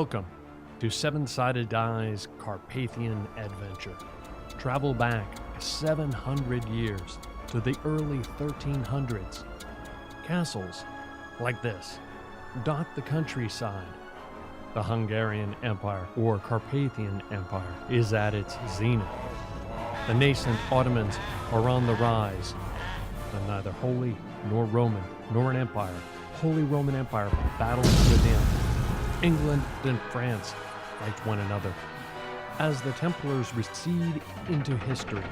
Welcome to 7SD Carpathian Adventure. Travel back 700 years to the early 1300s. Castles like this dot the countryside. The Hungarian Empire, or Carpathian Empire, is at its zenith. The nascent Ottomans are on the rise, and neither Holy nor Roman nor an empire, Holy Roman Empire, battles within. England and France fight one another. As the Templars recede into history,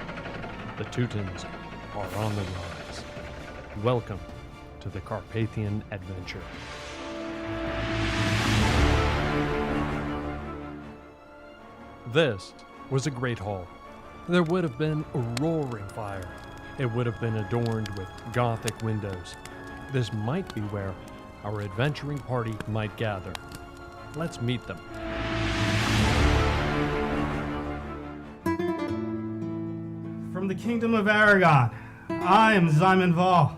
the Teutons are on the rise. Welcome to the Carpathian Adventure. This was a great hall. There would have been a roaring fire. It would have been adorned with Gothic windows. This might be where our adventuring party might gather. Let's meet them. From the kingdom of Aragon, I am Simon Val.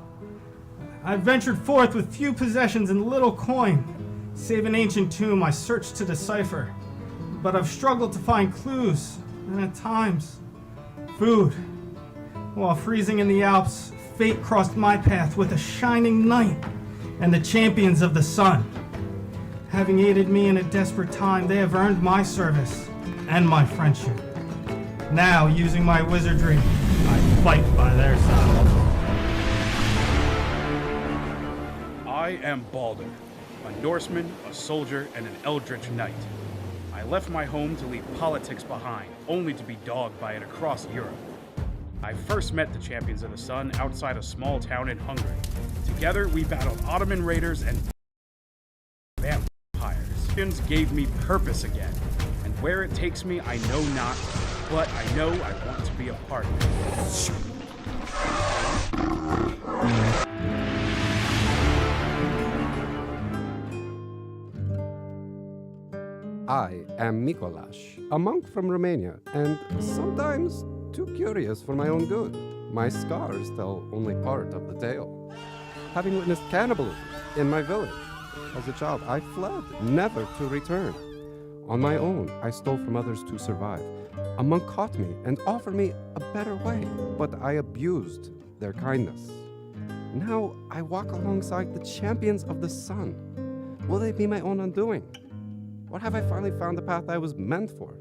I ventured forth with few possessions and little coin, save an ancient tomb I searched to decipher. But I've struggled to find clues, and at times, food. While freezing in the Alps, fate crossed my path with a shining knight and the champions of the sun. Having aided me in a desperate time, they have earned my service and my friendship. Now, using my wizardry, I fight by their side. I am Balder, a Norseman, a soldier, and an eldritch knight. I left my home to leave politics behind, only to be dogged by it across Europe. I first met the Champions of the Sun outside a small town in Hungary. Together, we battled Ottoman raiders and vampires. Champions gave me purpose again, and where it takes me, I know not, but I know I want to be a part of it. I am Mikolash, a monk from Romania, and sometimes too curious for my own good. My scars tell only part of the tale. Having witnessed cannibalism in my village, as a child, I fled, never to return. On my own, I stole from others to survive. A monk caught me and offered me a better way, but I abused their kindness. Now I walk alongside the champions of the sun. Will they be my own undoing? Or have I finally found the path I was meant for?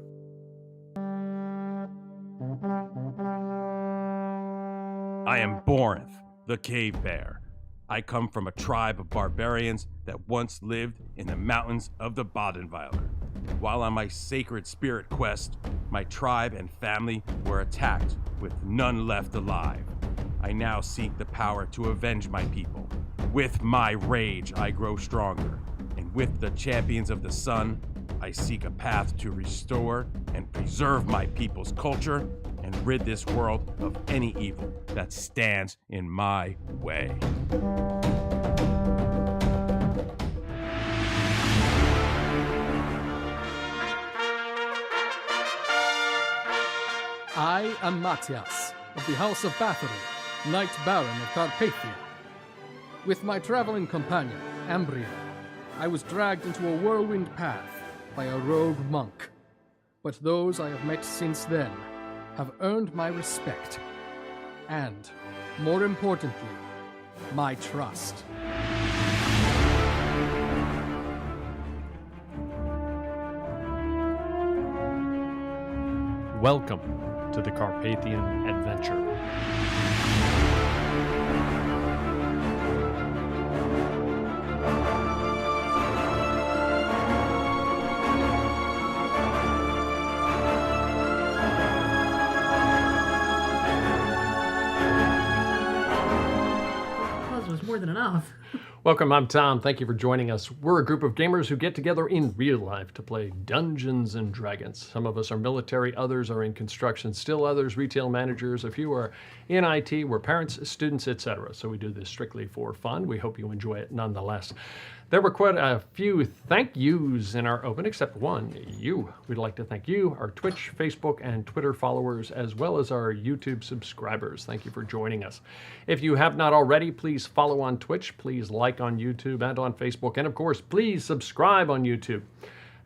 I am Borinth, the cave bear. I come from a tribe of barbarians that once lived in the mountains of the Badenville. While on my sacred spirit quest, my tribe and family were attacked with none left alive. I now seek the power to avenge my people. With my rage, I grow stronger. And with the champions of the sun, I seek a path to restore and preserve my people's culture and rid this world of any evil that stands in my way. I am Matthias, of the House of Bathory, Knight Baron of Carpathia. With my traveling companion, Ambria, I was dragged into a whirlwind path by a rogue monk. But those I have met since then have earned my respect, and, more importantly, my trust. Welcome to the Carpathian Adventure. More than enough. Welcome, I'm Tom. Thank you for joining us. We're a group of gamers who get together in real life to play Dungeons and Dragons. Some of us are military, others are in construction, still others retail managers, a few are in IT, we're parents, students, etc. So we do this strictly for fun. We hope you enjoy it nonetheless. There were quite a few thank yous in our open, except one, you. We'd like to thank you, our Twitch, Facebook, and Twitter followers, as well as our YouTube subscribers. Thank you for joining us. If you have not already, please follow on Twitch, please like on YouTube and on Facebook, and of course, please subscribe on YouTube.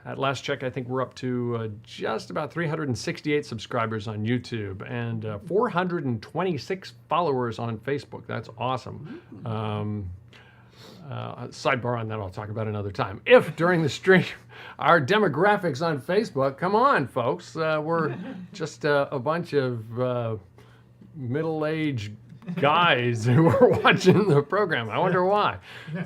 At last check, I think we're up to just about 368 subscribers on YouTube and 426 followers on Facebook. That's awesome. Sidebar on that, I'll talk about another time. If during the stream, our demographics on Facebook, come on, folks, we're just a bunch of middle-aged guys who are watching the program. I wonder why.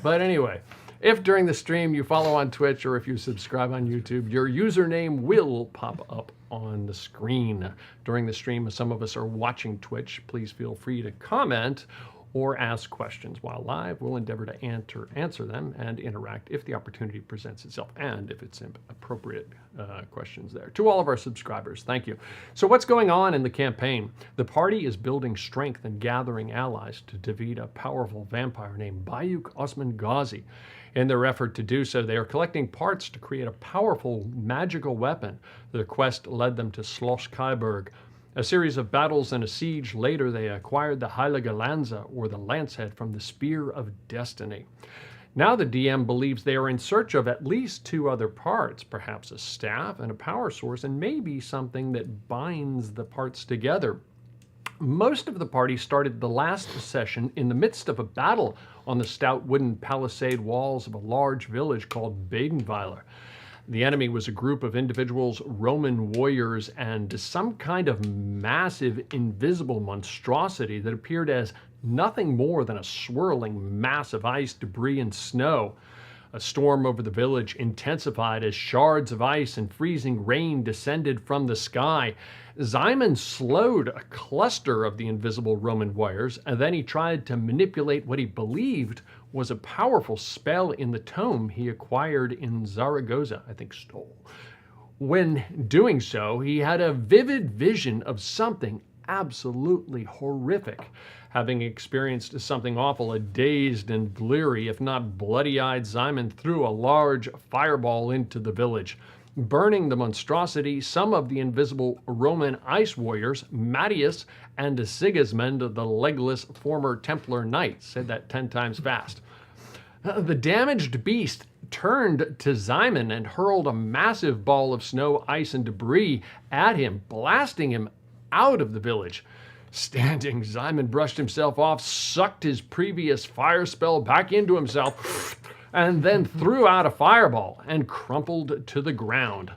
But anyway, if during the stream you follow on Twitch or if you subscribe on YouTube, your username will pop up on the screen. During the stream, as some of us are watching Twitch, please feel free to comment or ask questions while live. We'll endeavor to answer them and interact if the opportunity presents itself and if it's appropriate questions there. To all of our subscribers, thank you. So what's going on in the campaign? The party is building strength and gathering allies to defeat a powerful vampire named Bayuk Osman Ghazi. In their effort to do so, they are collecting parts to create a powerful magical weapon. Their quest led them to Schloss Kaiberg. A series of battles and a siege later, they acquired the Heilige Lanze, or the Lancehead, from the Spear of Destiny. Now the DM believes they are in search of at least 2 other parts, perhaps a staff and a power source, and maybe something that binds the parts together. Most of the party started the last session in the midst of a battle on the stout wooden palisade walls of a large village called Badenville. The enemy was a group of individuals, Roman warriors, and some kind of massive invisible monstrosity that appeared as nothing more than a swirling mass of ice, debris, and snow. A storm over the village intensified as shards of ice and freezing rain descended from the sky. Simon slowed a cluster of the invisible Roman warriors, and then he tried to manipulate what he believed was a powerful spell in the tome he acquired in Zaragoza, I think stole. When doing so, he had a vivid vision of something absolutely horrific. Having experienced something awful, a dazed and bleary, if not bloody-eyed Simon threw a large fireball into the village. Burning the monstrosity, some of the invisible Roman ice warriors, Mattius and Sigismund, the legless former Templar knight, said that 10 times fast. The damaged beast turned to Simon and hurled a massive ball of snow, ice, and debris at him, blasting him out of the village. Standing, Simon brushed himself off, sucked his previous fire spell back into himself, and then threw out a fireball and crumpled to the ground.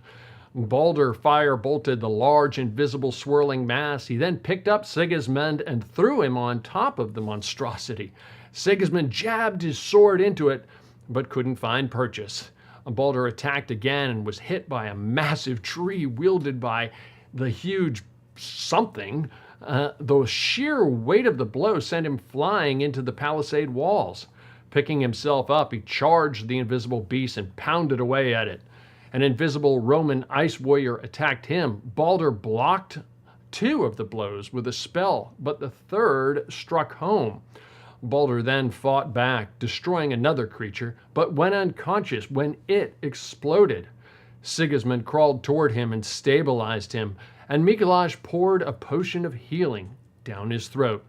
Balder fire-bolted the large, invisible, swirling mass. He then picked up Sigismund and threw him on top of the monstrosity. Sigismund jabbed his sword into it, but couldn't find purchase. Balder attacked again and was hit by a massive tree wielded by the huge something. The sheer weight of the blow sent him flying into the palisade walls. Picking himself up, he charged the invisible beast and pounded away at it. An invisible Roman ice warrior attacked him. Balder blocked 2 of the blows with a spell, but the 3rd struck home. Balder then fought back, destroying another creature, but went unconscious when it exploded. Sigismund crawled toward him and stabilized him, and Mikolaj poured a potion of healing down his throat.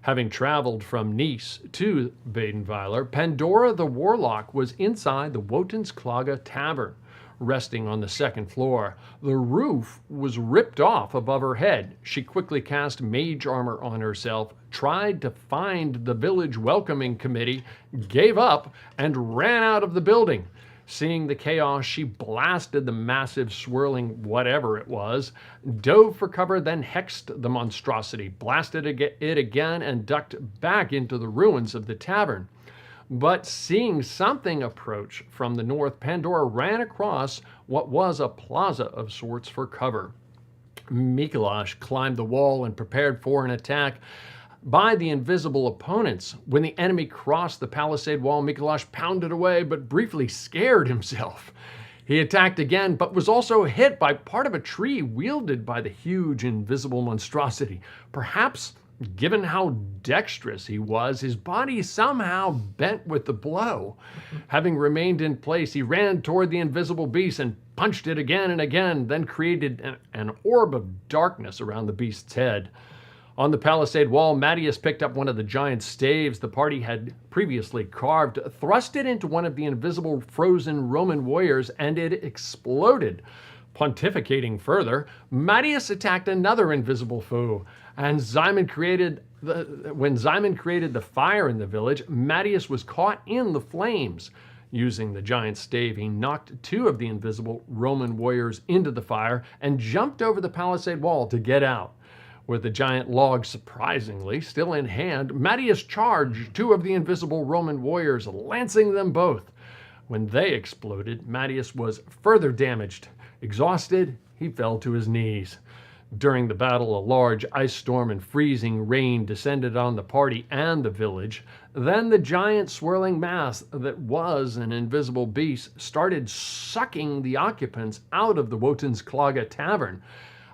Having traveled from Nice to Badenville, Pandora the Warlock was inside the Wotensklage Tavern, resting on the 2nd floor. The roof was ripped off above her head. She quickly cast mage armor on herself, tried to find the village welcoming committee, gave up, and ran out of the building. Seeing the chaos, she blasted the massive swirling whatever it was, dove for cover, then hexed the monstrosity, blasted it again, and ducked back into the ruins of the tavern. But seeing something approach from the north, Pandora ran across what was a plaza of sorts for cover. Mikolaj climbed the wall and prepared for an attack by the invisible opponents. When the enemy crossed the palisade wall, Mikolaj pounded away, but briefly scared himself. He attacked again, but was also hit by part of a tree wielded by the huge invisible monstrosity. Perhaps, given how dexterous he was, his body somehow bent with the blow. Having remained in place, he ran toward the invisible beast and punched it again and again, then created an orb of darkness around the beast's head. On the palisade wall, Mattias picked up one of the giant staves the party had previously carved, thrust it into one of the invisible frozen Roman warriors, and it exploded. Pontificating further, Mattias attacked another invisible foe, and when Simon created the fire in the village, Mattias was caught in the flames. Using the giant stave, he knocked 2 of the invisible Roman warriors into the fire and jumped over the palisade wall to get out. With the giant log surprisingly still in hand, Mattias charged 2 of the invisible Roman warriors, lancing them both. When they exploded, Mattias was further damaged. Exhausted, he fell to his knees. During the battle, a large ice storm and freezing rain descended on the party and the village. Then the giant swirling mass that was an invisible beast started sucking the occupants out of the Wotansklaga Tavern.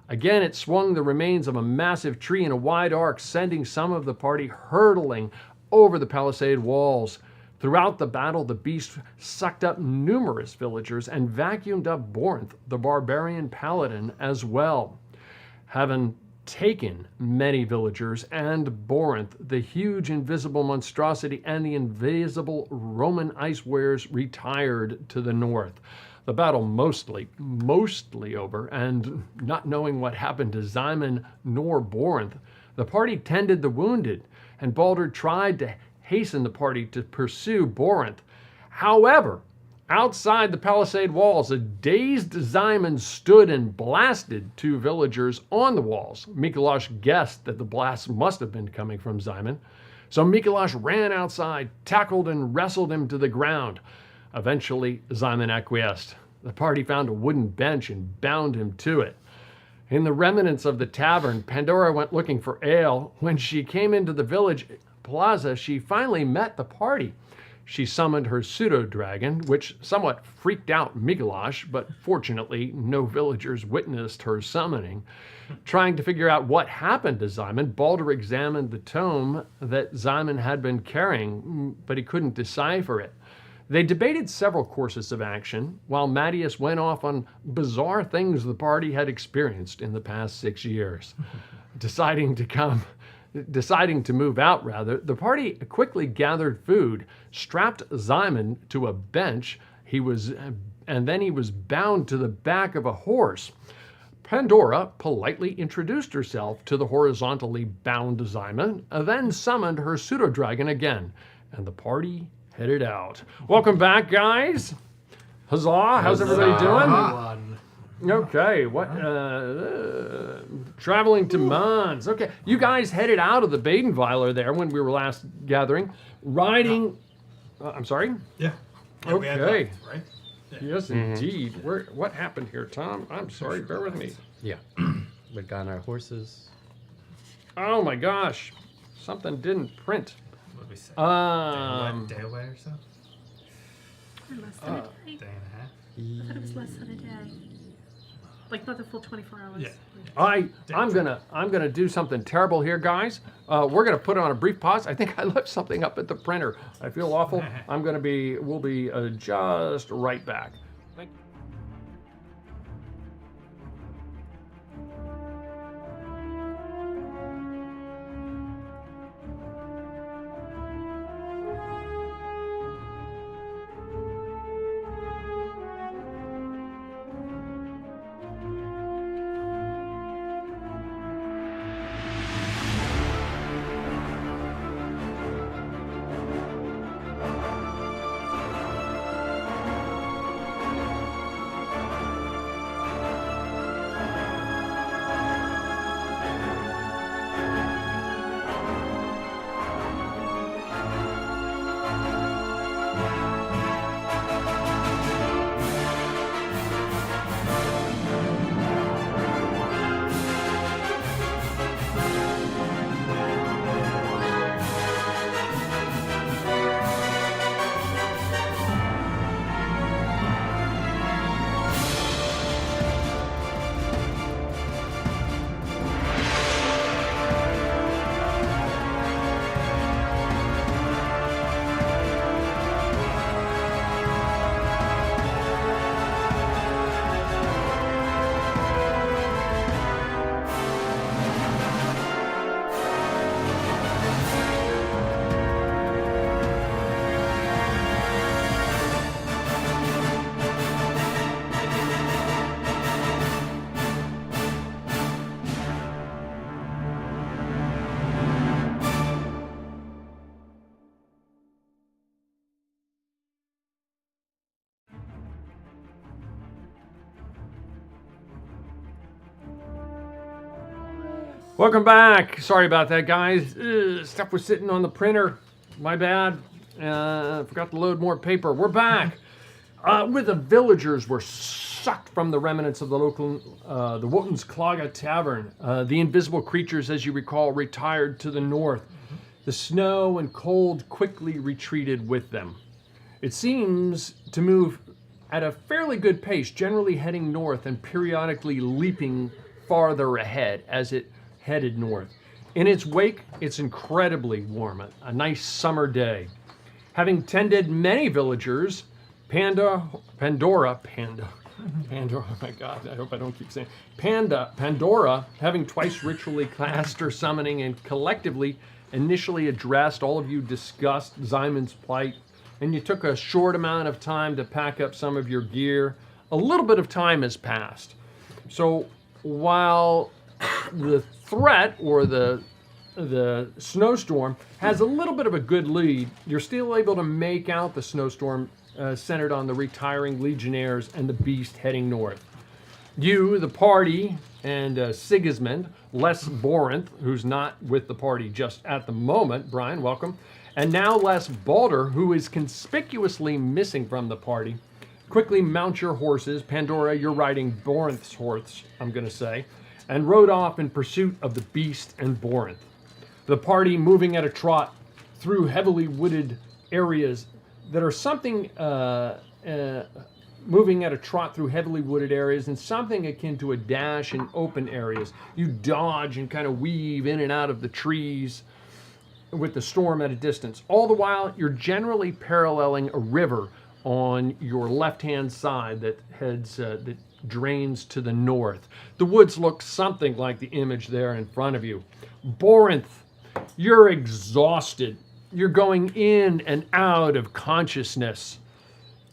Again, it swung the remains of a massive tree in a wide arc, sending some of the party hurtling over the palisade walls. Throughout the battle, the beast sucked up numerous villagers and vacuumed up Borinth, the barbarian paladin, as well. Having taken many villagers and Borinth, the huge invisible monstrosity and the invisible Roman ice warriors retired to the north. The battle mostly over, and not knowing what happened to Simon nor Borinth, the party tended the wounded, and Balder tried to hasten the party to pursue Borinth. However, outside the palisade walls, a dazed Simon stood and blasted 2 villagers on the walls. Mikolash guessed that the blast must have been coming from Simon, so Mikolash ran outside, tackled and wrestled him to the ground. Eventually, Simon acquiesced. The party found a wooden bench and bound him to it. In the remnants of the tavern, Pandora went looking for ale. When she came into the village plaza, she finally met the party. She summoned her pseudo-dragon, which somewhat freaked out Mikolash, but fortunately no villagers witnessed her summoning. Trying to figure out what happened to Simon, Balder examined the tome that Simon had been carrying, but he couldn't decipher it. They debated several courses of action, while Mattias went off on bizarre things the party had experienced in the past 6 years. Deciding to move out, the party quickly gathered food, strapped Simon to a bench, and then he was bound to the back of a horse. Pandora politely introduced herself to the horizontally bound Simon, then summoned her pseudo-dragon again, and the party headed out. Welcome back, guys. Huzzah! How's everybody doing? Okay, traveling to Mons. Okay, you guys headed out of the Badenville there when we were last gathering, riding. I'm sorry. Yeah. Okay. Right. Yeah. Yes, indeed. What happened here, Tom? I'm sorry. Bear with me. Yeah. We got our horses. Oh my gosh, something didn't print. What did we say? Day away or so? Or less than a day. Day and a half? I thought it was less than a day. Like not the full 24 hours. Yeah. I'm gonna do something terrible here, guys. We're gonna put on a brief pause. I think I left something up at the printer. I feel awful. We'll be just right back. Thank you. Welcome back. Sorry about that, guys. Stuff was sitting on the printer. My bad. Forgot to load more paper. We're back. Where the villagers were sucked from the remnants of the local, the Wotan's Klaga Tavern. The invisible creatures, as you recall, retired to the north. The snow and cold quickly retreated with them. It seems to move at a fairly good pace, generally heading north and periodically leaping farther ahead as it headed north. In its wake, it's incredibly warm, a nice summer day. Having tended many villagers, Pandora, oh my God, I hope I don't keep saying, Pandora, having twice ritually cast her summoning and collectively initially addressed, all of you discussed Zymon's plight, and you took a short amount of time to pack up some of your gear. A little bit of time has passed. So while the threat or the snowstorm has a little bit of a good lead, you're still able to make out the snowstorm centered on the retiring legionnaires and the beast heading north. You, the party, and Sigismund, less Borinth, who's not with the party just at the moment, Brian, welcome, and now less Balder, who is conspicuously missing from the party, quickly mount your horses. Pandora, you're riding Borinth's horse, I'm going to say, and rode off in pursuit of the beast and Borinth. The party moving at a trot through heavily wooded areas that are something, moving at a trot through heavily wooded areas and something akin to a dash in open areas. You dodge and kind of weave in and out of the trees with the storm at a distance. All the while, you're generally paralleling a river on your left-hand side that heads, that drains to the north. The woods look something like the image there in front of you. Borinth, you're exhausted. You're going in and out of consciousness.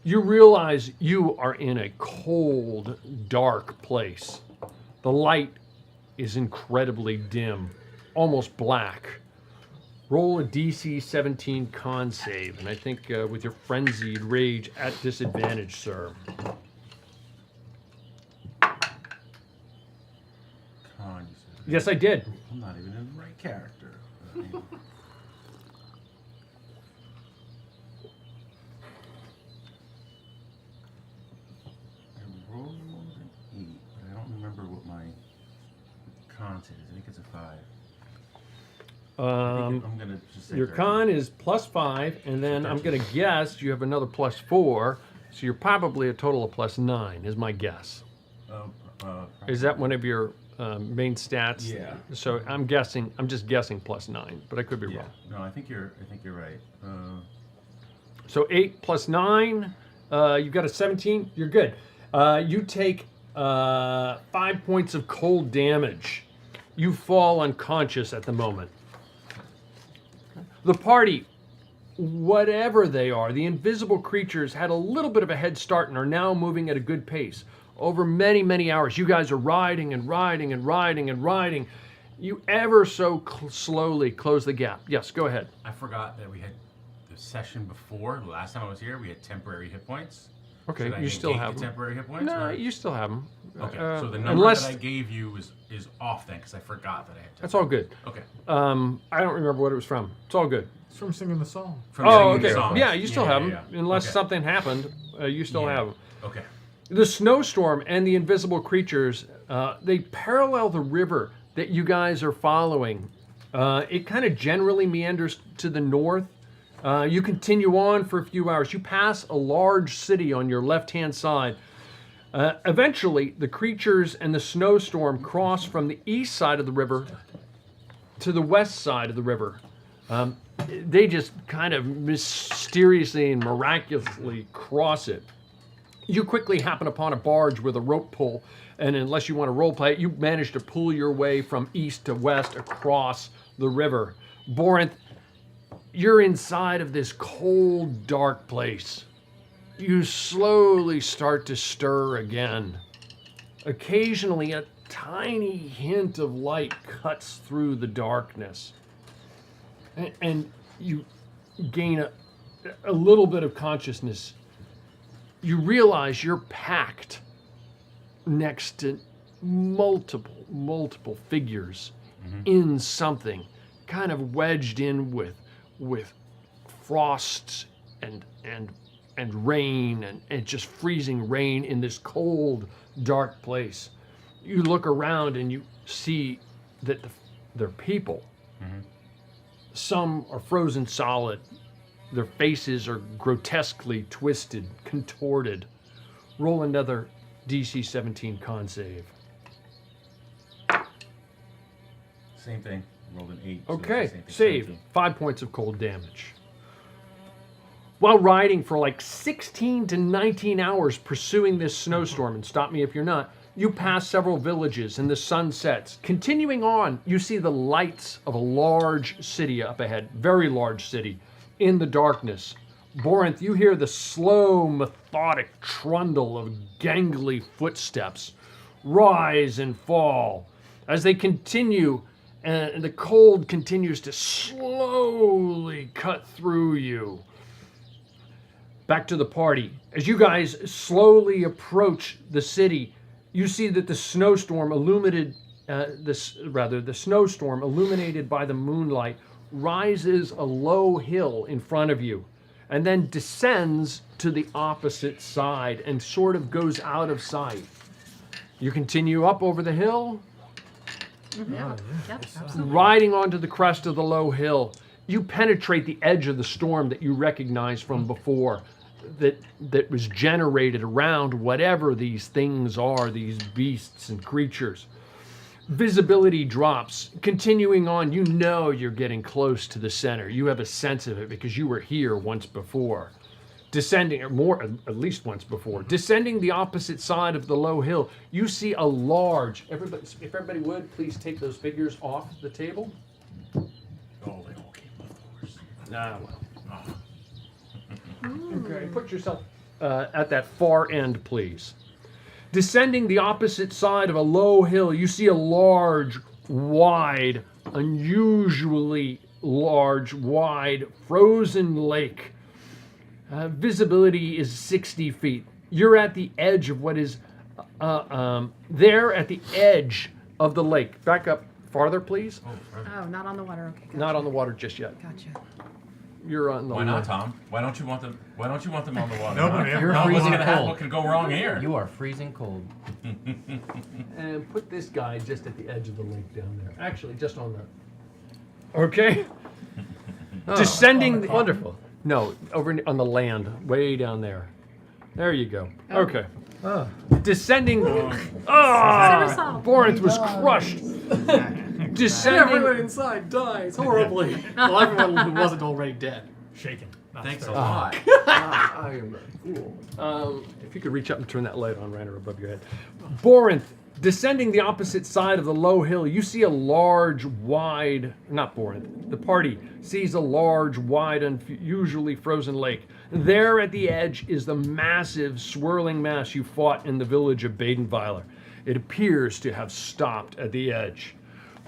You realize you are in a cold, dark place. The light is incredibly dim, almost black. Roll a DC 17 con save, and I think with your frenzied rage at disadvantage, sir. Con, you said. Yes, I did. I'm not even in the right character. I rolled an 8, but I don't remember what my con is. I think it's a 5. I'm gonna just say Your 13. con is +5, and then I'm going to guess you have another +4, so you're probably a total of +9, is my guess. Is that one of your main stats? Yeah. So I'm just guessing +9, but I could be Yeah. wrong. No, I think you're right. So 8 + 9, you've got a 17. You're good. You take 5 points of cold damage. You fall unconscious at the moment. The party, whatever they are, the invisible creatures had a little bit of a head start and are now moving at a good pace. Over many, many hours, you guys are riding and riding and riding and riding. You ever so slowly close the gap. Yes, go ahead. I forgot that we had the session before. The last time I was here, we had temporary hit points. Okay, Should I you still negate have the them. temporary hit points? No, or- you still have them. Okay, so the number unless that I gave you is off then, because I forgot that I had temporary. that's all good. Okay. I don't remember what it was from. It's all good. It's from singing the song. From Oh, singing the okay. songs. Yeah, you still have them. Yeah. Unless Okay. something happened, you still Yeah. have them. Okay. The snowstorm and the invisible creatures, they parallel the river that you guys are following. It kind of generally meanders to the north. You continue on for a few hours. You pass a large city on your left-hand side. Eventually, the creatures and the snowstorm cross from the east side of the river to the west side of the river. They just kind of mysteriously and miraculously cross it. You quickly happen upon a barge with a rope pull, and unless you want to roleplay it, you manage to pull your way from east to west across the river. Borinth, you're inside of this cold, dark place. You slowly start to stir again. Occasionally, a tiny hint of light cuts through the darkness. And you gain a little bit of consciousness. You realize you're packed next to multiple figures in something, kind of wedged in with frosts and rain and just freezing rain in this cold, dark place. You look around and you see that they're people. Some are frozen solid. Their faces are grotesquely twisted, contorted. Roll another DC 17 con save. Same thing. Rolled an 8. Okay, same thing, save. 17. 5 points of cold damage. While riding for like 16 to 19 hours pursuing this snowstorm, and stop me if you're not, you pass several villages and the sun sets. Continuing on, you see the lights of a large city up ahead, very large city, in the darkness. Borinth, you hear the slow, methodic trundle of gangly footsteps rise and fall. As they continue, and the cold continues to slowly cut through you. Back to the party. As you guys slowly approach the city, you see that the snowstorm illuminated by the moonlight rises a low hill in front of you and then descends to the opposite side and sort of goes out of sight. You continue up over the hill, Yep, absolutely. riding onto the crest of the low hill. You penetrate the edge of the storm that you recognize from before, that was generated around whatever these things are, these beasts and creatures. Visibility drops. Continuing on, you know you're getting close to the center. You have a sense of it because you were here once before. Descending, or more, at least once before. Descending the opposite side of the low hill, you see a large, if everybody would, please take those figures off the table. Oh, they all came off the horse. Ah, well. Oh. Okay, put yourself at that far end, please. Descending the opposite side of a low hill, you see a large, wide, unusually large, wide, frozen lake. Visibility is 60 feet. You're at the edge of what is there at the edge of the lake. Back up farther, please. Oh, not on the water. Okay, gotcha. Not on the water just yet. Gotcha. You're on the Why not, Tom? Why don't you want them on the water? No, but You're What's freezing gonna happen? cold. What can go wrong here? You are freezing cold. And put this guy just at the edge of the lake down there. Actually, just on the. Okay. Descending. The, Wonderful. no, over on the land, way down there. There you go. Okay. Oh. Descending. Somersault. Borinth was crushed. Descending. Everyone inside dies horribly. Well, everyone who wasn't already dead. Shaken. not Thanks a stirred. lot. I am a fool. If you could reach up and turn that light on right above your head. Borinth, descending the opposite side of the low hill, you see a large, wide, not Borinth, the party sees a large, wide, unusually frozen lake. There at the edge is the massive, swirling mass you fought in the village of Badenville. It appears to have stopped at the edge.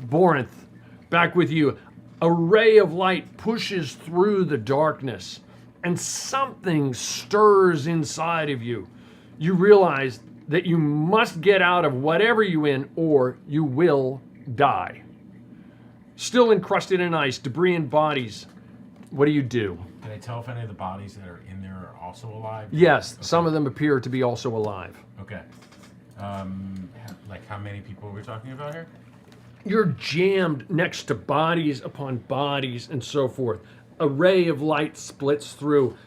Borinth, back with you. A ray of light pushes through the darkness, and something stirs inside of you. You realize that you must get out of whatever you're in, or you will die. Still encrusted in ice, debris and bodies. What do you do? Can I tell if any of the bodies that are in there are also alive? Yes, Okay. some of them appear to be also alive. Okay. Like how many people are we talking about here? You're jammed next to bodies upon bodies and so forth. A ray of light splits through.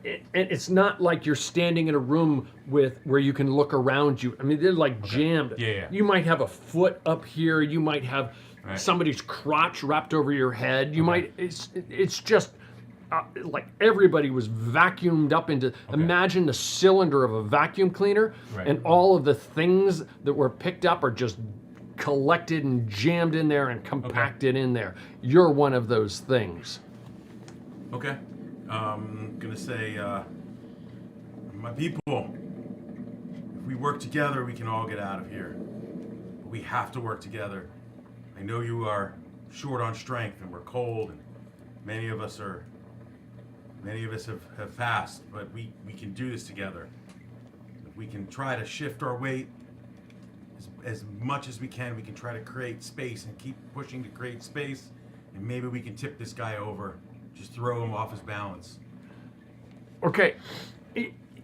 And it's not like you're standing in a room where you can look around you. I mean, they're like jammed. Yeah. You might have a foot up here. You might have Right. somebody's crotch wrapped over your head. You might. It's just like everybody was vacuumed up into. Imagine the cylinder of a vacuum cleaner, Right. and all of the things that were picked up are just collected and jammed in there and compacted in there. You're one of those things. Okay. Gonna say, my people, if we work together, we can all get out of here. But we have to work together. I know you are short on strength and we're cold, and many of us have passed, but we can do this together. If we can try to shift our weight as much as we can try to create space and keep pushing to create space, and maybe we can tip this guy over, just throw him off his balance. Okay,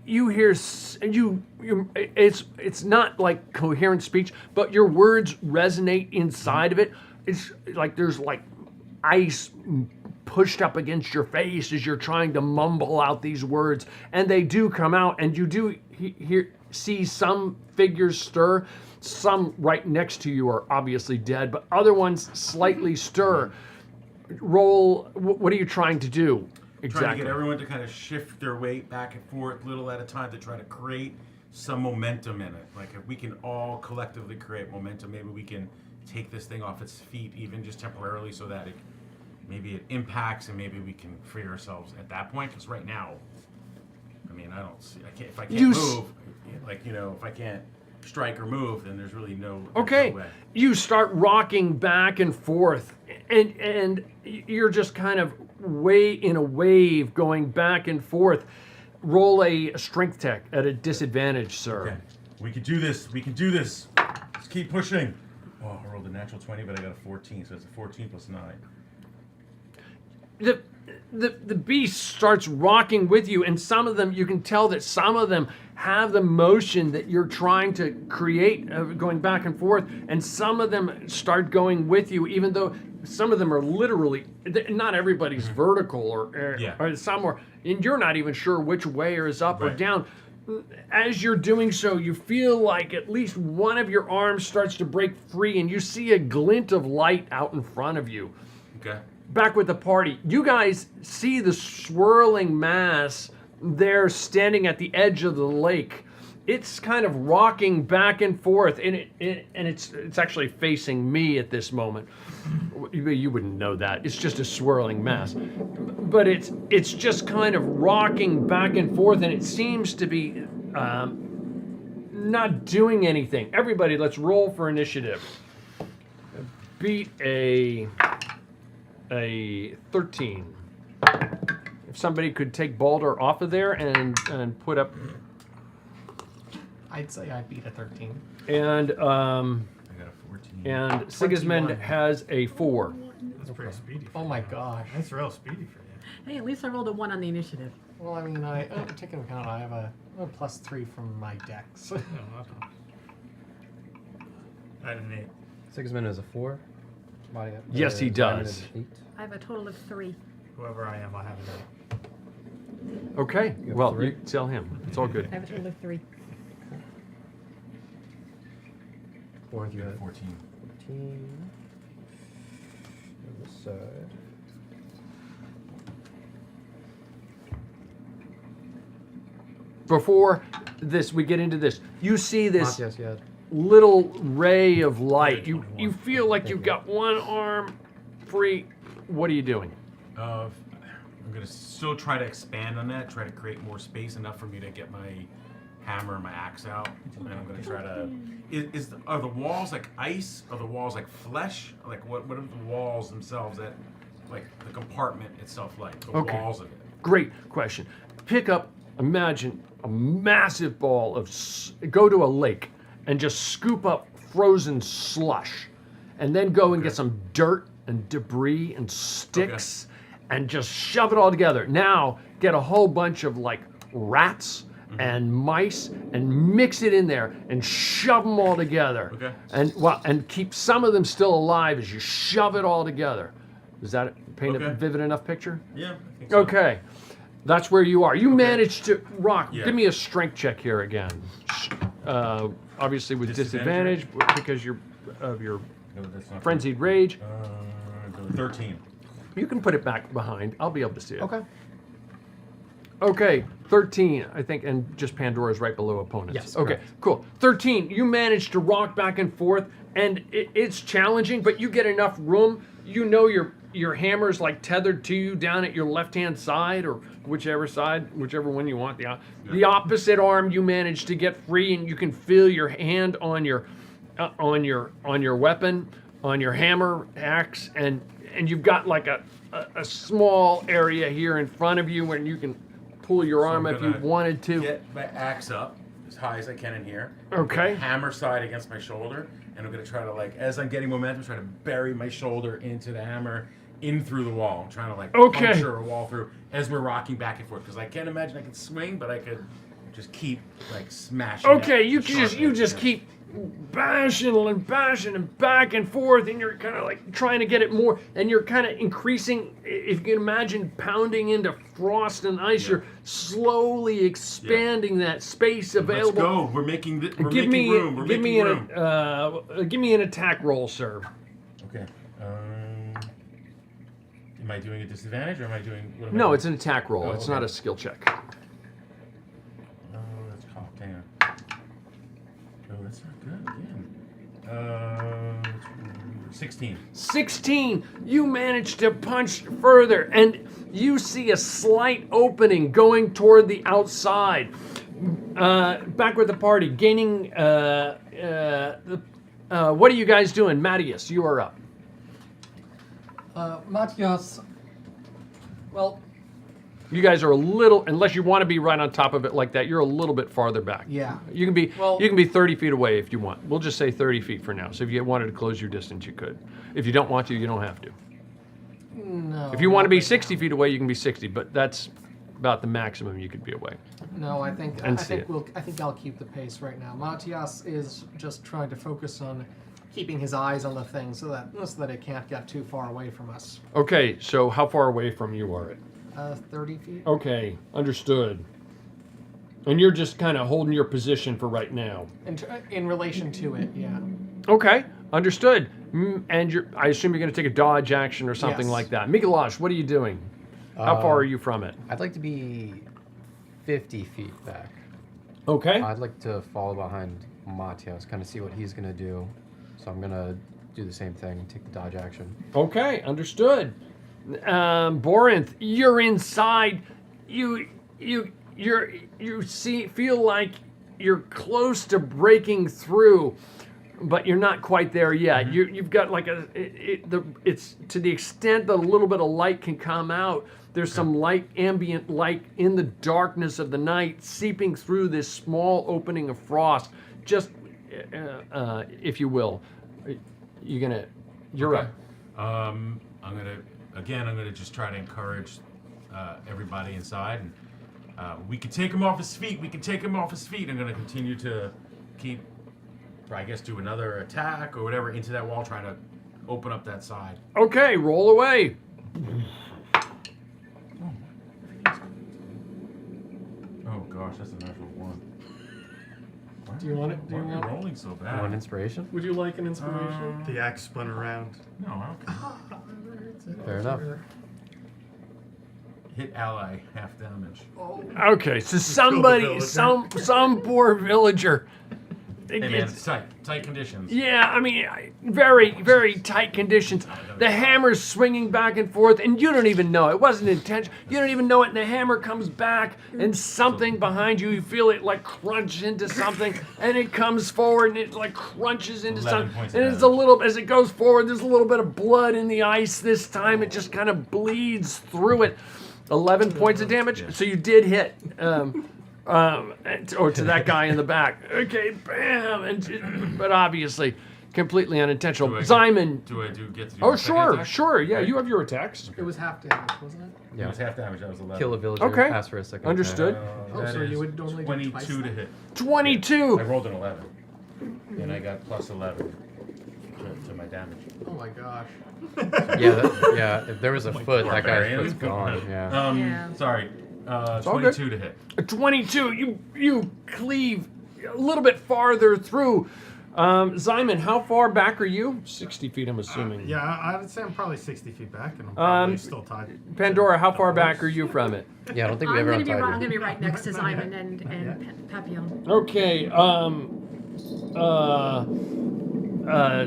you hear it's not like coherent speech, but your words resonate inside of it. It's like there's like ice pushed up against your face as you're trying to mumble out these words, and they do come out, and you do see some figures stir. Some right next to you are obviously dead, but other ones slightly stir. Roll. What are you trying to do? Exactly. Trying to get everyone to kind of shift their weight back and forth, little at a time, to try to create some momentum in it. Like if we can all collectively create momentum, maybe we can take this thing off its feet, even just temporarily, so that maybe it impacts, and maybe we can free ourselves at that point. Because right now, I mean, if I can't move, like, you know, if I can't strike or move, then there's really no okay. way. You start rocking back and forth, and you're just kind of in a wave going back and forth. Roll a strength check at a disadvantage, sir. Okay. We can do this. We can do this. Let's keep pushing. Oh, I rolled a natural 20, but I got a 14, so it's a 14 plus 9. The beast starts rocking with you, and some of them, you can tell that some of them have the motion that you're trying to create, going back and forth, and some of them start going with you, even though some of them are literally, not everybody's vertical, or some are, and you're not even sure which way is up or down. As you're doing so, you feel like at least one of your arms starts to break free, and you see a glint of light out in front of you. Okay. Back with the party, you guys see the swirling mass there standing at the edge of the lake. It's kind of rocking back and forth, and it's actually facing me at this moment. You wouldn't know that. It's just a swirling mass, but it's just kind of rocking back and forth, and it seems to be not doing anything. Everybody, let's roll for initiative. Beat a 13. If somebody could take Baldur off of there and put up. I'd say I beat a 13. And I got a 14. And Sigismund 21. has a 4. That's pretty speedy. Oh my gosh. That's real speedy for you. Hey, at least I rolled a 1 on the initiative. Well, I mean, take into account I have a +3 from my dex. No, I had an 8. Sigismund is a 4. Body, Yes, he Diamond does. is an 8. I have a total of 3. Whoever I am, I have an 8. Okay, You have well, 3? you tell him. It's all good. I have a total of 3. Or you had 14. 14. On this side. Before we get into this, you see this Yes, you had. little ray of light. You feel like you've got one arm free. What are you doing? I'm going to still try to expand on that, try to create more space, enough for me to get my hammer and my axe out. And I'm going to try to... Are the walls like ice? Are the walls like flesh? Like what are the walls themselves that, like the compartment itself like? The walls of it. Great question. Imagine a massive ball of, go to a lake and just scoop up frozen slush, and then go and get some dirt and debris and sticks and just shove it all together. Now get a whole bunch of like rats and mice and mix it in there and shove them all together. Okay. And keep some of them still alive as you shove it all together. Does that paint a vivid enough picture? Yeah, I think so. Okay. That's where you are. You managed to rock. Yeah. Give me a strength check here again. Obviously with disadvantage because of your No, that's not frenzied rage. 13. You can put it back behind. I'll be able to see it. Okay. Okay, 13, I think, and just Pandora's right below opponents. Yes, Okay, correct. cool. 13, you managed to rock back and forth, and it's challenging, but you get enough room. You know your hammer's like tethered to you down at your left-hand side, or whichever one you want. The opposite arm you manage to get free, and you can feel your hand on your weapon, on your hammer, axe, and you've got like a small area here in front of you where you can pull your arm if you wanted to. Get my axe up high as I can in here. Okay. Hammer side against my shoulder, and I'm gonna try to as I'm getting momentum, try to bury my shoulder into the hammer, in through the wall. I'm trying to Okay. puncture a wall through as we're rocking back and forth because I can't imagine I could swing, but I could just keep smashing. Okay, that you sharp just edge. keep bashing and back and forth, and you're kind of trying to get it more, and you're kind of increasing. If you can imagine pounding into frost and ice, you're slowly expanding that space available. Let's go. We're making room. Give me room. give me an attack roll, sir. Okay. Am I doing a disadvantage or am I doing? What am I No, doing? it's an attack roll. Oh, It's okay. not a skill check. Oh, that's cocked. Hang on. Oh, that's not good again. 16. 16. You manage to punch further, and you see a slight opening going toward the outside. Back with the party, gaining. What are you guys doing, Matthias? You are up. Matthias, well, You guys are a little, unless you want to be right on top of it like that, you're a little bit farther back. yeah. You can be Well- you can be 30 feet away if you want. We'll just say 30 feet for now. So if you wanted to close your distance, you could. If you don't want to, you don't have to. No. If you want to not be right 60 now. feet away, you can be 60, but that's about the maximum you could be away. No, I think And see it. I think I'll keep the pace right now. Matthias is just trying to focus on keeping his eyes on the thing so that it can't get too far away from us. Okay, so how far away from you are it? 30 feet. Okay, understood. And you're just kind of holding your position for right now. In relation to it, yeah. Okay, understood. And I assume you're going to take a dodge action or something Yes. like that. Mikolash, what are you doing? How far are you from it? I'd like to be 50 feet back. Okay. I'd like to follow behind Matthias, kind of see what he's going to do. So I'm going to do the same thing, take the dodge action. Okay, understood. Borinth, you're inside. You feel like you're close to breaking through, but you're not quite there yet. You've got like it's to the extent that a little bit of light can come out. There's some light, ambient light in the darkness of the night, seeping through this small opening of frost. Just, if you will, you're Okay. up. I'm gonna just try to encourage everybody inside, and we can take him off his feet. I'm gonna continue to keep, I guess, do another attack or whatever into that wall, trying to open up that side. Okay, roll away. Oh gosh, that's a natural one. Do you want it? Why are you rolling so You want bad? inspiration? Would you like an inspiration? The axe spun around. No, I don't care. Fair enough. Hit ally, half damage. Okay, so somebody, villager. some poor villager. Hey man, it's tight conditions. Yeah, I mean, very, very tight conditions. The hammer's swinging back and forth, and you don't even know. It wasn't intentional. You don't even know it, and the hammer comes back, and something behind you, you feel it like crunch into something, and it comes forward, and it like crunches into 11 something. points And of it's a little, as it goes forward, there's a little bit of blood in the ice this time. It just kind of bleeds through it. 11 points of damage. Yeah. So you did hit. Or to that guy in the back. Okay, bam. But obviously, completely unintentional. Do I get- Simon. Do I get to do Oh, a second sure, attack? sure. Yeah, you have your attacks. It was half damage, wasn't it? It Yeah. was half damage. That was 11. Kill a villager, Okay. pass for a second. Understood. Oh, That so you is would normally do twice 22 to then? hit. 22. I rolled an 11, and I got plus 11 to my damage. Oh my gosh. Yeah, if there was a foot, that guy's Barbarian. foot's gone. Yeah. Yeah. Sorry. all 22 to hit. 22. You cleave a little bit farther through. Simon, how far back are you? 60 feet, I'm assuming. Yeah, I would say I'm probably 60 feet back, and I'm probably still tied. Pandora, how far back are you from it? Yeah, I don't think we I'm ever gonna be right, I'm untied gonna you. be right next to Simon and Papillon. Okay,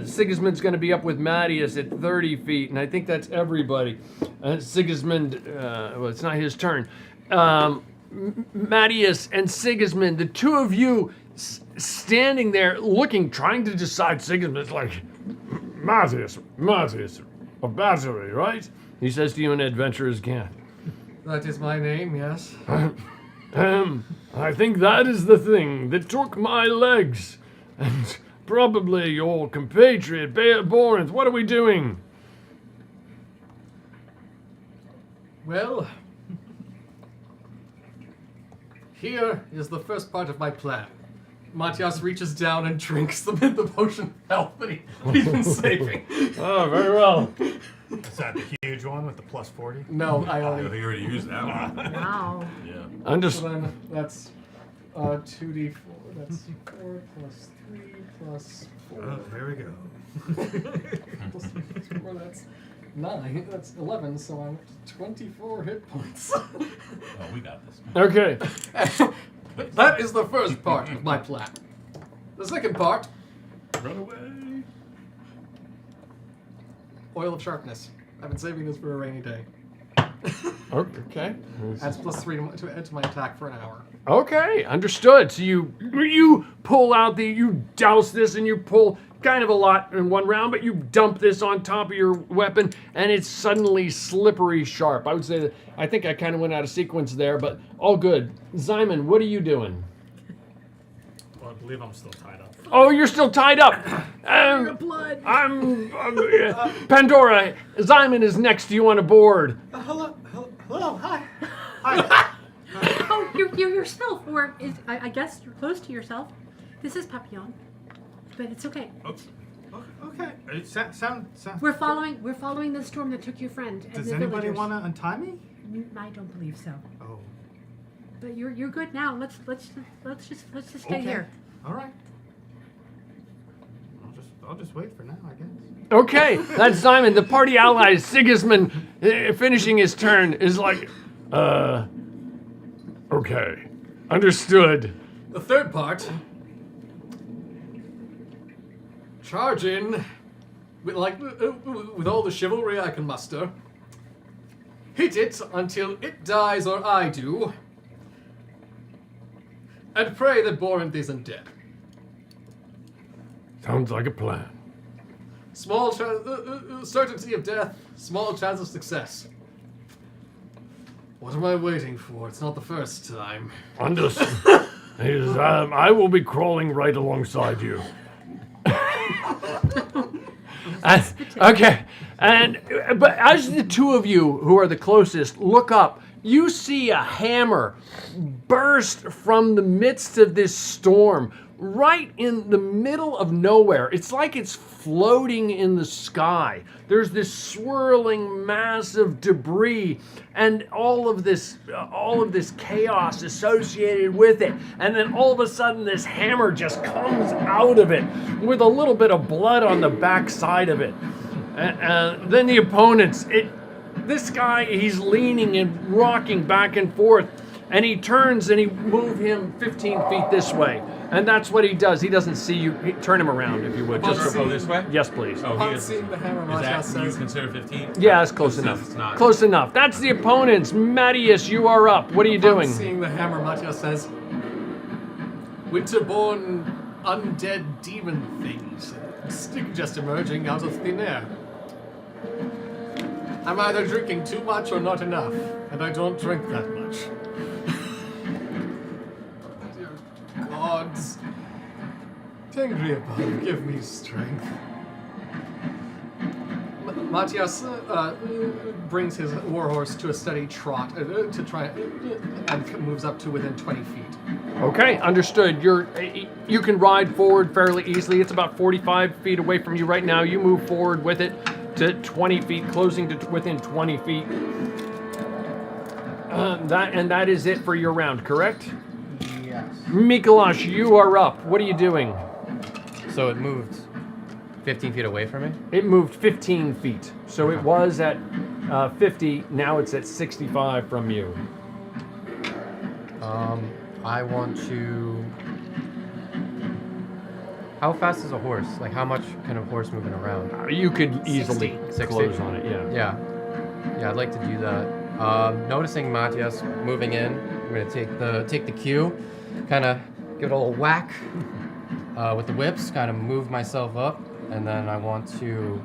Sigismund's going to be up with Matthias at 30 feet, and I think that's everybody. Sigismund, well, it's not his turn. Matthias and Sigismund, the two of you standing there looking, trying to decide. Sigismund's like, Matthias, a battery, right? He says to you in Adventurer's Guide. That is my name, yes. I think that is the thing that took my legs. And probably your compatriot, Borinth. What are we doing? Well, here is the first part of my plan. Matthias reaches down and drinks the potion of health that he's been saving. Oh, very well. Is that the huge one with the plus 40? No, I I think only. you already used that one. Wow. Yeah. So then that's 2d4. That's 4 plus 3 plus 4. Oh, there we go. Plus 3 plus 4, that's 9. That's 11, so I'm at 24 hit points. Oh, we got this. Okay. That is the first part of my plan. The second part, Run away. Oil of Sharpness. I've been saving this for a rainy day. Okay. Adds plus 3 to my attack for an hour. Okay, understood. So you pull out you douse this and you pull kind of a lot in one round, but you dump this on top of your weapon and it's suddenly slippery sharp. I would say that I think I kind of went out of sequence there, but all good. Simon, what are you doing? Well, I believe I'm still tied up. Oh, you're still tied up. Blood. Pandora. Simon is next to you on a board. Hello, hi. Oh, you're yourself, or I guess you're close to yourself. This is Papillon, but it's okay. Okay. It sound. We're following the storm that took your friend. And Does the anybody villagers. want to untie me? I don't believe so. Oh. But you're good now. Let's just stay here. All right. I'll just wait for now, I guess. Okay, that's Simon. The party ally, Sigismund, finishing his turn, is like, okay, understood. The third part, charge in with all the chivalry I can muster. Hit it until it dies or I do, and pray that Borinth isn't dead. Sounds like a plan. Small certainty of death, small chance of success. What am I waiting for? It's not the first time. Understood. I will be crawling right alongside you. Okay, but as the two of you who are the closest look up, you see a hammer burst from the midst of this storm, right in the middle of nowhere. It's like it's floating in the sky. There's this swirling mass of debris and all of this chaos associated with it. And then all of a sudden this hammer just comes out of it with a little bit of blood on the back side of it. Then the opponents, this guy, he's leaning and rocking back and forth, and he turns and he move him 15 feet this way. And that's what he does. He doesn't see you. Turn him around, if you would. Just go this way? Yes, please. Oh, Upon he is. seeing the hammer, Is Matthias that you says, consider 15? Yeah, it's close It enough. says it's not. Close enough. That's the opponents. Mattias, you are up. What are you upon doing? seeing the hammer, Matthias says, winterborn undead demon things, just emerging out of thin air. I'm either drinking too much or not enough, and I don't drink that much. Dear gods, Tengri above, give me strength. Matthias brings his warhorse to a steady trot to try and moves up to within 20 feet. Okay, understood. You can ride forward fairly easily. It's about 45 feet away from you right now. You move forward with it to 20 feet, closing to within 20 feet. That is it for your round, correct? Yes. Mikolash, you are up. What are you doing? So it moved 15 feet away from me? It moved 15 feet. So it was at 50, now it's at 65 from you. I want to... How fast is a horse? Like, how much can a horse moving around? You could easily 60? close on it, yeah. Yeah, I'd like to do that. Noticing Matthias moving in, I'm gonna take the cue, kind of give it a little whack with the whips, kind of move myself up, and then I want to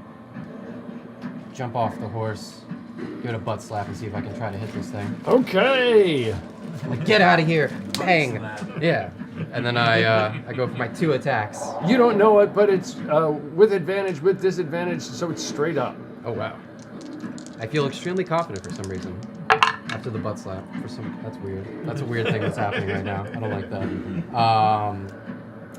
jump off the horse, give it a butt slap, and see if I can try to hit this thing. Okay. Like, get out of here! Bang! Yeah. And then I go for my 2 attacks. You don't know it, but it's with advantage, with disadvantage, so it's straight up. Oh wow. I feel extremely confident for some reason. After the butt slap. That's weird. That's a weird thing that's happening right now. I don't like that.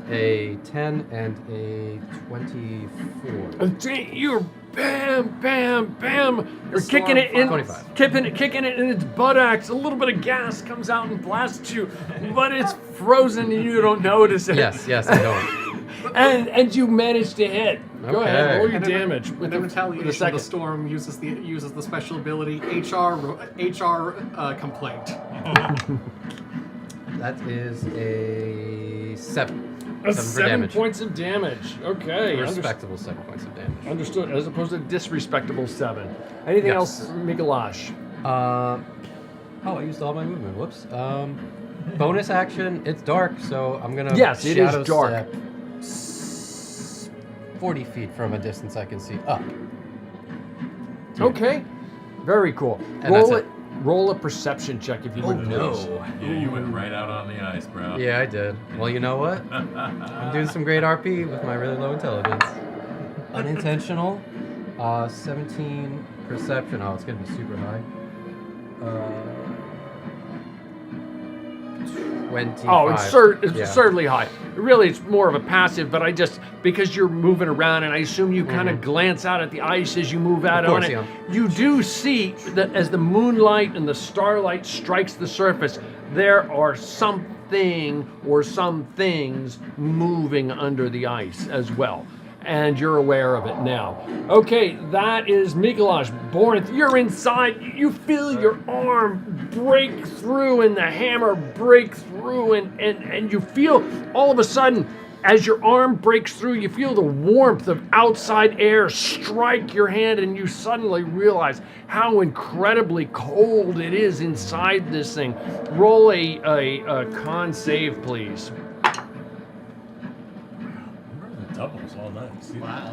A 10 and a 24. You're bam, bam, bam. You're kicking it in, 25. kicking it in its buttocks. A little bit of gas comes out and blasts you, but it's frozen and you don't notice it. Yes, I don't. and you manage to hit. Go ahead, roll your And then- damage. And then retaliation. second. The storm uses the special ability HR complaint. That is a 7. A 7 for 7 damage. points of damage. Okay. Respectable 7 points of damage. Understood, as opposed to disrespectable 7. Anything Yes. else, Mikolash? Oh, I used all my movement. Whoops. Bonus action. It's dark, so I'm gonna. Yes, it is shadow dark. Step 40 feet from a distance I can see up. Okay. Very cool. And that's Roll it. Roll a perception check if you would, please. Yeah, you went right out on the ice, bro. Yeah, I did. Well, you know what? I'm doing some great RP with my really low intelligence. Unintentional. 17 perception. Oh, it's gonna be super high. 25. Oh, it's Yeah. certainly high. Really, it's more of a passive, but because you're moving around, and I assume you kind of glance out at the ice as you move out Of course, on it. yeah. You do see that as the moonlight and the starlight strikes the surface, there are something or some things moving under the ice as well. And you're aware of it now. Okay, that is Mikolash. Borinth, you're inside. You feel your arm break through and the hammer break through, and you feel all of a sudden, as your arm breaks through, you feel the warmth of outside air strike your hand, and you suddenly realize how incredibly cold it is inside this thing. Roll a con save, please. Doubles all night. See? Wow.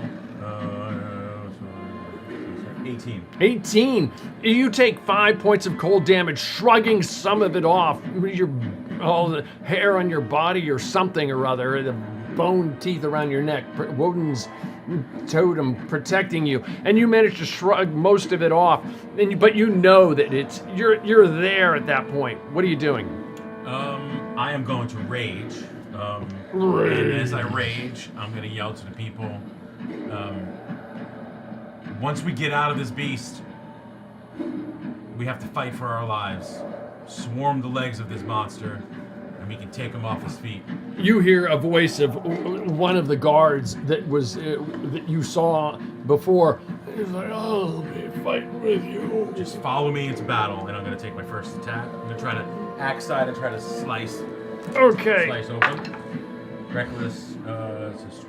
18. 18. You take 5 points of cold damage, shrugging some of it off. All the hair on your body or something or other, the bone teeth around your neck, Woden's totem protecting you, and you manage to shrug most of it off. But you know that you're there at that point. What are you doing? I am going to rage. Rage. And as I rage, I'm going to yell to the people. Once we get out of this beast, we have to fight for our lives. Swarm the legs of this monster, and we can take him off his feet. You hear a voice of one of the guards that you saw before. He's like, "I'll be fighting with you." Just follow me into battle, and I'm going to take my first attack. I'm going to try to axe side and try to slice open. Reckless, it says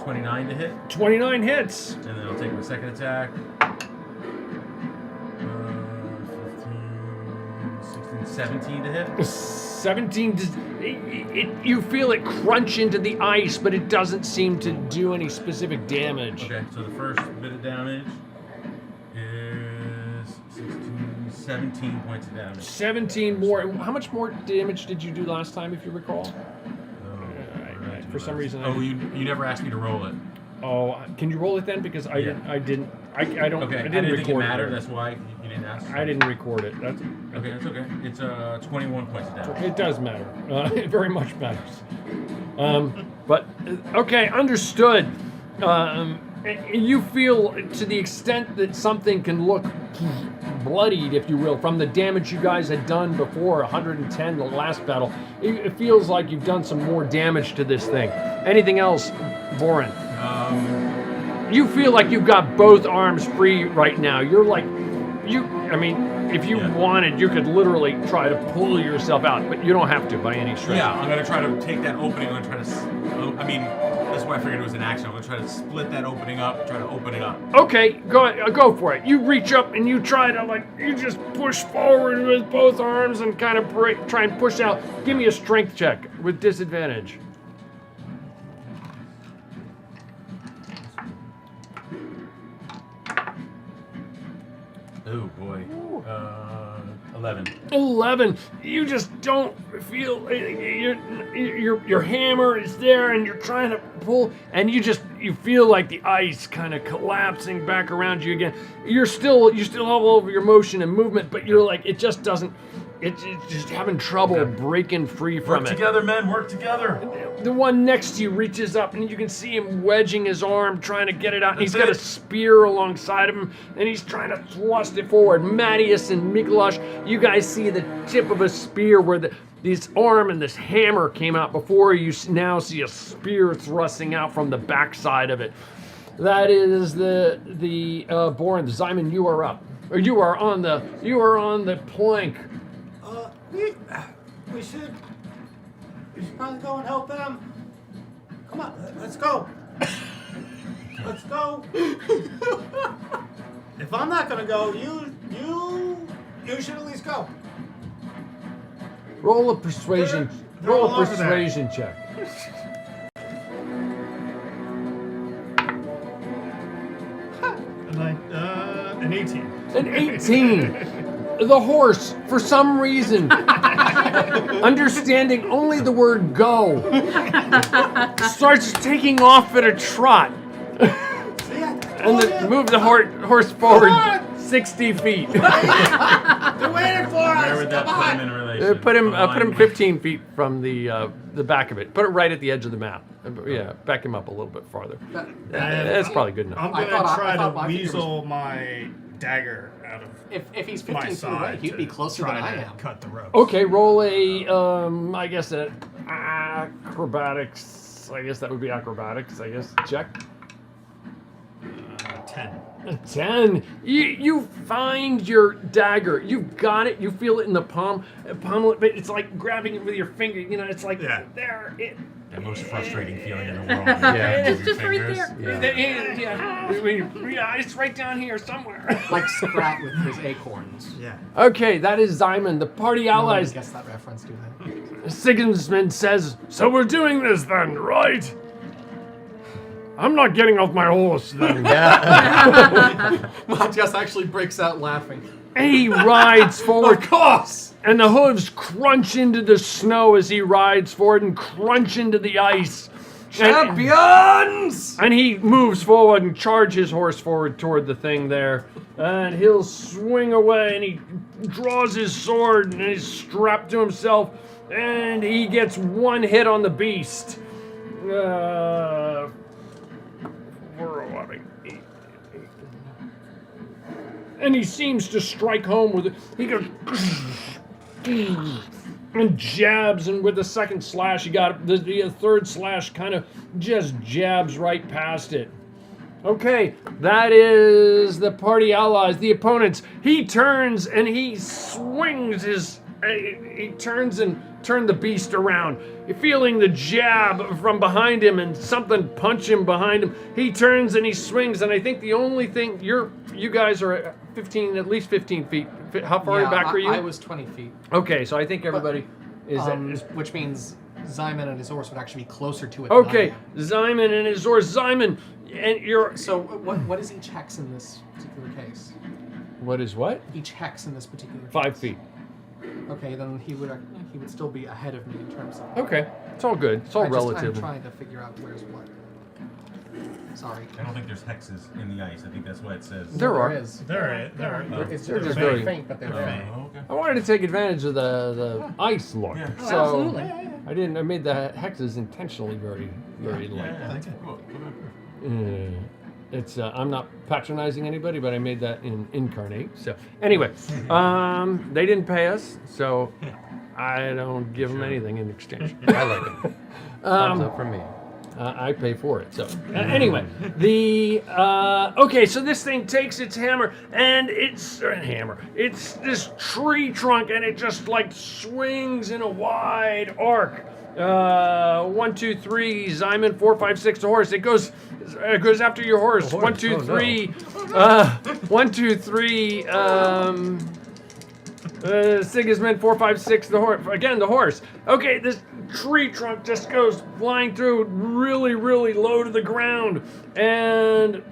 29 to hit. 29 hits. And then I'll take my second attack. 15, 16, 17 to hit. 17. You feel it crunch into the ice, but it doesn't seem to do any specific damage. Okay, so the first bit of damage is 16, 17 points of damage. 17 more. How much more damage did you do last time, if you recall? For some reason. You never asked me to roll it. Oh, can you roll it then? Because I didn't Okay, I didn't think it record mattered. it. That's why you didn't ask. I didn't record it. That's Okay, that's okay. It's 21 points of damage. It does matter. It very much matters. But okay, understood. You feel, to the extent that something can look bloodied, if you will, from the damage you guys had done before 110, the last battle, it feels like you've done some more damage to this thing. Anything else, Borin? You feel like you've got both arms free right now. You're like, if you wanted, you could literally try to pull yourself out, but you don't have to by any stretch. Yeah, I'm going to try to take that opening. I'm going to try to, that's why I figured it was an action. I'm going to try to split that opening up, try to open it up. Okay, go for it. You reach up and you try to, you just push forward with both arms and kind of try and push out. Give me a strength check with disadvantage. Oh boy. 11. You just don't feel your hammer is there, and you're trying to pull, and you feel like the ice kind of collapsing back around you again. You still have all of your motion and movement, but you're like it just doesn't. It's just having trouble breaking free from Work it. together, men. Work together. The one next to you reaches up, and you can see him wedging his arm, trying to get it out. And he's got a spear alongside of him, and he's trying to thrust it forward. Mattias and Miklos, you guys see the tip of a spear where this arm and this hammer came out before. You now see a spear thrusting out from the backside of it. That is the Borin. Simon, you are up. Or you are on the plank. We should probably go and help them. Come on, let's go. Let's go. If I'm not gonna go, you should at least go. Roll a persuasion. Roll a persuasion check. An 18. An 18. The horse, for some reason, understanding only the word go, starts taking off at a trot. And move the horse forward 60 feet. They're waiting for us. Where would that put him in relation? Put him 15 feet from the back of it. Put it right at the edge of the map. Yeah, back him up a little bit farther. That's probably good enough. I'm gonna try to weasel my dagger out of If he's my 15 feet away, side. he'd be closer than I am. Cut the rope. Okay, roll a, I guess acrobatics. I guess that would be acrobatics. I guess check. 10. 10. You find your dagger. You've got it. You feel it in the palm. But it's like grabbing it with your finger. You know, it's like there. The most frustrating feeling in the world. It's just right there. Yeah, it's right down here somewhere. Like Sprat with his acorns. Yeah. Okay, that is Simon. The party allies. Guess that reference, do they? Sigismund says, "So we're doing this then, right? I'm not getting off my horse then." Mattias actually breaks out laughing. And he rides forward. Of course! And the hooves crunch into the snow as he rides forward and crunch into the ice. Champions! And he moves forward and charges his horse forward toward the thing there. And he'll swing away and he draws his sword and he's strapped to himself. And he gets one hit on the beast. 4, 8. And he seems to strike home with it. He goes and jabs, and with the second slash, he got the third slash kind of just jabs right past it. Okay, that is the party allies, the opponents. He turns and he swings he turns and turn the beast around. Feeling the jab from behind him and something punch him behind him. He turns and he swings, and I think the only thing you guys are at least 15 feet. How far back are you? I was 20 feet. Okay, so I think everybody is which means Simon and his horse would actually be closer to it. Okay, Simon and his horse. Simon, and you're. So what is each hex in this particular case? What is what? Each hex in this particular case. 5 feet. Okay, then he would still be ahead of me in terms of. Okay, it's all good. It's all relative. I'm trying to figure out where's what. Sorry. I don't think there's hexes in the ice. I think that's why it says. There are. Is. There. It's They're just very very faint, but they're there. Oh, okay. I wanted to take advantage of the ice look, Yeah. so absolutely. I didn't. I made the hexes intentionally very light. That's cool. It's I'm not patronizing anybody, but I made that in incarnate. So anyway, they didn't pay us, so I don't give them anything in exchange. I like it. Thumbs up from me. I pay for it. So anyway, okay. So this thing takes its hammer and it's this tree trunk, and it just like swings in a wide arc. 1, 2, 3. Simon, 4, 5, 6. The horse. It goes after your horse. 1, 2, 3. 1, 2, 3. Sigismund, 4, 5, 6. The horse again. The horse. Okay, this tree trunk just goes flying through, really, really low to the ground, and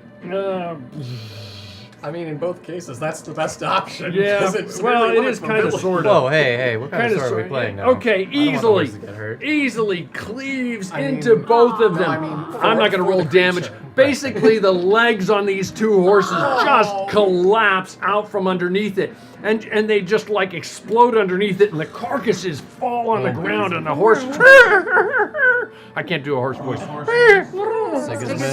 I mean, in both cases, that's the best option. Yeah, 'cause it's well, really it limits is kind of mobility. sort Whoa, of. hey, what kind of sword are we sort- playing now? Okay, I don't want the easily, horse to get hurt. easily cleaves I mean, into both of no, them. I mean, I'm not going to for roll the damage. creature. Basically, the legs on these two horses just collapse out from underneath it, and they just like explode underneath it, and the carcasses fall on the ground, and the horse. I can't do a horse voice.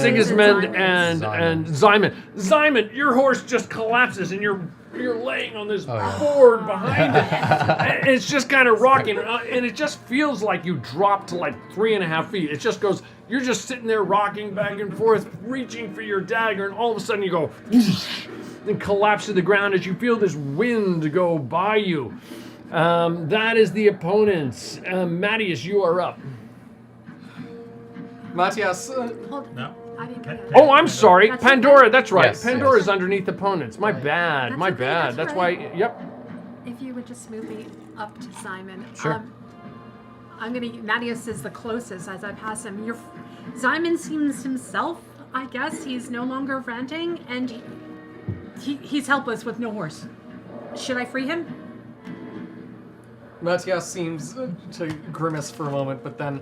Sigismund and Simon. Simon, your horse just collapses, and you're laying on this board behind it. And it's just kind of rocking, and it just feels like you dropped to like 3.5 feet. It just goes. You're just sitting there rocking back and forth, reaching for your dagger, and all of a sudden you go and collapse to the ground as you feel this wind go by you. That is the opponents. Mattias, you are up. Matthias, Hold. No. I didn't get it. Oh, I'm sorry. That's Pandora, okay. that's right. Yes, Pandora's yes. underneath opponents. My bad. That's My okay, bad. that's Why. right. Yep. If you would just move me up to Simon. Sure. I'm gonna. Mattias is the closest as I pass him. Simon seems himself. I guess he's no longer ranting, and he's helpless with no horse. Should I free him? Matthias seems to grimace for a moment, but then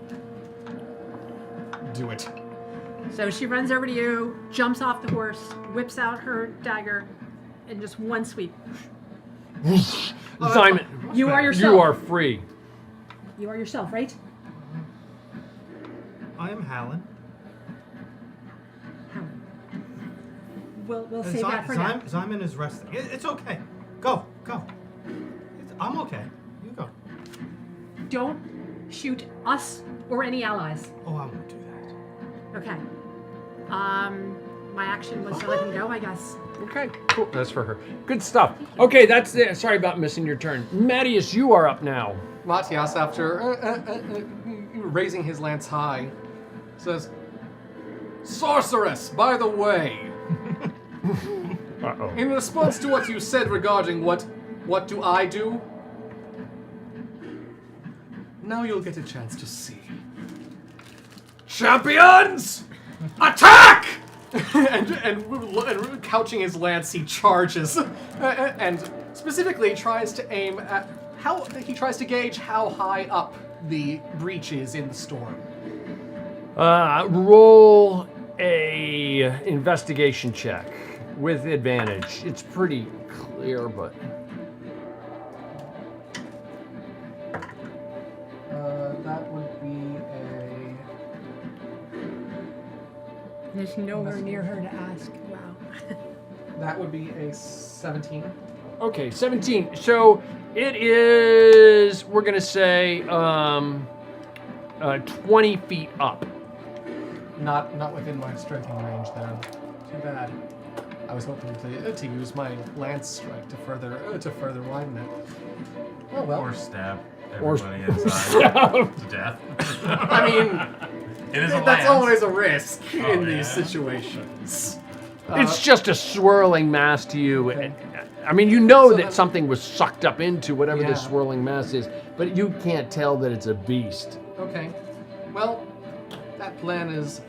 do it. So she runs over to you, jumps off the horse, whips out her dagger, and just one sweep. Simon, You are yourself. you are free. You are yourself, right? I am Hallen. We'll save that for now. Simon is resting. It's okay. Go. I'm okay. You go. Don't shoot us or any allies. Oh, I won't do that. Okay. My action was to let him go, I guess. Okay, cool. That's for her. Good stuff. Okay, that's it. Sorry about missing your turn. Mattias, you are up now. Matthias, after raising his lance high, says, "Sorceress, by the way, Uh-oh. in response to what you said regarding what do I do, now you'll get a chance to see. Champions, attack!" and couching his lance, he charges, and specifically tries to aim at gauge how high up the breach is in the storm. Roll a investigation check with advantage. It's pretty clear, but That would be a... There's nowhere near her to ask. Wow. That would be a 17. okay, 17. So it is. We're gonna say 20 feet up. Not within my striking range then. Too bad. I was hoping to use my lance strike to further widen it. Oh well. Or stab Or- everybody inside to death. I mean, It is a that's lance. always a risk in Oh, these yeah. situations. It's just a swirling mass to you. I mean, you know So that then- something was sucked up into whatever Yeah. this swirling mass is, but you can't tell that it's a beast. Okay. Well, that plan is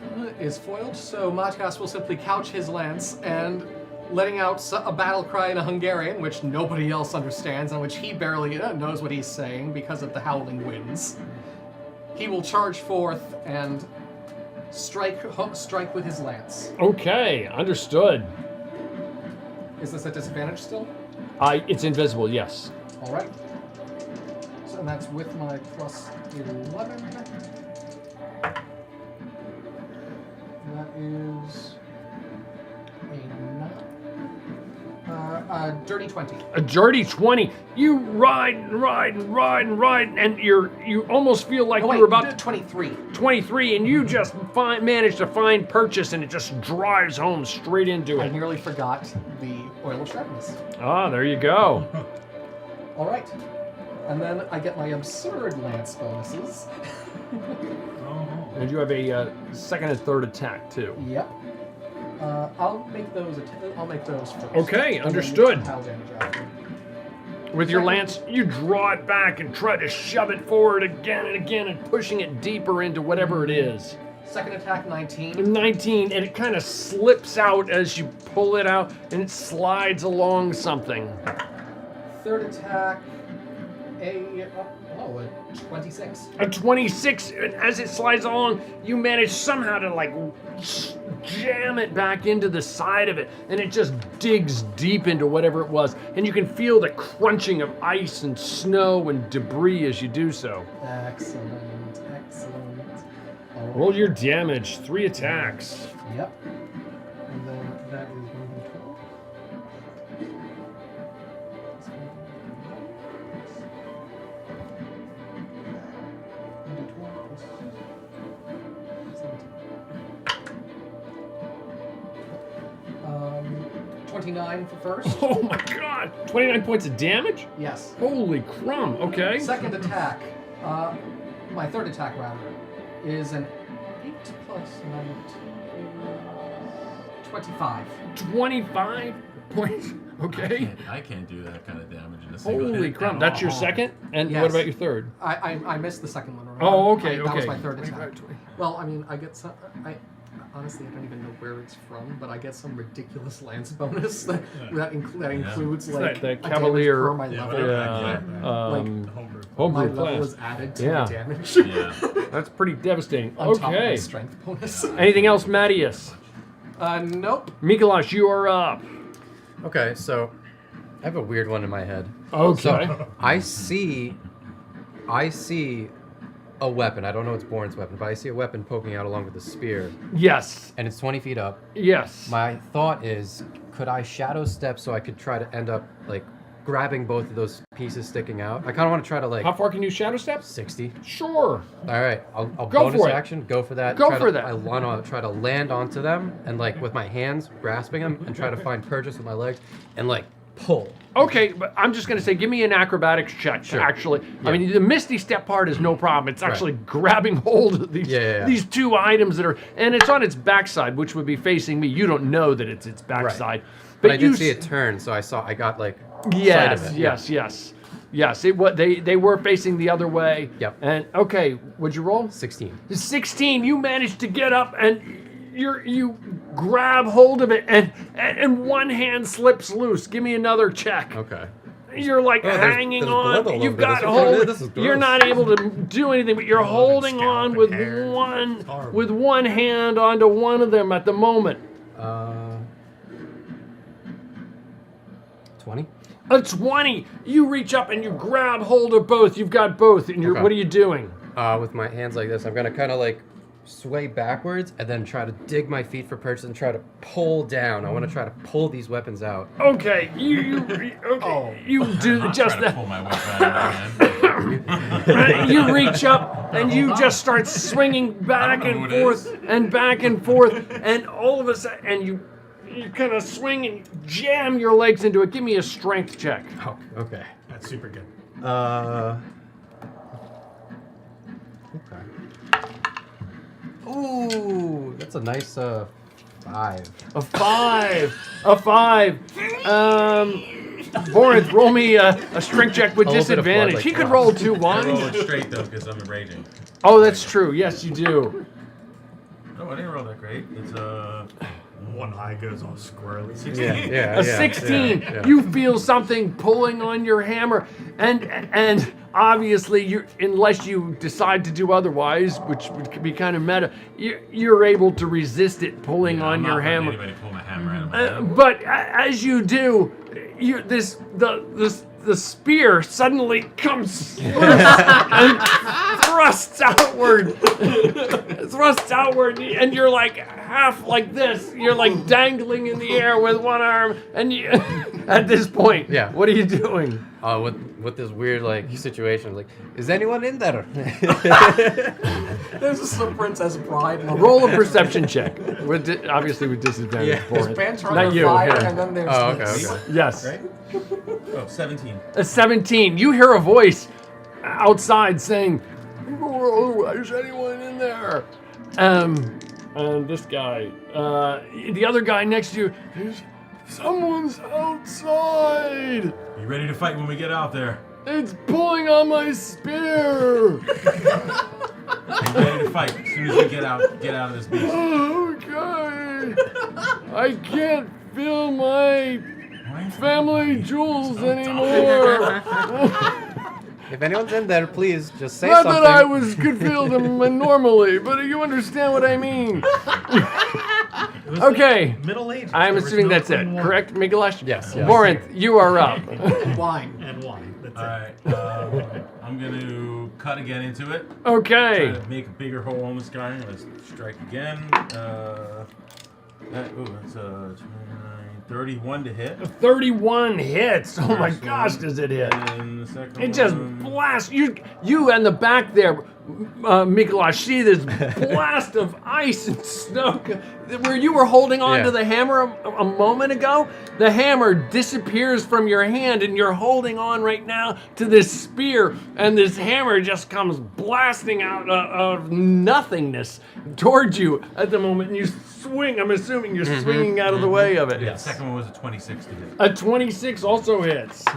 foiled, so Matthias will simply couch his lance and letting out a battle cry in a Hungarian, which nobody else understands, and which he barely knows what he's saying because of the howling winds. He will charge forth and strike with his lance. Okay, understood. Is this a disadvantage still? It's invisible, yes. All right. So and that's with my plus 11. That is a dirty 20. A dirty 20. You ride and ride and ride and ride, and you almost feel like No, you're wait, about 23. 23, and you just manage to find purchase, and it just drives home straight into I it. nearly forgot the oil of sharpness. Ah, there you go. All right. And then I get my absurd lance bonuses. And you have a second and third attack too. Yep. I'll make those first. Okay, And then understood. pile damage after. With your lance, you draw it back and try to shove it forward again and again and pushing it deeper into whatever it is. Second attack, 19. 19, and it kind of slips out as you pull it out, and it slides along something. Third attack, a 26. A 26, and as it slides along, you manage somehow to like jam it back into the side of it, and it just digs deep into whatever it was, and you can feel the crunching of ice and snow and debris as you do so. Excellent. All Roll your damage, 3 attacks. Yep. And then that is 112. Um, 29 for first. Oh my god, 29 points of damage? Yes. Holy crumb, okay. Second attack, my third attack rather, is an 8 plus 25. 25 points, okay. I can't do that kind of damage in a single hit. Holy crumb, that's your second? And Yes. what about your third? I missed the second one. Remember? Oh, okay, That was okay. my third attack. 25, 20. Well, I mean, I get some. Honestly, I don't even know where it's from, but I get some ridiculous lance bonus that includes like the a damage Cavalier, per my level. homebrew My level class. is added to Yeah. the damage. Yeah. That's pretty devastating. On top of Okay. my strength bonus. Anything else, Mattias? Nope. Mikolash, you are up. Okay, so I have a weird one in my head. Okay. So I see a weapon. I don't know it's Born's weapon, but I see a weapon poking out along with the spear, Yes. and it's 20 feet up. Yes. My thought is, could I shadow step so I could try to end up like grabbing both of those pieces sticking out? I kind of want to try to like How far can you shadow step? 60. Sure. All right, I'll Go bonus for it. action. Go for that. Go Try for to- that. I want to try to land onto them and like with my hands grasping them and try to find purchase with my legs and like pull. Okay, but I'm just gonna say, give me an acrobatics check. Sure. Actually, I Yeah. mean, the misty step part is no problem. It's actually grabbing hold of these Yeah. these two items that are, and it's on its backside, which would be facing me. You don't know that it's its backside, But I you did see s- it turn, so I got like sight Yes, of it. yes. They were facing the other way. Yep. And okay, would you roll? 16. 16. You managed to get up and you grab hold of it and one hand slips loose. Give me another check. Okay. You're like there's hanging blood all on. You've over got this. hold. This is You're gross. not able to do anything, but you're holding on with one hand onto one of them at the moment. 20. A 20. You reach up and you grab hold of both. You've got both, and you're. Okay. What are you doing? With my hands like this, I'm gonna kind of like sway backwards and then try to dig my feet for purchase and try to pull down. I want to try to pull these weapons out. Okay, you do just Trying to that. pull my weapon out of my hand. You reach up and you just start swinging back I don't know and who it forth is. and back and forth, and all of a sudden, and you kind of swing and jam your legs into it. Give me a strength check. Oh, okay. That's super good. Okay. Ooh, that's a nice 5. A 5. A 5. Boris, roll me a strength check with A little bit of blood, disadvantage. like He could drops. roll 2 I ones. roll it straight though because I'm raging. Oh, that's true. Yes, you do. No, I didn't roll that great. It's One eye goes all squirrely. A 16. You feel something pulling on your hammer, and obviously, unless you decide to do otherwise, which would be kind of meta, you're able to resist it pulling on I'm your not letting hammer. Anybody pull my hammer out of my hand. But as you do, the spear suddenly comes loose and thrusts outward. And you're like half like this. You're like dangling in the air with one arm, and you, at this point, Yeah. what are you doing? With this weird like situation, like, is anyone in there? There's some Princess Bride. moment. Roll a perception check. Obviously with disadvantage. Yeah. for There's it. Pants Not under you. fire, yeah. and then there's Oh, okay, this. okay. Yes. Right? Oh, 17. A 17. You hear a voice outside saying, "Is anyone in there?" And this guy, the other guy next to you, someone's outside. You ready to fight when we get out there? It's pulling on my spear. I'm ready to fight as soon as we get out of this beast. Okay. I can't feel my family jewels anymore. If anyone's in there, please just say Not something. that I could feel them normally, but you understand what I mean. Okay. Middle Ages. I'm there was assuming no that's it, clean wine. correct, Mikolash? Yes. Borinth, you are up. Wine. And wine. That's All it. right. I'm going to cut again into it. Okay. Try to make a bigger hole in this guy. Let's strike again. That's 31 to hit. 31 hits. Oh my First gosh, one. does it hit? And the second It just one. blasts you in the back there, Mikolash. See this blast of ice and snow where you were holding on to the hammer a moment ago. The hammer disappears from your hand, and you're holding on right now to this spear, and this hammer just comes blasting out of nothingness towards you at the moment. And you swing. I'm assuming you're swinging out of the way of it. Yeah, the second one was a 26 to hit. A 26 also hits. All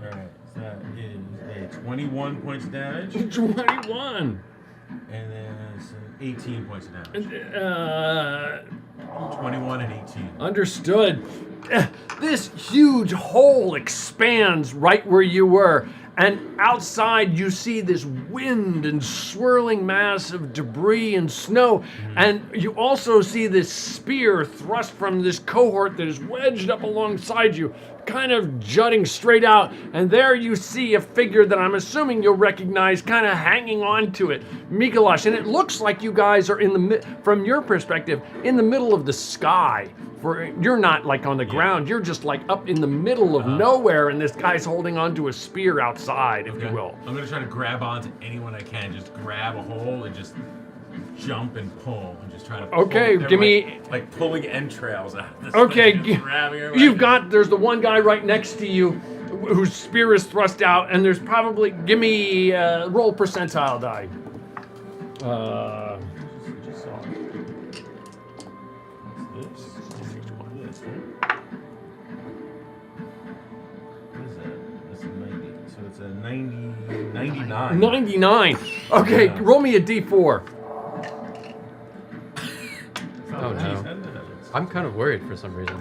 right, so that is a 21 points of damage, 21. and then it's 18 points of damage. 21 and 18. Understood. This huge hole expands right where you were, and outside you see this wind and swirling mass of debris and snow, and you also see this spear thrust from this cohort that is wedged up alongside you, kind of jutting straight out, and there you see a figure that I'm assuming you'll recognize kind of hanging on to it, Mikolash, and it looks like you guys are from your perspective, in the middle of the sky. You're not like on the ground, you're just like up in the middle of nowhere, and this guy's holding onto a spear outside, if you will. I'm gonna try to grab onto anyone I can. Just grab a hole and just jump and pull and just try to. Okay, pull. give me. like pulling entrails out of this. Okay, thing, just grabbing everybody. there's the one guy right next to you whose spear is thrust out, and there's probably, give me roll percentile die. Just saw it. What's this? This, right? What is that? That's a 90. So it's a 99. 99. Okay, Yeah. roll me a d4. Oh no. I'm kind of worried for some reason.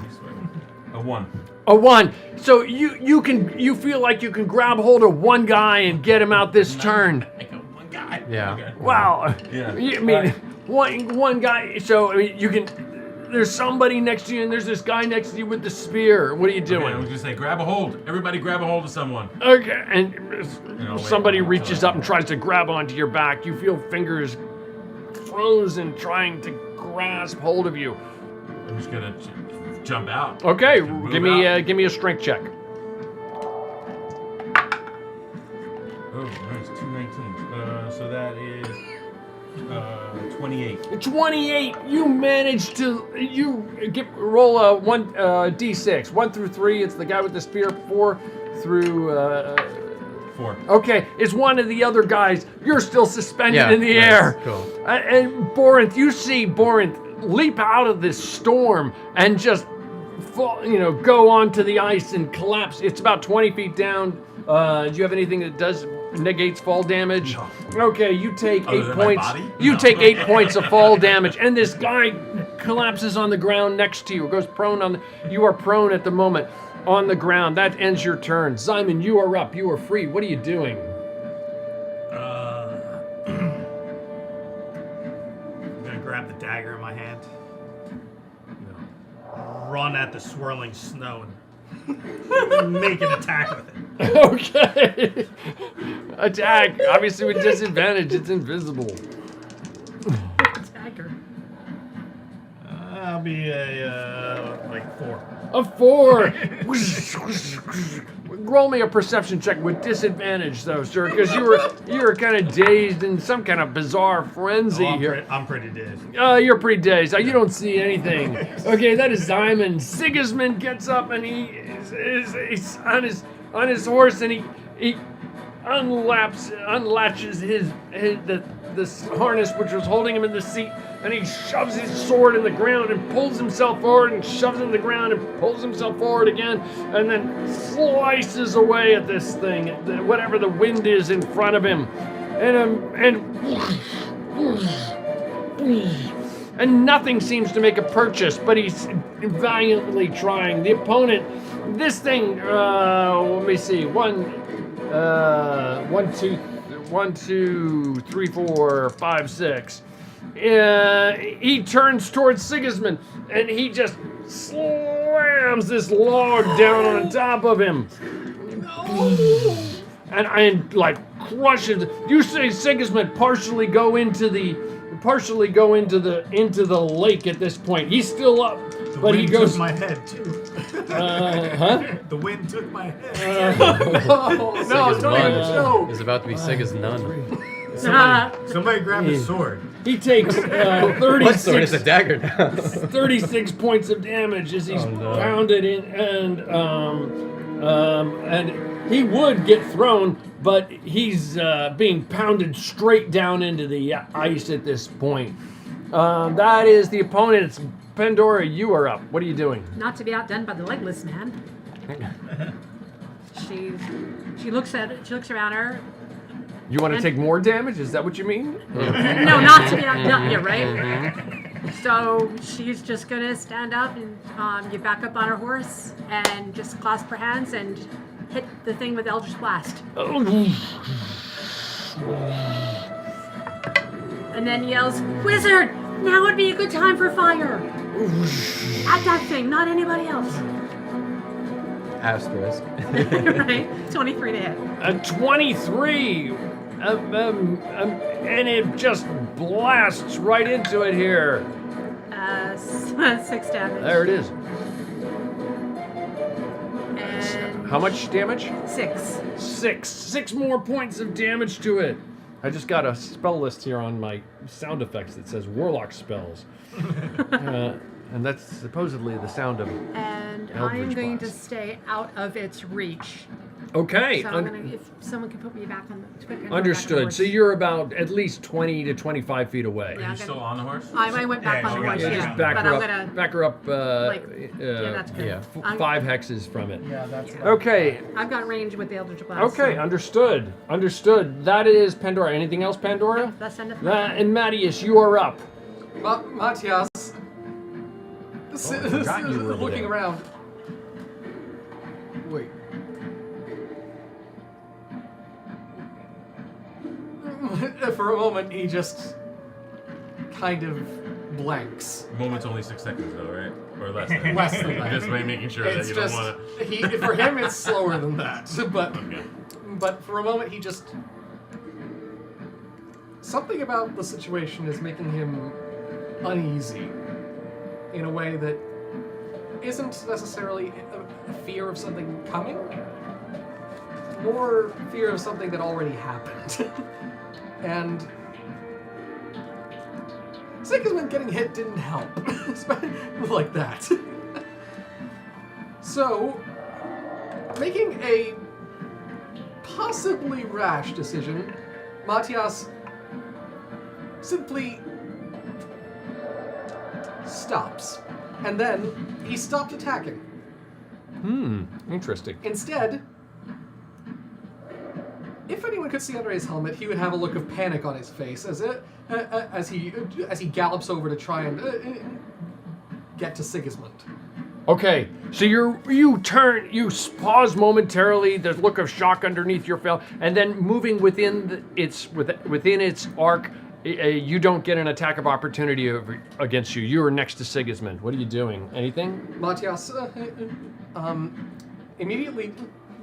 A 1. A 1. So you feel like you can grab hold of one guy and get him out this turn. One guy. Yeah. Okay. Wow. Yeah. I mean, one guy. So I mean, you can. There's somebody next to you, and there's this guy next to you with the spear. What are you doing? Okay, I was gonna say, grab a hold. Everybody, grab a hold of someone. Okay, and wait, somebody wait, reaches wait. up and tries to grab onto your back. You feel fingers frozen trying to grasp hold of you. I'm just gonna jump out. Okay, Move give me out. give me a strength check. Oh, nice. 2 19s. So that is 28. 28. You manage to roll a one d6. 1 through 3. It's the guy with the spear. 4 through. 4. Okay, it's one of the other guys. You're still suspended in the nice, air. Cool. And Borinth, you see Borinth leap out of this storm and just fall, go onto the ice and collapse. It's about 20 feet down. Do you have anything that negates fall damage? No. Okay, you take Other 8 than my points. body? You No. take 8 points of fall damage, and this guy collapses on the ground next to you. Goes prone you are prone at the moment on the ground. That ends your turn. Simon, you are up. You are free. What are you doing? I'm gonna grab the dagger in my hand. Run at the swirling snow and make an attack with it. Okay. Attack. Obviously with disadvantage. It's invisible. Dagger. I'll be a 4. A 4. Roll me a perception check with disadvantage, though, sir, because you were kind of dazed in some kind of bizarre frenzy here. I'm pretty dazed. You're pretty dazed. You don't see anything. Okay, that is Simon. Sigismund gets up and he's on his horse, and he unlatches this harness which was holding him in the seat, and he shoves his sword in the ground and pulls himself forward and shoves it in the ground and pulls himself forward again, and then slices away at this thing, whatever the wind is in front of him. and nothing seems to make a purchase, but he's valiantly trying. The opponent, this thing, let me see, 1, 2, 3, 4, 5, 6. He turns towards Sigismund, and he just slams this log down on top of him. And like crushes. You say Sigismund partially go into the lake at this point. He's still up, but he goes. Took my head too. The wind took my head. No, don't even show. Is about to be Sigismund. Somebody grab his sword. He takes What sword is a dagger now? 36 points of damage as he's pounded in, and he would get thrown, but he's being pounded straight down into the ice at this point. That is the opponent. It's Pandora. You are up. What are you doing? Not to be outdone by the legless man. She looks around her. You want to take more damage? Is that what you mean? No, not to be outdone. Yeah, right. So she's just gonna stand up and get back up on her horse and just clasp her hands and hit the thing with Eldritch Blast. And then yells, "Wizard! Now would be a good time for fire!" At that thing, not anybody else. Asterisk. Right? 23 to hit. A 23! And it just blasts right into it here. 6 damage. There it is. And How much damage? 6. 6 more points of damage to it. I just got a spell list here on my sound effects that says Warlock spells. And that's supposedly the sound of And I'm Eldritch going to Blast. stay out of its reach. Okay. So I'm gonna, if someone can put me back on the Understood. So you're about at least 20 to 25 feet away. Yeah, You still on the horse? I went back on the horse, Yeah, yeah. just back But her I'm up. gonna Back her up. yeah, that's good. yeah. I'm- 5 hexes from it. Yeah, that's Okay. I've got range with the Eldritch Blast. Okay. so- Understood. Understood. That is Pandora. Anything else, Pandora? That's enough. And Mattias, you are up. Matthias, forgot you were over looking there. around. Wait. For a moment, he just kind of blanks. Moment's only 6 seconds though, right? Or less than Less than that. Just making sure that It's you just don't want to. for him it's slower than that. Okay. But for a moment he just something about the situation is making him uneasy in a way that isn't necessarily a fear of something coming, more fear of something that already happened. And Sigismund getting hit didn't help. Like that. So, making a possibly rash decision, Matthias simply stops. And then he stopped attacking. Interesting. Instead, if anyone could see under his helmet, he would have a look of panic on his face as he gallops over to try and get to Sigismund. Okay, so you pause momentarily. There's a look of shock underneath your veil, and then moving within its arc, you don't get an attack of opportunity against you. You are next to Sigismund. What are you doing? Anything? Matthias immediately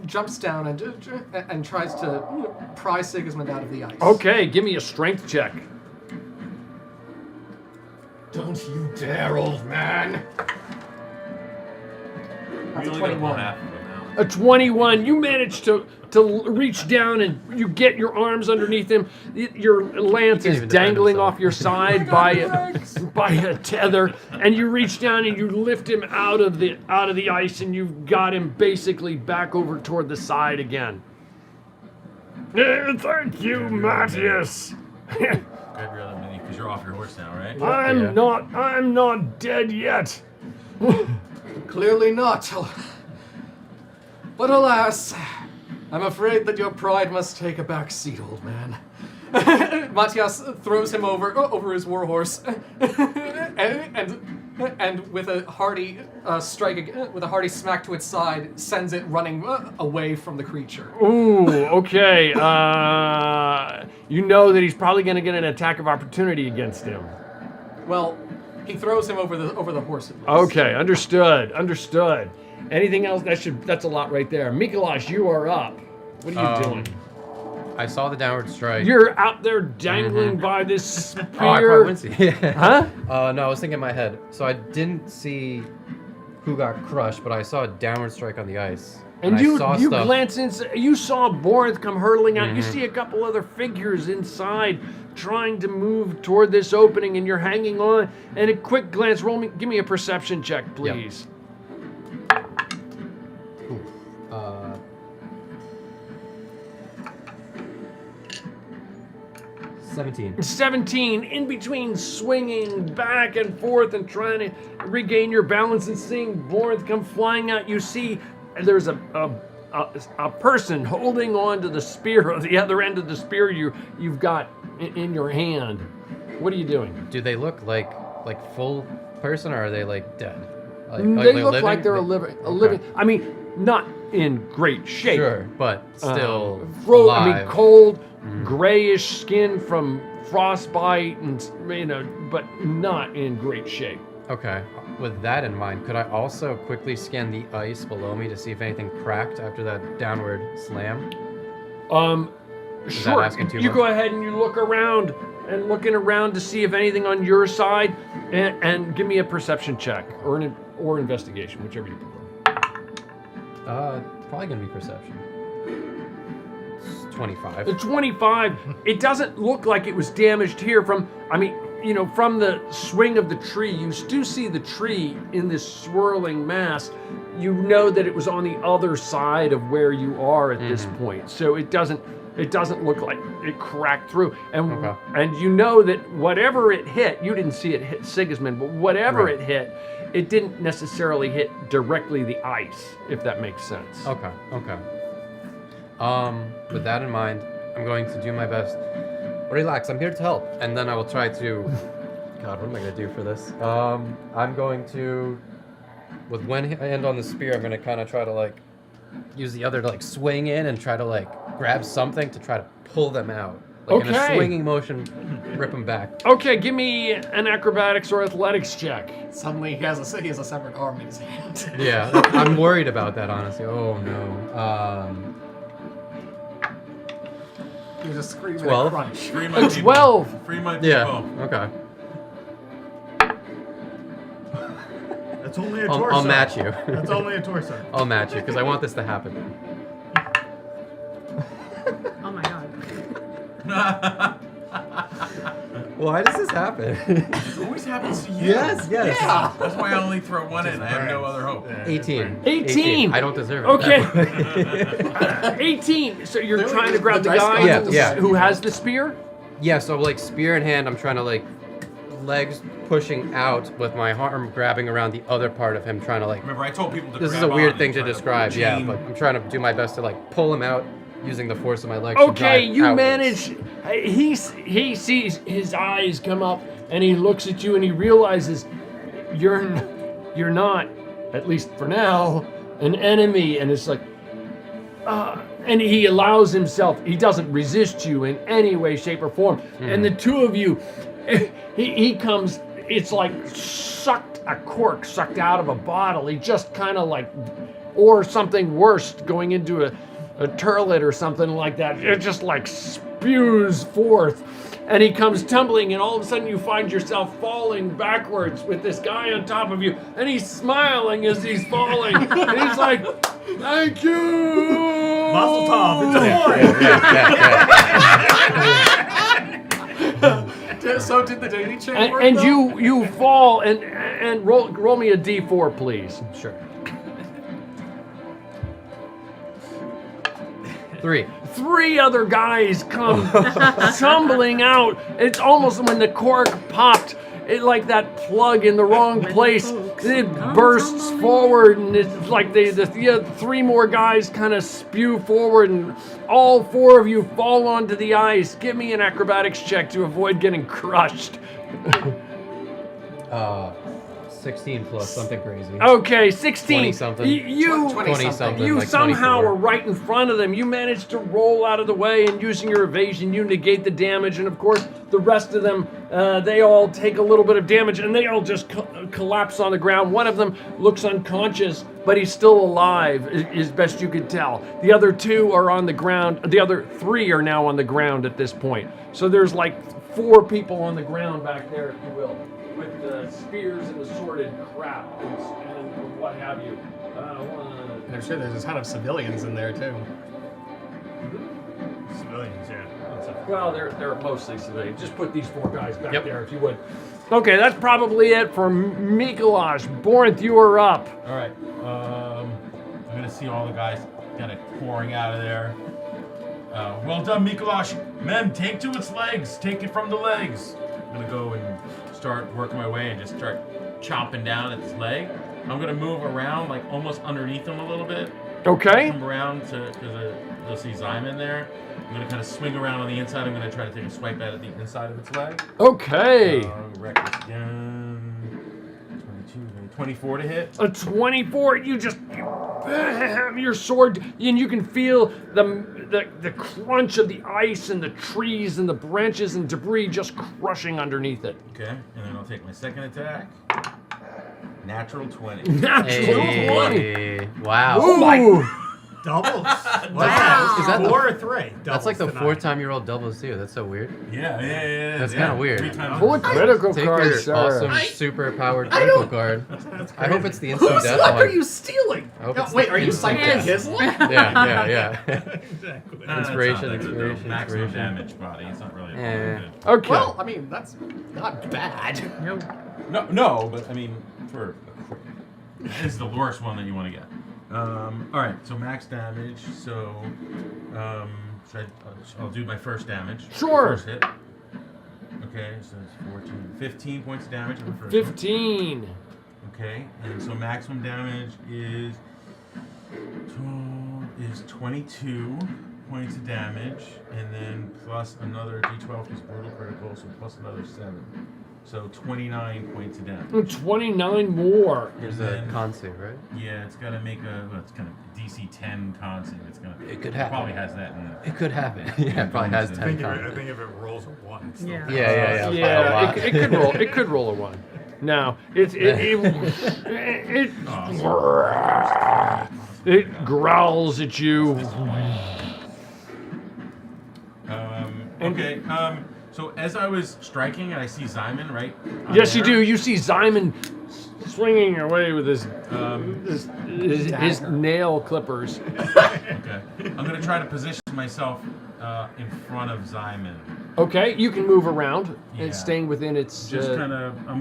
jumps down and tries to pry Sigismund out of the ice. Okay, give me a strength check. Don't you dare, old man! That's a We only got 21. half of them now. A 21. You manage to reach down and you get your arms underneath him. Your lance is even defend dangling himself. off your side by a tether, and you reach down and you lift him out of the ice, and you've got him basically back over toward the side again. Thank you, Matthias. Grab your other mini because you're off your horse now, right? I'm not dead yet. Clearly not. But alas, I'm afraid that your pride must take a back seat, old man. Matthias throws him over his warhorse, and with a hearty with a hearty smack to its side, sends it running away from the creature. Ooh, okay. You know that he's probably going to get an attack of opportunity against him. Well, he throws him over the horse. Okay, understood. Anything else? That's a lot right there. Mikolash, you are up. What are you doing? I saw the downward strike. You're out there dangling by this spear. Oh, I probably wouldn't see. Huh? No, I was thinking in my head. So I didn't see who got crushed, but I saw a downward strike on the ice. And I you saw stuff. glance inside. You saw Borinth come hurtling out. You see a couple other figures inside trying to move toward this opening, and you're hanging on. And a quick glance. Give me a perception check, please. Yep. 17, in between swinging back and forth and trying to regain your balance and seeing Borinth come flying out. You see there's a person holding on to the spear, the other end of the spear you've got in your hand. What are you doing? Do they look like full person, or are they like dead? They look like they're a living. I mean, not in great shape. Sure, but still I mean, alive. cold, grayish skin from frostbite, and but not in great shape. Okay. With that in mind, could I also quickly scan the ice below me to see if anything cracked after that downward slam? Sure. You go ahead and you look around and looking around to see if anything on your side, and give me a perception check or investigation, whichever you prefer. Probably gonna be perception. It's 25. The 25. It doesn't look like it was damaged here from the swing of the tree. You do see the tree in this swirling mass. You know that it was on the other side of where you are at this point. So it doesn't look like it cracked through. And you know that whatever it hit, you didn't see it hit Sigismund, but whatever it hit, it didn't necessarily hit directly the ice, if that makes sense. Okay. With that in mind, I'm going to do my best. Relax, I'm here to help. And then I will try to... God, what am I going to do for this? I'm going to... With one hand on the spear, I'm going to kind of try to, use the other to, swing in and try to, grab something to try to pull them out. In a swinging motion, rip them back. Okay, give me an acrobatics or athletics check. Suddenly he has a severed arm in his hand. Yeah, I'm worried about that, honestly. Oh, no. He was just screaming 12. at crunch. Free my people. 12. Free my people. Yeah, okay. That's only a torso. I'll match you. That's only a torso. I'll match you, because I want this to happen. Oh my god. Why does this happen? It always happens to you. Yes. Yeah. That's why I only throw one in. I have no other hope. 18. 18. I don't deserve it. Okay. 18. So you're trying to grab the guy who has the spear? Yeah, so spear in hand, I'm trying to legs pushing out with my arm grabbing around the other part of him, trying to Remember, I told people to This is grab a weird on thing and to try describe, yeah, chain. but I'm trying to do my best to pull him out using the force of my legs. Okay, to drive you outwards. manage. He sees his eyes come up, and he looks at you, and he realizes you're not, at least for now, an enemy, and it's and he allows himself. He doesn't resist you in any way, shape, or form. And the two of you, he comes. It's like a cork sucked out of a bottle. He just kind of or something worse, going into a turlet or something like that. It just spews forth, and he comes tumbling, and all of a sudden you find yourself falling backwards with this guy on top of you, and he's smiling as he's falling, and he's like, "Thank you, Mazel tov, it's a boy." So did the dating chain work, and though? you fall and roll me a d4, please. Sure. 3. 3 other guys come tumbling out. It's almost when the cork popped, it like that plug in the wrong place. Come on, bursts come on, forward, and it's like the 3 more guys kind of spew forward, and all 4 of you fall onto the ice. Give me an acrobatics check to avoid getting crushed. 16 plus something crazy. Okay, 16. 20 something. You 20 something. You like somehow 24. are right in front of them. You manage to roll out of the way, and using your evasion, you negate the damage. And of course, the rest of them, they all take a little bit of damage, and they all just collapse on the ground. One of them looks unconscious, but he's still alive, as best you could tell. The other 2 are on the ground. The other 3 are now on the ground at this point. So there's like 4 people on the ground back there, if you will, with spears and assorted crap and what have you. I'm sure there's a ton of civilians in there too. Civilians, yeah. Well, they're mostly civilians. Just put these 4 guys back there, if you would. Okay, that's probably it for Mikolash. Borinth, you are up. All right. I'm gonna see all the guys kind of pouring out of there. Well done, Mikolash. Men, take to its legs. Take it from the legs. I'm gonna go and start working my way and just start chopping down at his leg. I'm gonna move around, like almost underneath him a little bit. Okay. Come around because you'll see Zyman there. I'm gonna kind of swing around on the inside. I'm gonna try to take a swipe at the inside of its leg. Okay. Reckless again. 22, 24 to hit. A 24, you just bam your sword, and you can feel the crunch of the ice and the trees and the branches and debris just crushing underneath it. Okay, and then I'll take my second attack. Natural 20. Natural 20. Hey, wow. Oh my! Doubles. Wow. Is that the- 4 or 3? That's like the Doubles 4th tonight. time you rolled doubles too. That's so weird. Yeah. That's kind of weird. 3 times. Pull a critical Take card, your sir. awesome, super powered critical card. I hope it's the instant Whose death luck one. are you stealing? I hope it's Wait, the are you instant siphoning death. his luck? Yeah. Exactly. Inspiration, That's not the inspiration, maximum inspiration. damage body. It's not really. Eh. Good. Okay. Well, I mean, that's not bad. No, but I mean, for this is the worst one that you want to get. All right, so max damage. So, I'll do my first damage. Sure. First hit. Okay, so it's 14, 15 points of damage on the first one. 15. Okay, and so maximum damage is 22 points of damage, and then plus another d12 because brutal critical, so plus another 7. So 29 points of damage. 29 more. There's And a then- con save, right? Yeah, it's got to make it's kind of DC 10 con save. It's gonna. It could happen. Probably has that in It could happen. Yeah, it probably has I 10 I con. think if it rolls a 1, it's still Yeah. Yeah. Yeah, It, it could roll. It could roll a 1. No, it growls at you. Okay. So as I was striking, and I see Zyman, right? Yes, you do. You see Zyman swinging away with his nail clippers. Okay. I'm gonna try to position myself in front of Zyman. Okay, you can move around Yeah. and staying within its. Just kind of. I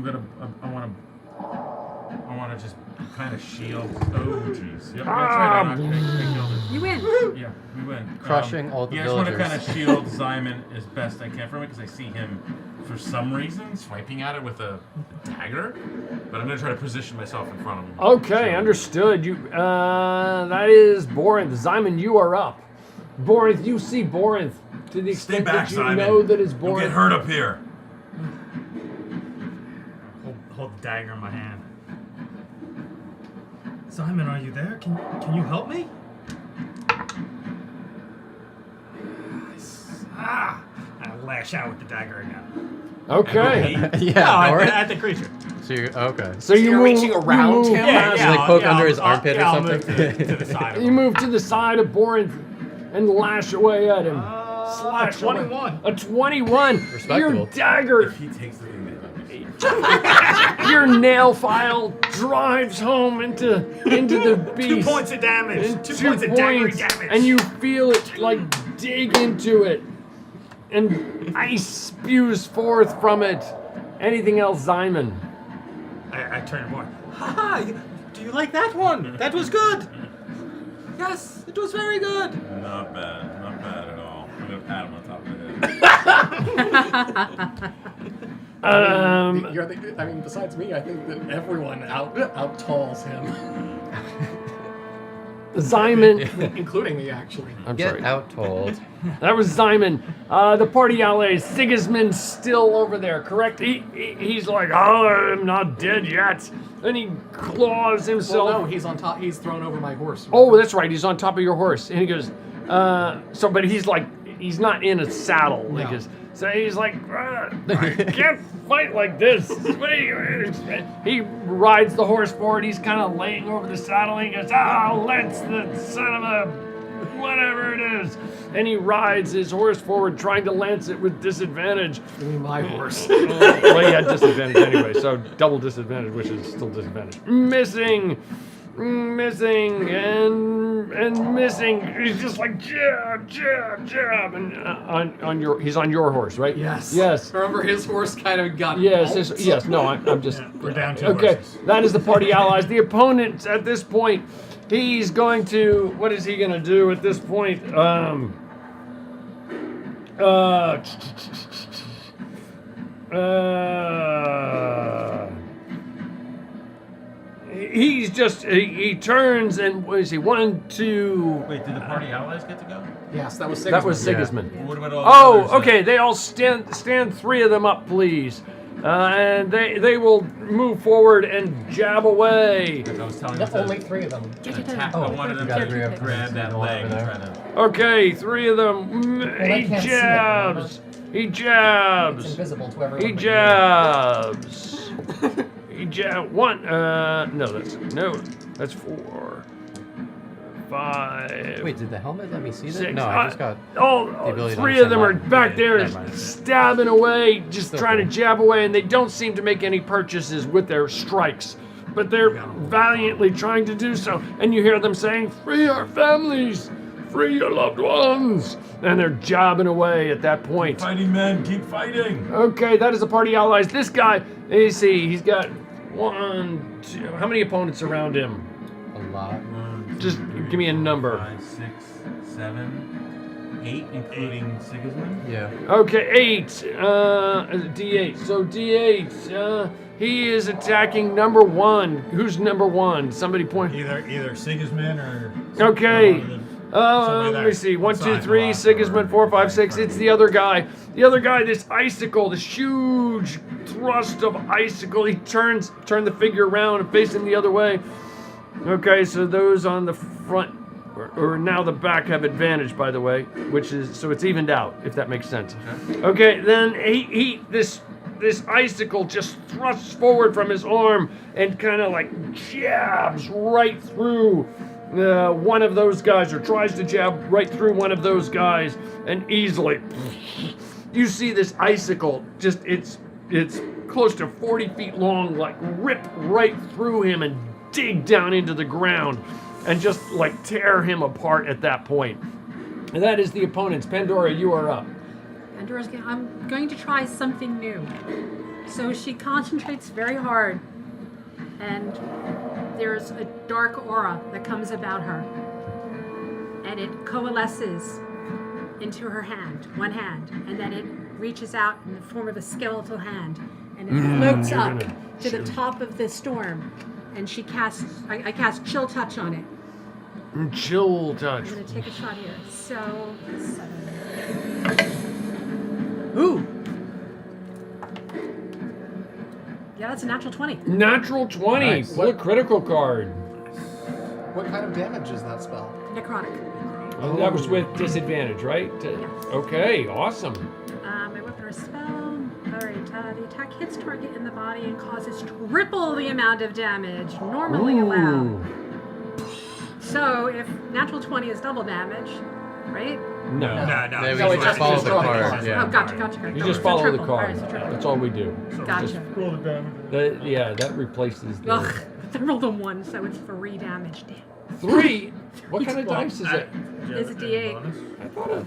want to just kind of shield. Oh, jeez. Yep. That's right. You win. Yeah, we win. Crushing all the I just want to villagers. kind of shield Zyman as best I can from it because I see him, for some reason, swiping at it with a dagger. But I'm going to try to position myself in front of him. Okay, So- understood. You. That is Borinth. Zyman, you are up. Borinth, you see Borinth to the Stay extent back, that you Simon. know that it's You'll Borinth. get hurt up here. Hold the dagger in my hand. Simon, are you there? Can you help me? I lash out with the dagger again. Okay. Yeah, No, Howard. at the creature. So you're okay. So you you're move, reaching around you move him? past- Yeah, like poke under his I'll- armpit or yeah, I'll move something? to the side. Of You him. move to the side of Borinth and lash away at him. Slash away. 21. A 21. Respectable. Your dagger, He takes the thing that your nail file drives home into the beast. 2 points of damage. And 2 2 points of dagger points, damage. and you feel it like dig into it, and ice spews forth from it. Anything else, Zyman? I turn to boy. Ha! Do you like that one? That was good. Yes, it was very good. Not bad at all. I'm gonna pat him on top of the head. I mean, besides me, I think that everyone out talls him, Simon. including me, actually. I'm Get sorry. Out told. That was Simon. The party allies. Sigismund's still over there, correct? He's like, oh, I'm not dead yet. And he claws himself. Well, no, he's on top. He's thrown over my horse. Oh, that's right. He's on top of your horse. And he goes, but he's like, he's not in a saddle. No. So he's like, I can't fight like this. He rides the horse forward. He's kind of laying over the saddle. And he goes, let's the son of a whatever it is. And he rides his horse forward, trying to lance it with disadvantage. Give me my horse. Well, he had disadvantage anyway, so double disadvantage, which is still disadvantage. Missing, and missing. He's just like jab, and he's on your horse, right? Yes. Yes. Remember, his horse kind of got. Yes. No, I'm just. We're down to Okay, horses. that is the party allies. The opponent at this point, he's going to. What is he going to do at this point? He's just he turns and what is he? 1, 2. Wait, did the party allies get to go? Yes, that was Sigismund. That was Sigismund. What about all Oh, the others, okay. They all stand 3 of them up, please. And they will move forward and jab away. I was telling No, you only 3 of them. I wanted them to grab that leg and try to. Okay, 3 of them. they He can't see it, jabs. He It's jabs. invisible to everyone. He but jabs. He jab 1. That's 4, 5. Wait, did the helmet let me see that? 6. No, I just got. ability to 3 of them are understand back mine. there Never mind. stabbing away, just Still trying cool. to jab away, and they don't seem to make any purchases with their strikes. But they're valiantly trying to do so. And you hear them saying, free our families, free your loved ones. And they're jabbing away at that point. Fighting men, keep fighting. Okay, that is the party allies. This guy, let me see, he's got 1, 2, how many opponents around him? A lot. Just give me a number. 5, 6, 7, 8, including Sigismund. Yeah. Okay, 8. D8. So D8. He is attacking number 1. Who's number 1? Somebody point. Either Sigismund or. Okay. Somebody Let me there. see. 1, 2, Outside 3. the Sigismund. 4, 5, 6. It's the other guy. The other guy. This icicle. This huge thrust of icicle. He turn the figure around and facing the other way. Okay, so those on the front or now the back have advantage, by the way, which is so it's evened out, if that makes sense. Okay, then this icicle just thrusts forward from his arm and kind of like jabs right through one of those guys, or tries to jab right through one of those guys, and easily you see this icicle just it's close to 40 feet long, like rip right through him and dig down into the ground and just like tear him apart at that point. And that is the opponents. Pandora, you are up. Pandora's I'm going to try something new. So she concentrates very hard, and there's a dark aura that comes about her, and it coalesces into her hand, one hand, and then it reaches out in the form of a skeletal hand, and it floats up to the top of the storm, and she casts, I cast Chill Touch on it. Chill touch. I'm going to take a shot here. So, 7. Ooh. Yeah, that's a natural 20. Natural 20. Nice. What a critical card. What kind of damage is that spell? Necrotic. And that was with disadvantage, right? Okay, awesome. My weapon or spell. Alright, the attack hits target in the body and causes triple the amount of damage normally allowed. So if natural 20 is double damage, right? No. Maybe No, we it just just follow goes the strong. card. Yeah. Oh, gotcha. You just So follow the triple. card. Alright, so triple. That's all we do. Gotcha. That replaces the Ugh, I rolled a 1, so it's 3 damage. Damn. 3. What kind of dice is it? It's a D8. I thought it.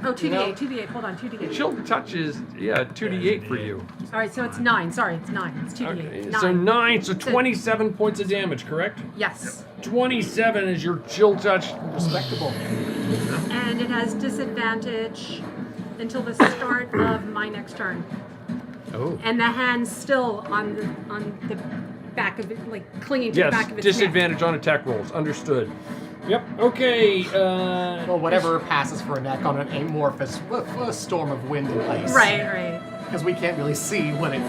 Oh, 2d8, 2d8. Hold on, 2d8. Chill touch is 2d8 for you. Alright, so it's 9. Sorry, it's 9. It's 2d8. Okay, 9. so 9, so 27 points of damage, correct? Yes. 27 is your chill touch. Respectable. And it has disadvantage until the start of my next turn. Oh. and the hand's still on the back of it, like clinging to the Yes, back of its neck. disadvantage on attack rolls. Understood. Yep. Okay. Well, whatever passes for a neck on an amorphous storm of wind and ice. Right. Because we can't really see what it.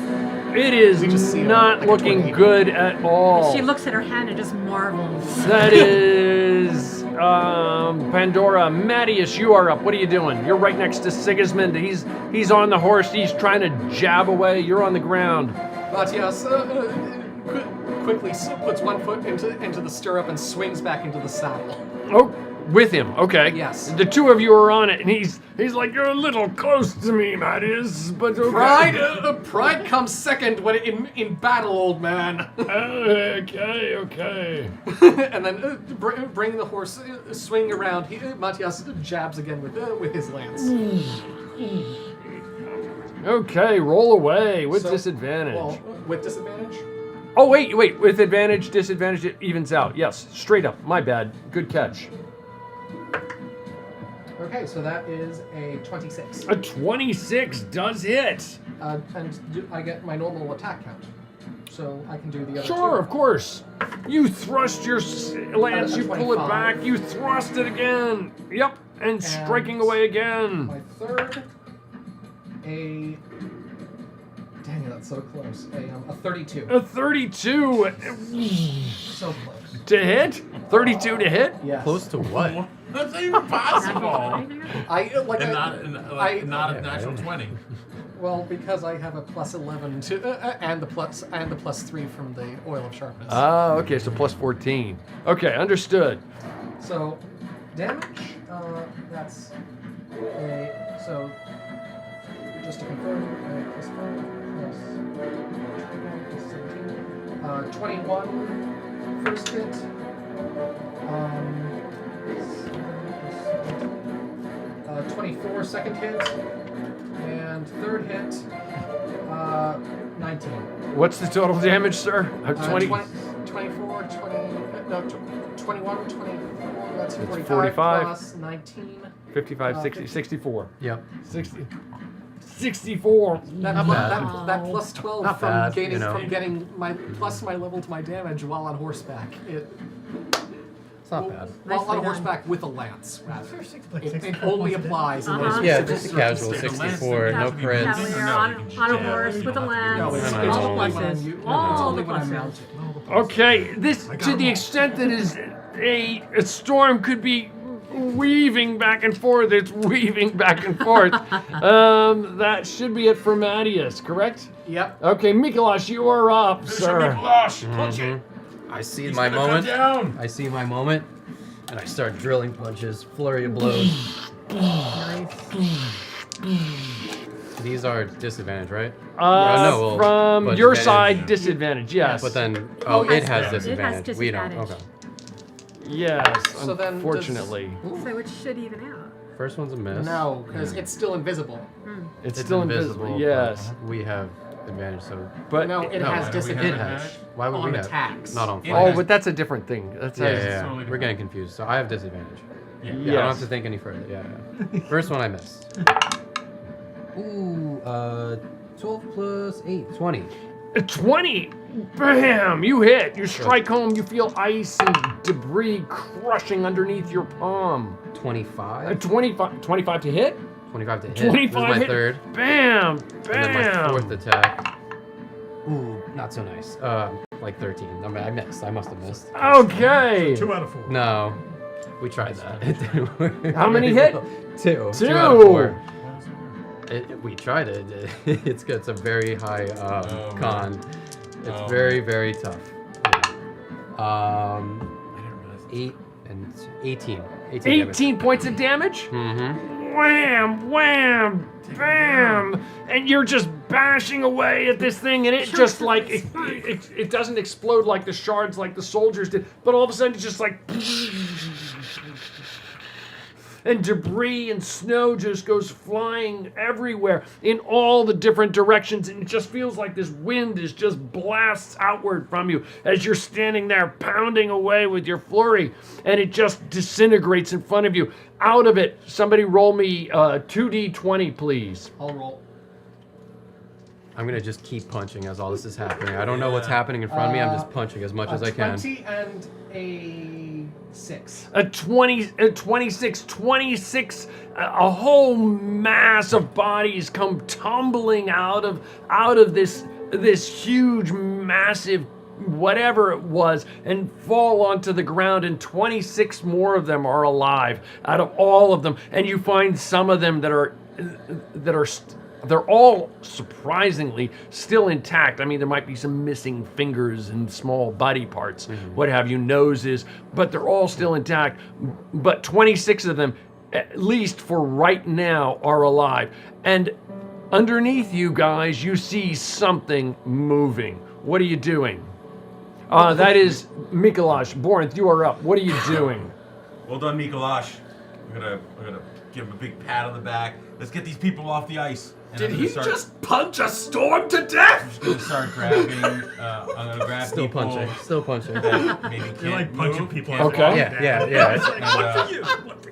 It is We just see it not like a looking tornado. good at all. She looks at her hand and just marvels. That is Pandora. Mattias, you are up. What are you doing? You're right next to Sigismund. He's on the horse. He's trying to jab away. You're on the ground. Matthias quickly puts one foot into the stirrup and swings back into the saddle. Oh, with him. Okay. Yes. The two of you are on it, and he's like, you're a little close to me, Mattias, but okay. Pride comes second when in battle, old man. Okay. And then bringing the horse, swinging around, Matthias jabs again with his lance. Okay, roll away with So- disadvantage. Well, with disadvantage? Oh, wait, with advantage, disadvantage, it evens out. Yes, straight up. My bad. Good catch. Okay, so that is a 26. A 26 does hit. I get my normal attack count. So I can do the other Sure, two. of course. You thrust your lance, A you pull it 25. back, you thrust it again. Yep, and striking away again. My third, a... Dang it, that's so close. A 32. A 32 So close. to hit? 32 to hit? Yes. Close to what? That's not even possible. Not a natural 20. Well, because I have a plus 11 to and the plus 3 from the oil of sharpness. Ah, okay, so plus 14. Okay, understood. So damage. That's a so. Just to confirm, plus 5 plus 21 first hit. 24 second hit, and third hit, 19. What's the total damage, sir? 20. 24, 21, 24, that's 45, 45. plus 19. 55, 60, 64. Yep. 64. That plus 12 Not from bad, gaining you know. from getting my level to my damage while on horseback. It's not bad. While Nicely on done. horseback with a lance, rather. Like It only applies in those Yeah, specific just a casual circumstances. 64, no crits. Cavalier on a horse with a lance. No, it's No, all no, the no. pluses. It's All only the when I'm pluses. mounted. Okay, this to the extent that is a storm could be weaving back and forth. It's weaving back and forth. That should be it for Mattias, correct? Yep. Okay, Mikolash, you are up, sir. I see my moment. I see my moment, and I start drilling punches, flurry of blows. These are disadvantage, right? No, well, from but your advantage. side, disadvantage. Yes. But then, It it has has disadvantage. We don't. disadvantage. Okay. yes. So then Unfortunately, So it should even out. First one's a miss. No, because it's still invisible. it's still invisible. but Yes, We have advantage, so. but No, it No, has it disadvantage. has. Why would on we have? attacks. Not on It fire. oh, but that's a different thing. That's Yeah. totally We're different. getting confused. So I have disadvantage. Yeah. Yeah, I don't have to think any further. Yeah. First one I missed. Ooh, 12 plus 8, 20. 20. Bam! You hit. You strike home. You feel ice and debris crushing underneath your palm. 25. 25 to hit. 25 to hit. 25 This is my hit. third. Bam! And then my Bam! fourth attack. Ooh, not so nice. Like 13. I mean, I missed. I must have missed. Okay. 2 out of 4. No, we tried that. It didn't work. How many hit? Two. Two. 2 out of 4. We tried it. It's good. It's a very high con. It's very, very tough. I didn't realize. 8 and 18. 18 points of damage. Mm-hmm. Wham! Wham! Bam! And you're just bashing away at this thing, and it just like it doesn't explode like the shards like the soldiers did, but all of a sudden it's just like. And debris and snow just goes flying everywhere in all the different directions, and it just feels like this wind is just blasts outward from you as you're standing there pounding away with your flurry, and it just disintegrates in front of you. Out of it, somebody roll me 2d20, please. I'll roll. I'm gonna just keep punching as all this is happening. I don't know what's happening in front of me. I'm just punching as much as I can. 20 and a 6. A 26, a whole mass of bodies come tumbling out of this huge, massive whatever it was and fall onto the ground, and 26 more of them are alive out of all of them. And you find some of them they're all surprisingly still intact. I mean, there might be some missing fingers and small body parts, what have you, noses, but they're all still intact. But 26 of them, at least for right now, are alive. And underneath you guys, you see something moving. What are you doing? That is Mikolash. Borinth, you are up. What are you doing? Well done, Mikolash. I'm gonna give him a big pat on the back. Let's get these people off the ice. And Did I'm he gonna start, just punch a storm to death? I'm gonna start grabbing. I'm gonna grab Still people punching. Still punching. that maybe can't You're like punching move, people. can't Okay. walk. Yeah.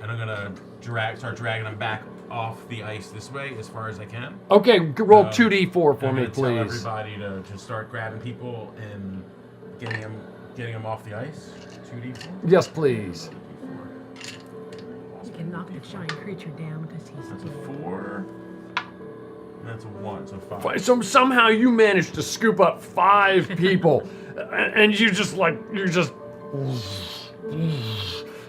And I'm gonna start dragging them back off the ice this way as far as I can. Okay, roll Um, 2d4 for I'm me, gonna tell please. everybody to start grabbing people and getting them off the ice. 2d4. Yes, please. You can knock the giant creature down because he's That's a 4. And that's a 1, so 5. So somehow you managed to scoop up 5 people, and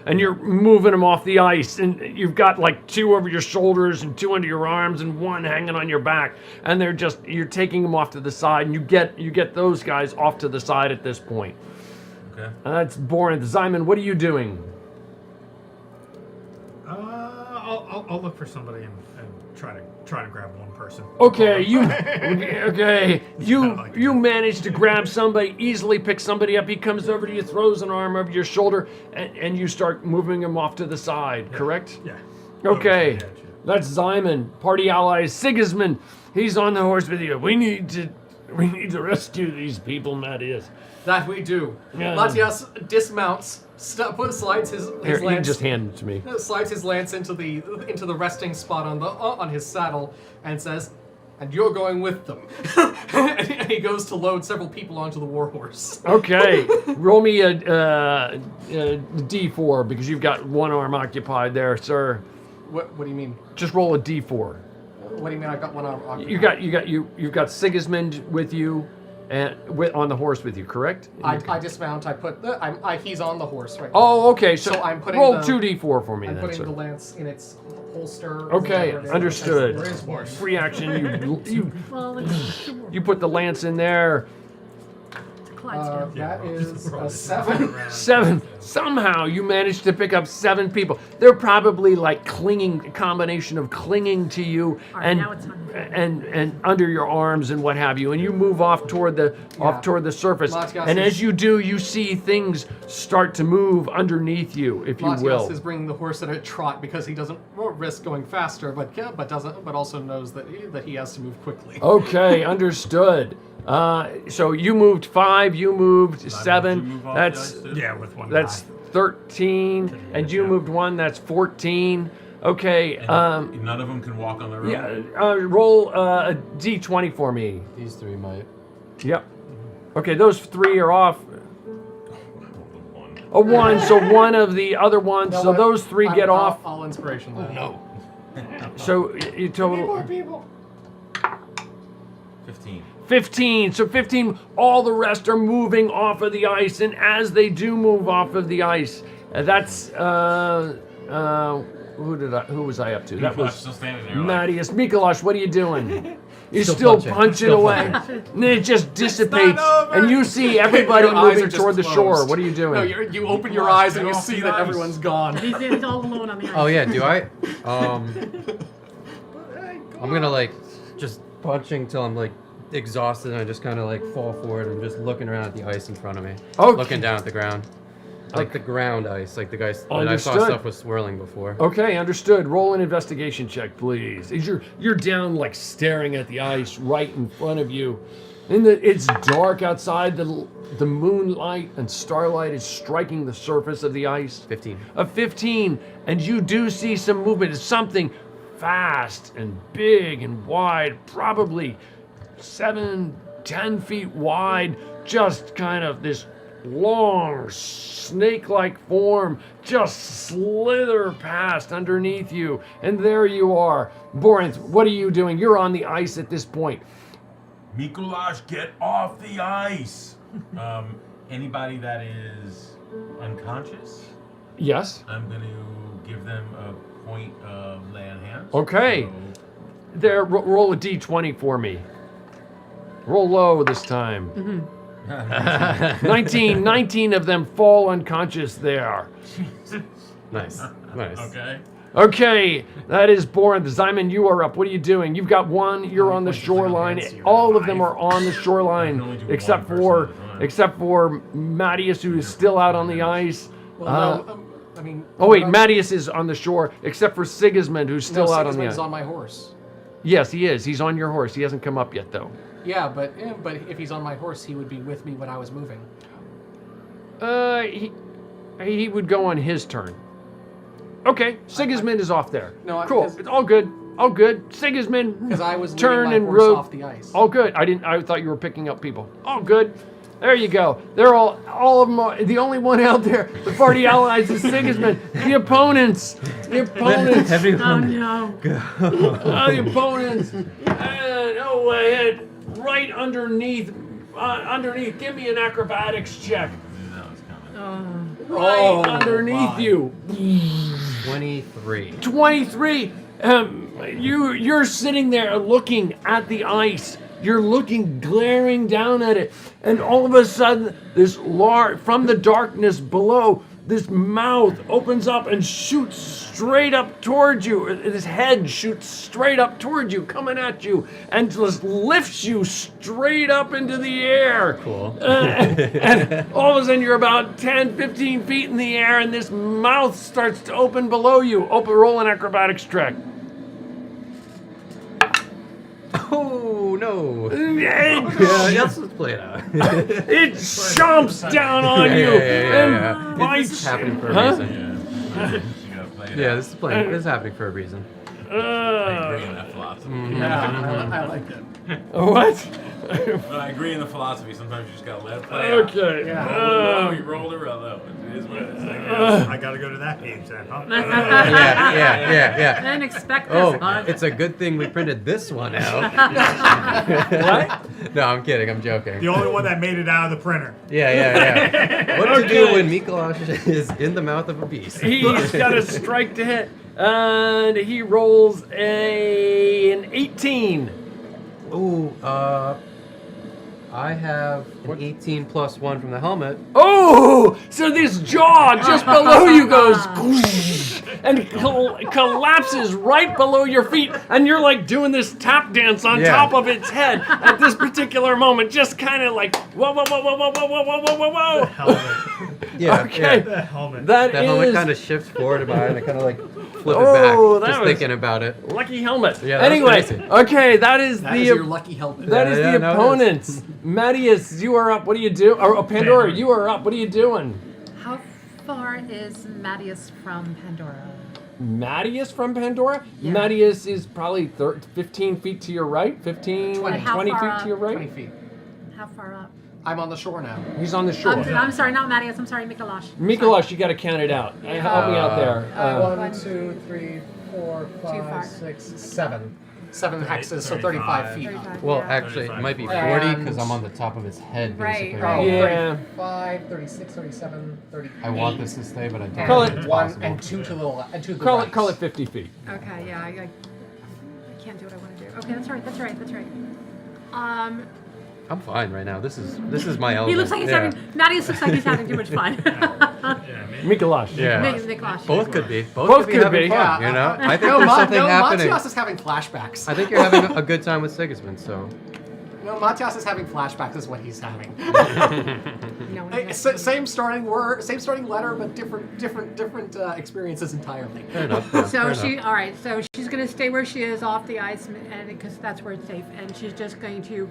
and you're moving them off the ice, and you've got like 2 over your shoulders and 2 under your arms and 1 hanging on your back, and you're taking them off to the side, and you get those guys off to the side at this point. Okay. And that's boring. Simon, what are you doing? I'll look for somebody and try to grab one person. Okay, you manage to grab somebody, easily pick somebody up. He comes over to you, throws an arm over your shoulder, and you start moving him off to the side, correct? Yeah. Okay, that's Simon. Party ally Sigismund. He's on the horse with you. We need to rescue these people, Matthias. That we do. Yeah. Matthias dismounts, slides his Here, you lance. just hand it to me. Slides his lance into the resting spot on his saddle and says, "And you're going with them." And he goes to load several people onto the warhorse. Okay, roll me a D4 because you've got one arm occupied there, sir. What do you mean? Just roll a D4. What do you mean? I've got one arm occupied. You've got Sigismund with you, and on the horse with you, correct? I dismount. I put he's on the horse right now. Oh, okay. So, I'm putting roll the- 2d4 for me I'm then, putting sir. the lance in its holster. Okay, whatever it is. understood. Where's horse? Free action. well, You put the lance in there. Clydesdale. That is a 7. 7. Somehow you managed to pick up 7 people. They're probably like a combination of clinging to you All right, and now it's time. and under your arms and what have you. And you move off toward the surface. Matthias And is- as you do, you see things start to move underneath you, if you Matthias will. is bringing the horse at a trot because he doesn't risk going faster, but also knows that he has to move quickly. Okay, understood. So you moved 5, you moved 7. did you move off That's the ice, too? Yeah, with one that's guy. 13, and you moved 1. That's 14. Okay. None of them can walk on their own. Yeah. Roll a d20 for me. These 3 might. Yep. Okay, those 3 are off. One. A 1, so one of the other ones. No, So I- those 3 get off. All inspiration. No. So you total. people. 15. 15. So 15, all the rest are moving off of the ice, and as they do move off of the ice, that's who was I up to? That was still standing there. Like, Matthias. Mikolash, what are you doing? You're Still still punching. punching Still away. And it just dissipates, over. and you see everybody Your eyes moving are just toward the closed. shore. What are you doing? No, you open your eyes and you off see the that ice. everyone's gone. He's all alone on the ice. Oh yeah, do I? I'm gonna like just punching till I'm like exhausted and I just kind of like fall forward and just looking around at the ice in front of me. Okay. Looking down at the ground. Like the ground ice, like the guys when I saw Understood. stuff was swirling before. Okay, understood. Roll an investigation check, please. You're down, like staring at the ice right in front of you. It's dark outside. The moonlight and starlight is striking the surface of the ice. 15. A 15, and you do see some movement. It's something fast and big and wide, probably 7-10 feet wide, just kind of this long snake-like form just slither past underneath you, and there you are. Borinth, what are you doing? You're on the ice at this point. Mikulash, get off the ice! Anybody that is unconscious, Yes. I'm going to give them a point of lay on hands. Okay. So, There, roll a d20 for me. Roll low this time. 19 of them fall unconscious there. Nice. Nice. okay. Okay, that is Borinth. Zyman, you are up. What are you doing? You've got one. You're on the shoreline. All of them are on the shoreline, except for Mattias, who is still out on the ice. Well, no, I mean. Oh wait, Mattias is on the shore, except for Sigismund, who's still out on the Sigismund's ice. on my horse. Yes, he is. He's on your horse. He hasn't come up yet, though. Yeah, but if he's on my horse, he would be with me when I was moving. He would go on his turn. Okay, Sigismund is off there. No, cool. because- It's all good. All good. Sigismund. Because I was turn leading my and horse rope. off the ice. All good. I thought you were picking up people. All good. There you go. They're all of them are, the only one out there, the party allies is Sigismund. The opponents. Oh no. The opponents. And ahead, right underneath. Give me an acrobatics check. Right underneath you. 23. 23. You're sitting there looking at the ice. You're looking, glaring down at it, and all of a sudden, from the darkness below, this mouth opens up and shoots straight up towards you. This head shoots straight up towards you, coming at you, and just lifts you straight up into the air. Cool. And all of a sudden, you're about 10, 15 feet in the air, and this mouth starts to open below you. Roll an acrobatics check. Oh, no. Yeah, Let's play it out. it jumps down on you and bites. This is happening for a Huh? reason. Yeah, this is happening for a reason. I agree in that philosophy. I like it. What? But I agree in the philosophy. Sometimes you just gotta let it play Okay. out. You rolled her though. It is what it is. I gotta go to that page then, huh? Yeah. Didn't expect this. Oh, Bud. it's a good thing we printed this one out. What? No, I'm kidding. I'm joking. The only one that made it out of the printer. Yeah. What to do when Mikulash is in the mouth of a beast? He's got a strike to hit, and he rolls an 18. Ooh, I have an 18 plus 1 from the helmet. Oh, so this jaw just below you goes and collapses right below your feet, and you're like doing this tap dance on top of its head at this particular moment, just kind of like whoa, whoa, whoa, whoa, whoa, whoa, whoa, whoa, whoa, whoa. Helmet. Yeah. Okay. The helmet. That helmet is kind of shifts forward a bit, and I kind of like flip it back, just thinking about it. lucky helmet. Yeah, that was anyway, crazy. okay, that is That the is your lucky helmet. that is the no, it opponents. Mattias, you are up. What do you do? Or Pandora, you are up. What are you doing? How far is Mattias from Pandora? Mattias from Pandora? Yeah. Mattias is probably 15 feet to your right, 15, 20. 20 How feet far to your right. 20 feet. How far up? I'm on the shore now. He's on the shore. I'm sorry, not Mattias. I'm sorry, Mikulash. Mikulash, you got to count it out. Help me out there. 1, 2, 3, 4, far. 5, 6, 7. 7 hexes, so 35 feet. 35, Well, yeah. actually, it might be 40 And- because I'm on the top of his head, Right, basically. right. Yeah. 35, 36, 37, 38. I want this to stay, but I don't Call think it it's 1 possible. and 2 to the left. And 2 to the Call right. it 50 feet. Okay, yeah, I can't do what I want to do. Okay, that's right. I'm fine right now. This is my element. He looks like he's having. Mattias looks like he's having too much fun. Mikulash. Yeah. Mikulash. Both could be. Both Both could be could having be. fun, Yeah. you know? I think No, there's something happening. Matias is having flashbacks. I think you're having a good time with Sigismund, so... No, Matias is having flashbacks is what he's having. No, Same starting word, same starting letter, but different experiences entirely. Fair enough. Yeah, So fair she, enough. all right. So she's gonna stay where she is, off the ice, and because that's where it's safe. And she's just going to.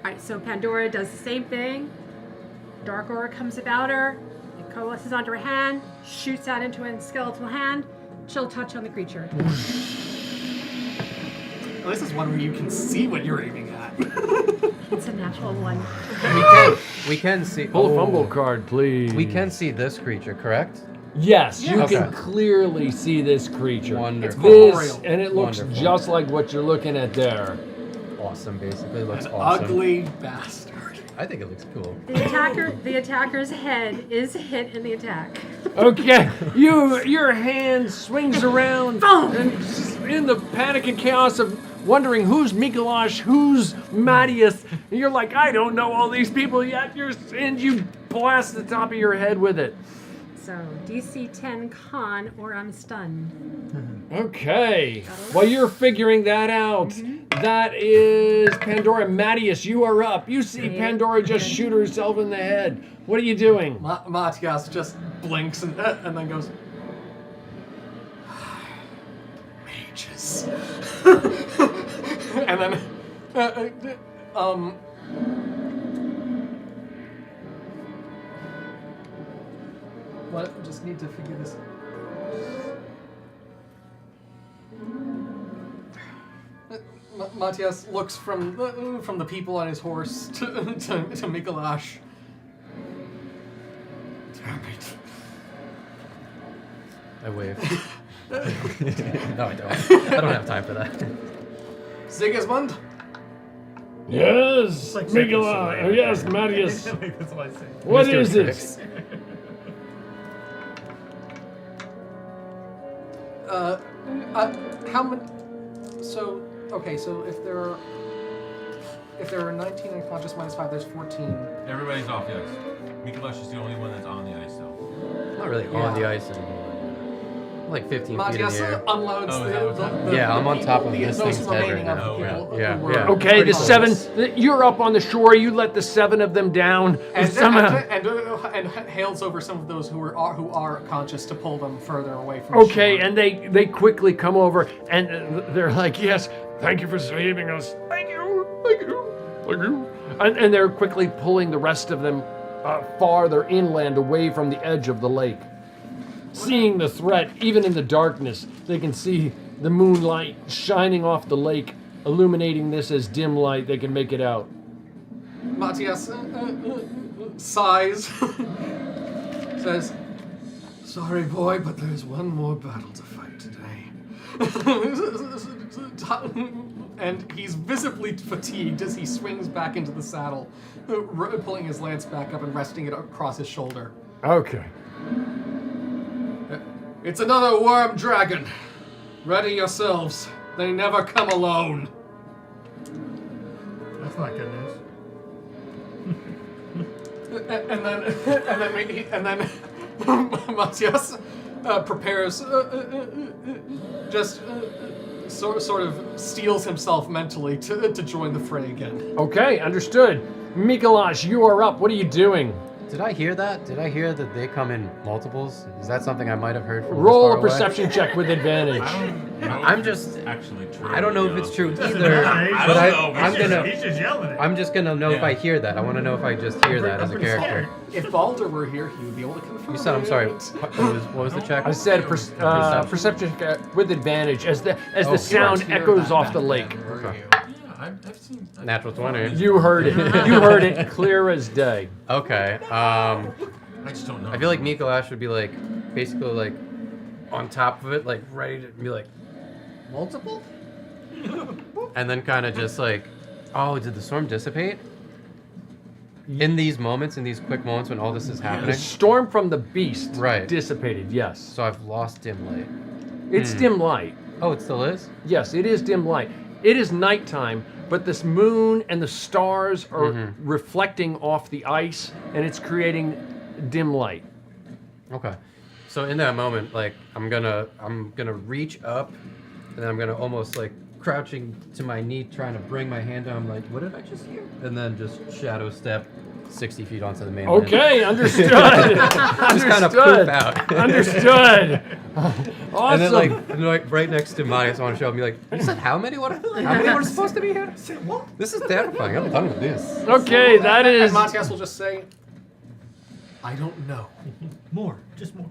All right. So Pandora does the same thing. Dark aura comes about her. It coalesces onto her hand, shoots out into a skeletal hand. Chill touch on the creature. Well, this is one where you can see what you're aiming at. It's a natural one. We can see. Pull a fumble card, please. We can see this creature, correct? Yes, you Okay. can clearly see this creature. Wonderful. This, and it looks Wonderful. just like what you're looking at there. Awesome, basically. Looks awesome. Ugly bastard. I think it looks cool. The attacker's head is hit in the attack. Okay, your hand swings around, Boom! and in the panic and chaos of wondering who's Mikolash, who's Matthias, and you're like, I don't know all these people yet. And you blast the top of your head with it. So DC 10 con or I'm stunned. Okay, while you're figuring that out, that is Pandora. Matthias, you are up. You see Pandora just shoot herself in the head. What are you doing? Matthias just blinks and then goes, mages. And then, what? Just need to figure this out. Matthias looks from the people on his horse to Mikolash. Damn it. I wave. No, I don't. I don't have time for that. Sigismund? Yes, like Mikolash. Oh, yes, Matthias. That's what I say. What Mr. is Critics. it? How many? So okay, so if there are 19 unconscious minus 5, there's 14. Everybody's off, yes. Mikolash is the only one that's on the ice now. Not really on the ice anymore. Like 15 feet in Matthias the air. unloads Oh, is that what's happening? Yeah, I'm on top of the this most thing's head remaining right of the now. people Yeah, who were yeah. Okay, the pretty seven. You're up on the shore. You let the 7 of them down. and Somehow. hails over some of those who are conscious to pull them further away from Okay, shore. and they quickly come over and they're like, yes, thank you for saving us. Thank you, thank you, thank you. And they're quickly pulling the rest of them farther inland away from the edge of the lake. Seeing the threat, even in the darkness, they can see the moonlight shining off the lake, illuminating this as dim light. They can make it out. Matthias sighs, says, "Sorry, boy, but there's one more battle to fight today." And he's visibly fatigued as he swings back into the saddle, pulling his lance back up and resting it across his shoulder. Okay. It's another worm dragon. Ready yourselves. They never come alone. That's not good news. And then Matthias prepares, sort of steels himself mentally to join the fray again. Okay, understood. Mikolash, you are up. What are you doing? Did I hear that? Did I hear that they come in multiples? Is that something I might have heard from Roll this a far away? perception check with advantage. I'm just. Actually true. I don't know if it's true either. I but don't know if I'm it's gonna. He's just yelling at I'm just gonna know if I hear that. I want to know if I just hear that as a character. If Balder were here, he would be able to confirm. You said, I'm sorry. it. What was the check? I said perception check with advantage as the Oh, sound Hear echoes that off the back lake. then, were Okay. you? I've seen. Natural 20. You heard it. You heard it clear as day. Okay. I just don't know. I feel like Mikolash would be like, basically like, on top of it, like ready to be like, multiple? And then kind of just like, oh, did the storm dissipate? In these moments, in these quick moments when all this is The happening, storm from the beast Right. dissipated, yes. so I've lost dim light. It's dim light. Oh, it still is? Yes, it is dim light. It is nighttime, but this moon and the stars are reflecting off the ice, and it's creating dim light. Okay. So in that moment, like I'm gonna reach up, and then I'm gonna almost like crouching to my knee, trying to bring my hand down. I'm like, what did I just hear? And then just shadow step 60 feet onto the main. Okay, understood. Just kind of poof out. Understood. Awesome. And then like right next to Matthias, I want to show him. Be like, you said how many? How many were supposed to be here? This is terrifying. I'm done with this. Okay, that is. And Matthias will just say, I don't know. More, just more.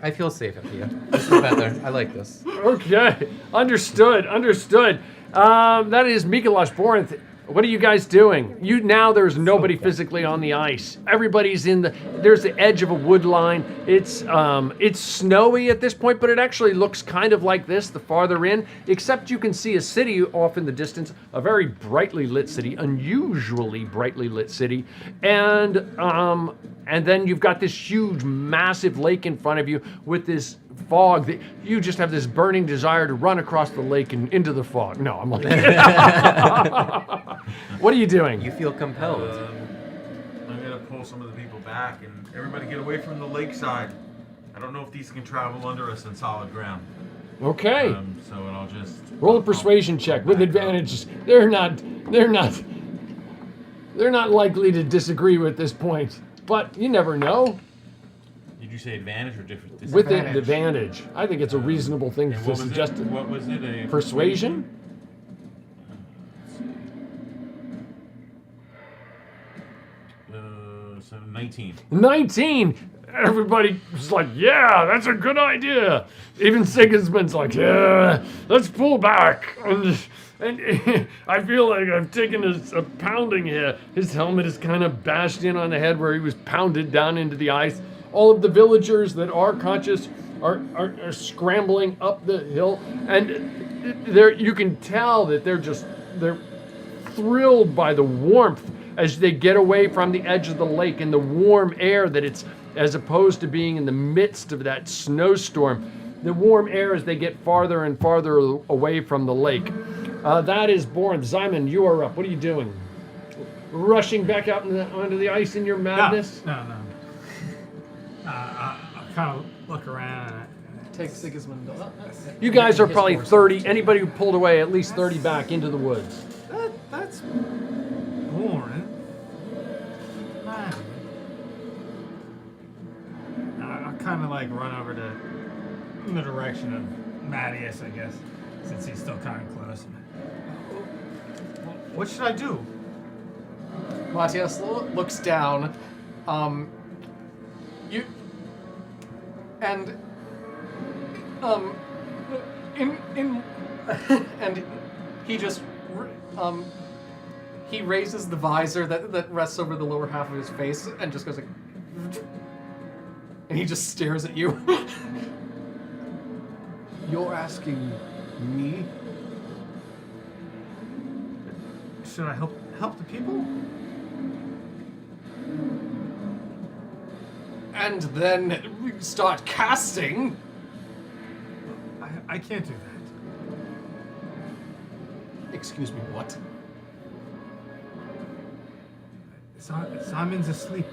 I feel safe up here. This is better. I like this. Okay, understood. That is Mikolash Borinth. What are you guys doing? There's nobody physically on the ice. Everybody's there's the edge of a wood line. It's snowy at this point, but it actually looks kind of like this the farther in, except you can see a city off in the distance, a very brightly lit city, unusually brightly lit city. And then you've got this huge, massive lake in front of you with this fog that you just have this burning desire to run across the lake and into the fog. No, I'm like, what are you doing? You feel compelled. I'm gonna pull some of the people back and everybody get away from the lakeside. I don't know if these can travel under us on solid ground. Okay. So I'll just Roll a persuasion check with advantages. They're not likely to disagree with this point, but you never know. Did you say advantage or different? With the advantage, I think it's a reasonable thing to suggest. What was it? A Persuasion? So 19. 19. Everybody was like, yeah, that's a good idea. Even Sigismund's like, yeah, let's pull back. And I feel like I've taken a pounding here. His helmet is kind of bashed in on the head where he was pounded down into the ice. All of the villagers that are conscious are scrambling up the hill, and you can tell that they're thrilled by the warmth as they get away from the edge of the lake and the warm air that it's, as opposed to being in the midst of that snowstorm, the warm air as they get farther and farther away from the lake. That is Borinth. Simon, you are up. What are you doing? Rushing back out onto the ice in your madness? No. I kind of look around. Take Sigismund. You guys are probably 30. Anybody who pulled away at least 30 back into the woods. That's boring. Man. I kind of like run over in the direction of Mattias, I guess, since he's still kind of close. What should I do? Matthias looks down. And he just he raises the visor that rests over the lower half of his face and just goes like, and he just stares at you. You're asking me? Should I help the people? And then start casting. I can't do that. Excuse me, what? Simon's asleep.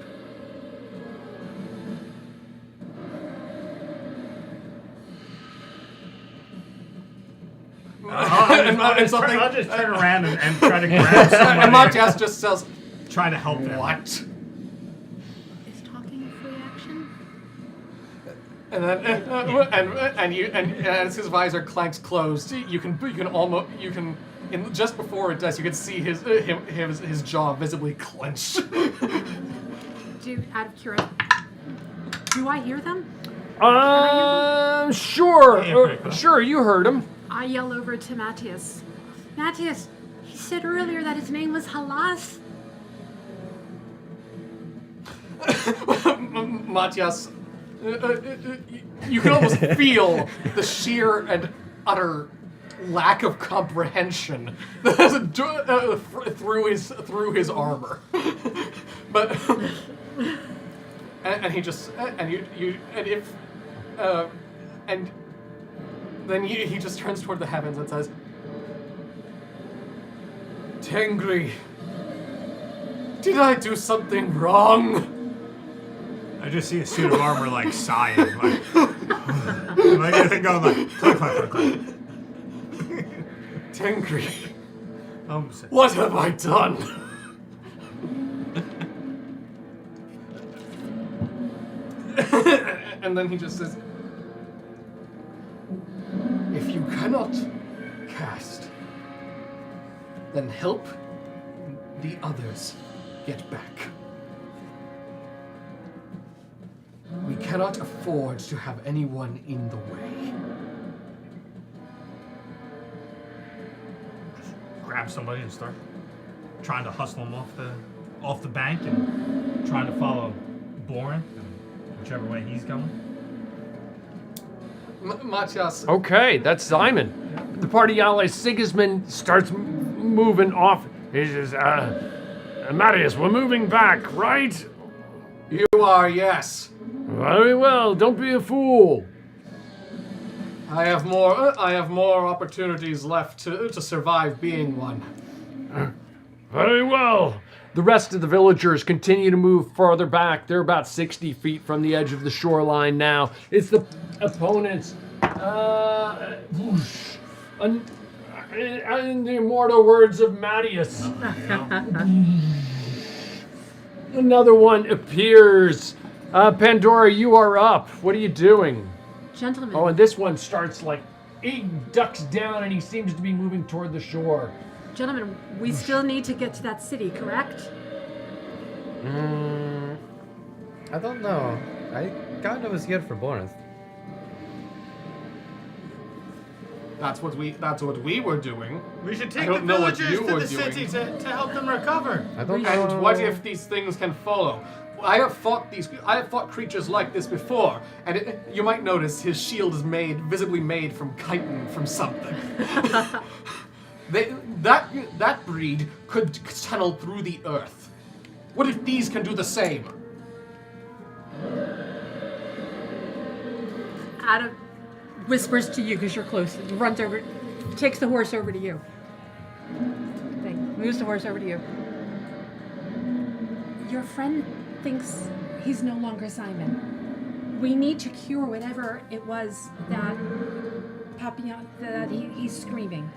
I'll just turn around and try to grab somebody. And Matthias just says, try to help them. What? Is talking a free action? And then and as his visor clanks closed, you can just before it does, you can see his jaw visibly clench. Out of curiosity, do I hear them? Sure. Sure, you heard him. I yell over to Matthias. Matthias, he said earlier that his name was Halas. Matthias, you can almost feel the sheer and utter lack of comprehension through his armor. But and he just then he just turns toward the heavens and says, Tengri, did I do something wrong? I just see a suit of armor like sighing, like everything going like click, click, click, click. Tengri, what have I done? And then he just says, if you cannot cast, then help the others get back. cannot afford to have anyone in the way. Grab somebody and start trying to hustle him off the bank and trying to follow Boren, whichever way he's going. Matthias. Okay, that's Simon. The party ally Sigismund starts moving off. He says, Marius, we're moving back, right? You are, yes. Very well, don't be a fool. I have more opportunities left to survive being one. Very well. The rest of the villagers continue to move farther back. They're about 60 feet from the edge of the shoreline now. It's the opponents. In the immortal words of Mattias. Another one appears. Pandora, you are up. What are you doing? Gentlemen. Oh, and this one starts he ducks down and he seems to be moving toward the shore. Gentlemen, we still need to get to that city, correct? I don't know. I kind of was here for Boris. That's what we were doing. We should I take the don't know what villagers you to were the city doing. to help them recover. I don't know. And what if these things can follow? I have fought creatures like this before, and you might notice his shield is visibly made from chitin from something. That breed could tunnel through the earth. What if these can do the same? Adam whispers to you because you're close. Runs over, takes the horse over to you. Moves the horse over to you. Your friend thinks he's no longer Simon. We need to cure whatever it was that Papillon, that he's screaming.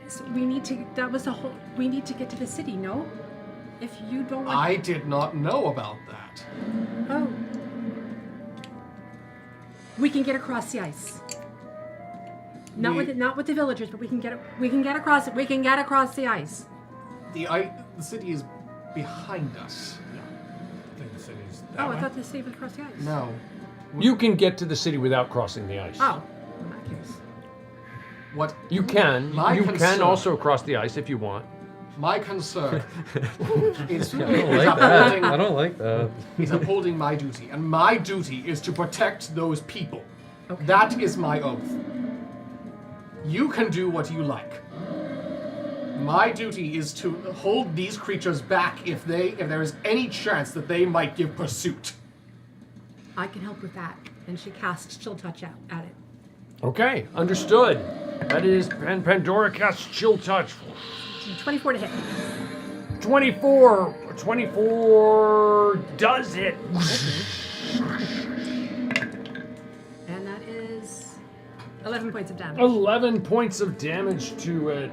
So we need to, we need to get to the city, no? If you don't want... I did not know about that. Oh. We can get across the ice. Not with the villagers, but we can get across it. We can get across the ice. The city is behind us. I think the city's I thought the city was across the ice. No. You can get to the city without crossing the ice. Oh, in that case. What? You can. You can concern- also cross the ice if you want. My concern is I don't like that. is upholding my duty, and my duty is to protect those people. Okay. That is my oath. You can do what you like. My duty is to hold these creatures back if there is any chance that they might give pursuit. I can help with that. And she casts Chill Touch out at it. Okay, understood. That is Pandora casts Chill Touch. 24 to hit. 24 does hit. And that is 11 points of damage. 11 points of damage to it.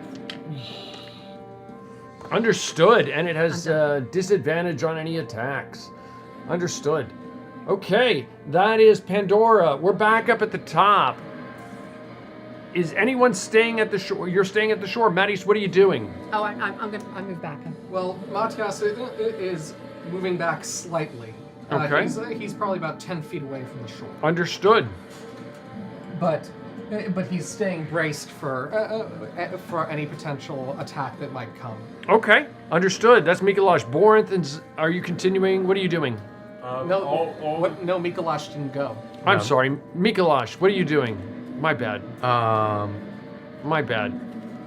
Understood, and it has disadvantage on any attacks. Understood. Okay, that is Pandora. We're back up at the top. Is anyone staying at the shore? You're staying at the shore. Mattis, what are you doing? Oh, I move back. Well, Matthias is moving back slightly. Okay. He's probably about 10 feet away from the shore. Understood. But he's staying braced for any potential attack that might come. Okay, understood. That's Mikolash. Borinth, are you continuing? What are you doing? No, Mikolash didn't go. I'm sorry, Mikolash. What are you doing? My bad. My bad.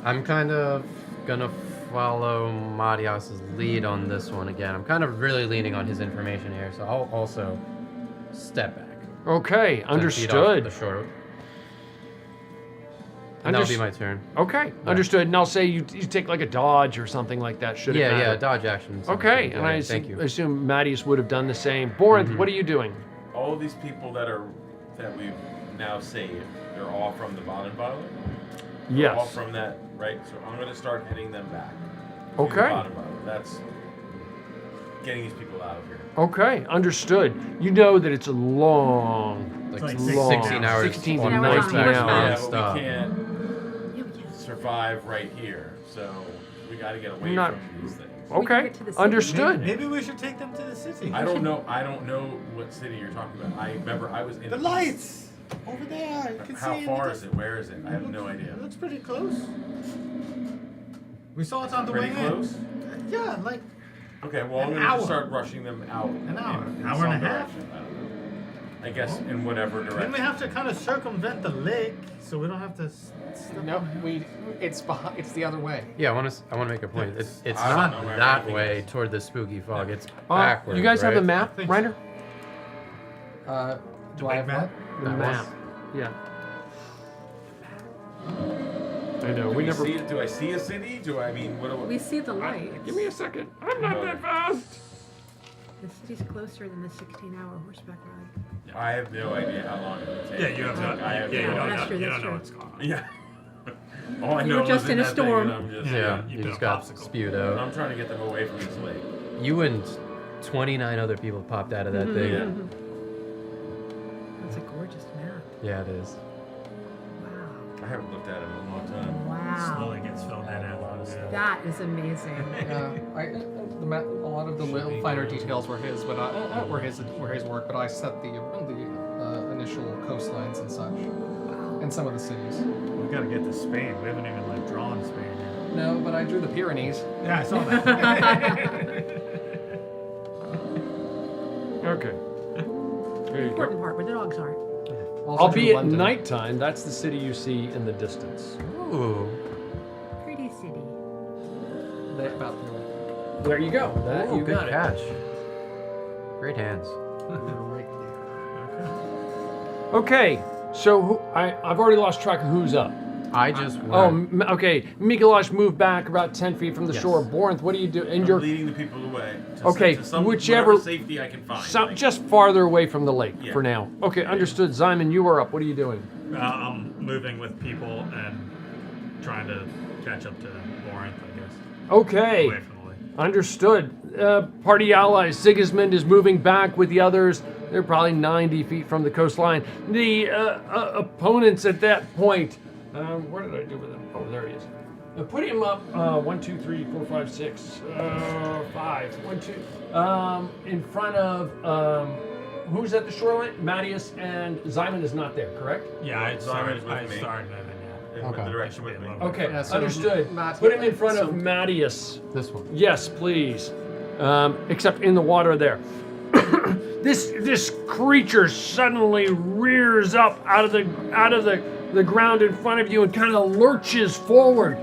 I'm kind of gonna follow Marias's lead on this one again. I'm kind of really leaning on his information here, so I'll also step back. Okay, 10 feet off understood. the shore. And that'll be my turn. Okay, understood. And I'll say you take like a dodge or something like that. Should it matter? Yeah, dodge action. Okay, and I thank you. assume Mattias would have done the same. Borinth, what are you doing? All of these people that we've now saved, they're all from the Badenville? Yes. All from that, right? So I'm going to start hitting them back. to Okay. the Badenville. That's getting these people out of here. Okay, understood. You know that it's a long, Like long 16 hours. 16 to on 19 horseback. hours. Yeah, but Stop. we can't Yeah, we can. survive right here. So we got to get away Not- from these things. We can Okay, get to the city. understood. Maybe we should take them to the city. I don't know what city you're talking about. I remember I was in The lights over there. You can How see far in is it? Where is it? I have no idea. It looks pretty close. We saw it on the Pretty way close? in. Yeah, like Okay, well, I'm An going to hour. start rushing them out. An hour. In Hour some and a half? direction. I don't know. I guess in whatever then direction. we have to kind of circumvent the lake, so we don't have to. Nope, it's behind. It's the other way. Yeah, I want to make a point. It's I don't know not where that anything way is. toward the spooky fog. It's backwards. You guys have right? the map, think so. Ryder? Do I have map? what? The That map. Yeah. I know. We never. Do I see a city? Do I mean what? We see the light. Give me a second. I'm not that fast. The city's closer than the 16-hour horseback ride. I have no idea how long it would take. Yeah, you have no. I have Yeah, you no don't idea. know. true, You that's don't know true. what's going on. Yeah. All I You know were is just in a that thing, storm. and I'm just, Yeah, you you put just a got popsicle. spewed I'm out. trying to get them away from this lake. You and 29 other people popped out of that thing. Yeah. That's a gorgeous map. Yeah, it is. Wow. I haven't looked at it in a long time. Wow. Slowly gets filled in and out. That is amazing. The a lot of the little finer details were his, but were his work. But I set the initial coastlines and such, and some of the cities. We gotta get to Spain. We haven't even like drawn Spain yet. No, but I drew the Pyrenees. Yeah, I saw that. Okay. There you go. Important part where the dogs are. Also I'll be drew at London. nighttime. That's the city you see in the distance. Ooh. Pretty city. About There you go. That Ooh, you good got it. catch. Great hands. right there. Okay, so I've already lost track of who's up. I just Oh, went. okay. Mikolash moved back about 10 feet from the Yes. shore. Borinth, what do you do? And I'm you're leading the people away. To Okay, to some, whichever- whatever safety I can find. Like, just farther away from the lake Yeah. for now. Okay, understood. Simon, you are up. What are you doing? I'm moving with people and trying to catch up to Borinth, I guess. Okay, Away from the lake. understood. Party allies. Sigismund is moving back with the others. They're probably 90 feet from the coastline. The opponents at that point. Where did I do with him? Oh, there he is. Put him up. 1, 2, 3, 4, 5, 6, 5. 1, 2. In front of who's at the shoreline? Mattias and Simon is not there, correct? Yeah, I Simon's started with me. moving, in Okay. the direction with me. Okay, Yeah, so understood. Matt- Put him in front of so- Mattias. This one. Yes, please. Except in the water there. This creature suddenly rears up out of the ground in front of you and kind of lurches forward,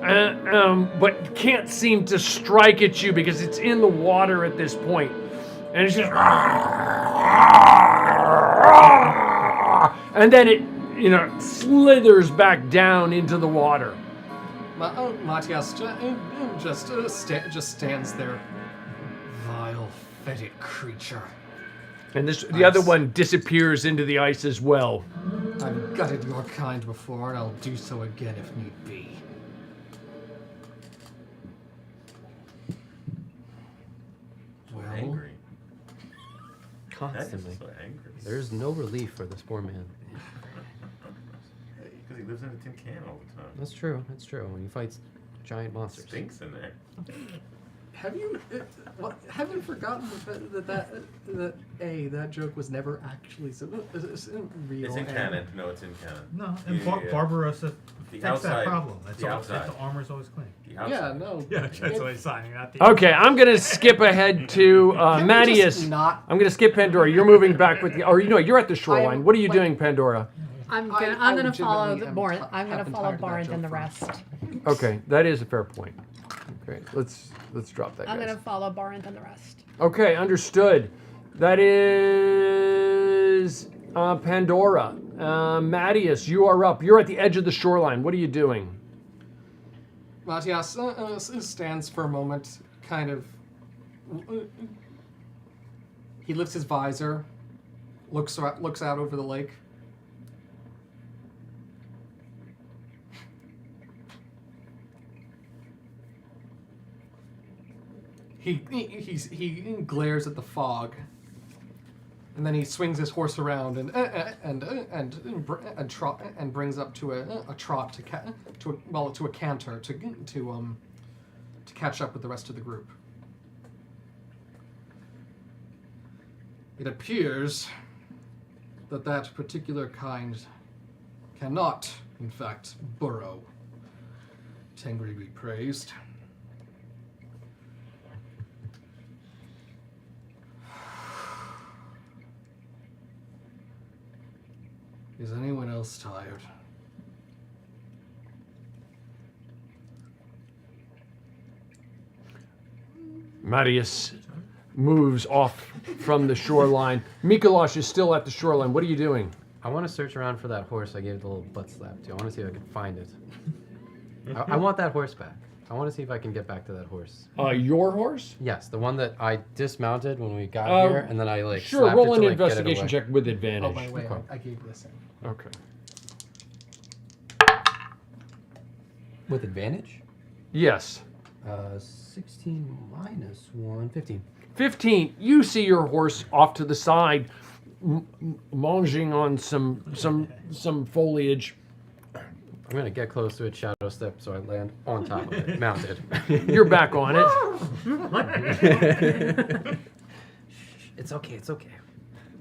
but can't seem to strike at you because it's in the water at this point, and it's just, and then it slithers back down into the water. Matthias just stands there. Vile, fetid creature. And the other one disappears into the ice as well. I've gutted your kind before, and I'll do so again if need be. Well, Angry. Constantly. So angry. There's no relief for this poor man. Because he lives in a tin can all the time. That's true. That's true. When he fights giant monsters. Stinks in there. have you forgotten that joke was never actually real? It's in and- canon. No, it's in canon. No, and Yeah. Barbarossa The fixed outside. that problem. The outside. The armor's always clean. The outside. Yeah, no. Yeah, that's why he's signing out the. Okay, I'm gonna skip ahead to Can we Mattias. just not- I'm gonna skip Pandora. You're moving back with the, or you're at the shoreline. I'm, What are you like- doing, Pandora? I'm gonna follow legitimately the am Borinth. ti- I'm gonna have been follow tired of that Borinth joke and the for- rest. Okay, that is a fair point. Okay, let's drop that. I'm guys. gonna follow Borinth and the rest. Okay, understood. That is Pandora. Mattias, you are up. You're at the edge of the shoreline. What are you doing? Matthias stands for a moment, kind of. He lifts his visor, looks out over the lake. He glares at the fog, and then he swings his horse around and brings up to a trot to a canter to to catch up with the rest of the group. It appears that that particular kind cannot, in fact, burrow. Tengri be praised. Is anyone else tired? Marius moves off from the shoreline. Mikolash is still at the shoreline. What are you doing? I want to search around for that horse I gave the little butt slap to. I want to see if I can find it. I want that horse back. I want to see if I can get back to that horse. Your horse? Yes, the one that I dismounted when we got here, and then I like sure. slapped Roll it an to, like, investigation get it away. check with advantage. Oh, by the way, I gave this in. Okay. With advantage? Yes. 16 minus 1, 15. 15. You see your horse off to the side, munging on some foliage. I'm gonna get close to it, shadow step, so I land on top of it, mounted. You're back on it. It's okay, it's okay.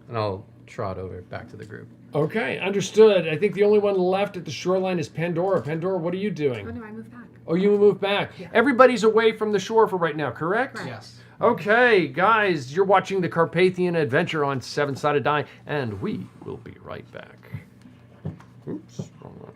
And I'll trot over back to the group. Okay, understood. I think the only one left at the shoreline is Pandora. Pandora, what are you doing? Oh no, I moved back. Oh, you move back. Yeah. Everybody's away from the shore for right now, correct? Right. Yes. Okay, guys, you're watching the Carpathian Adventure on Seven Sided Die, and we will be right back. Oops, wrong one.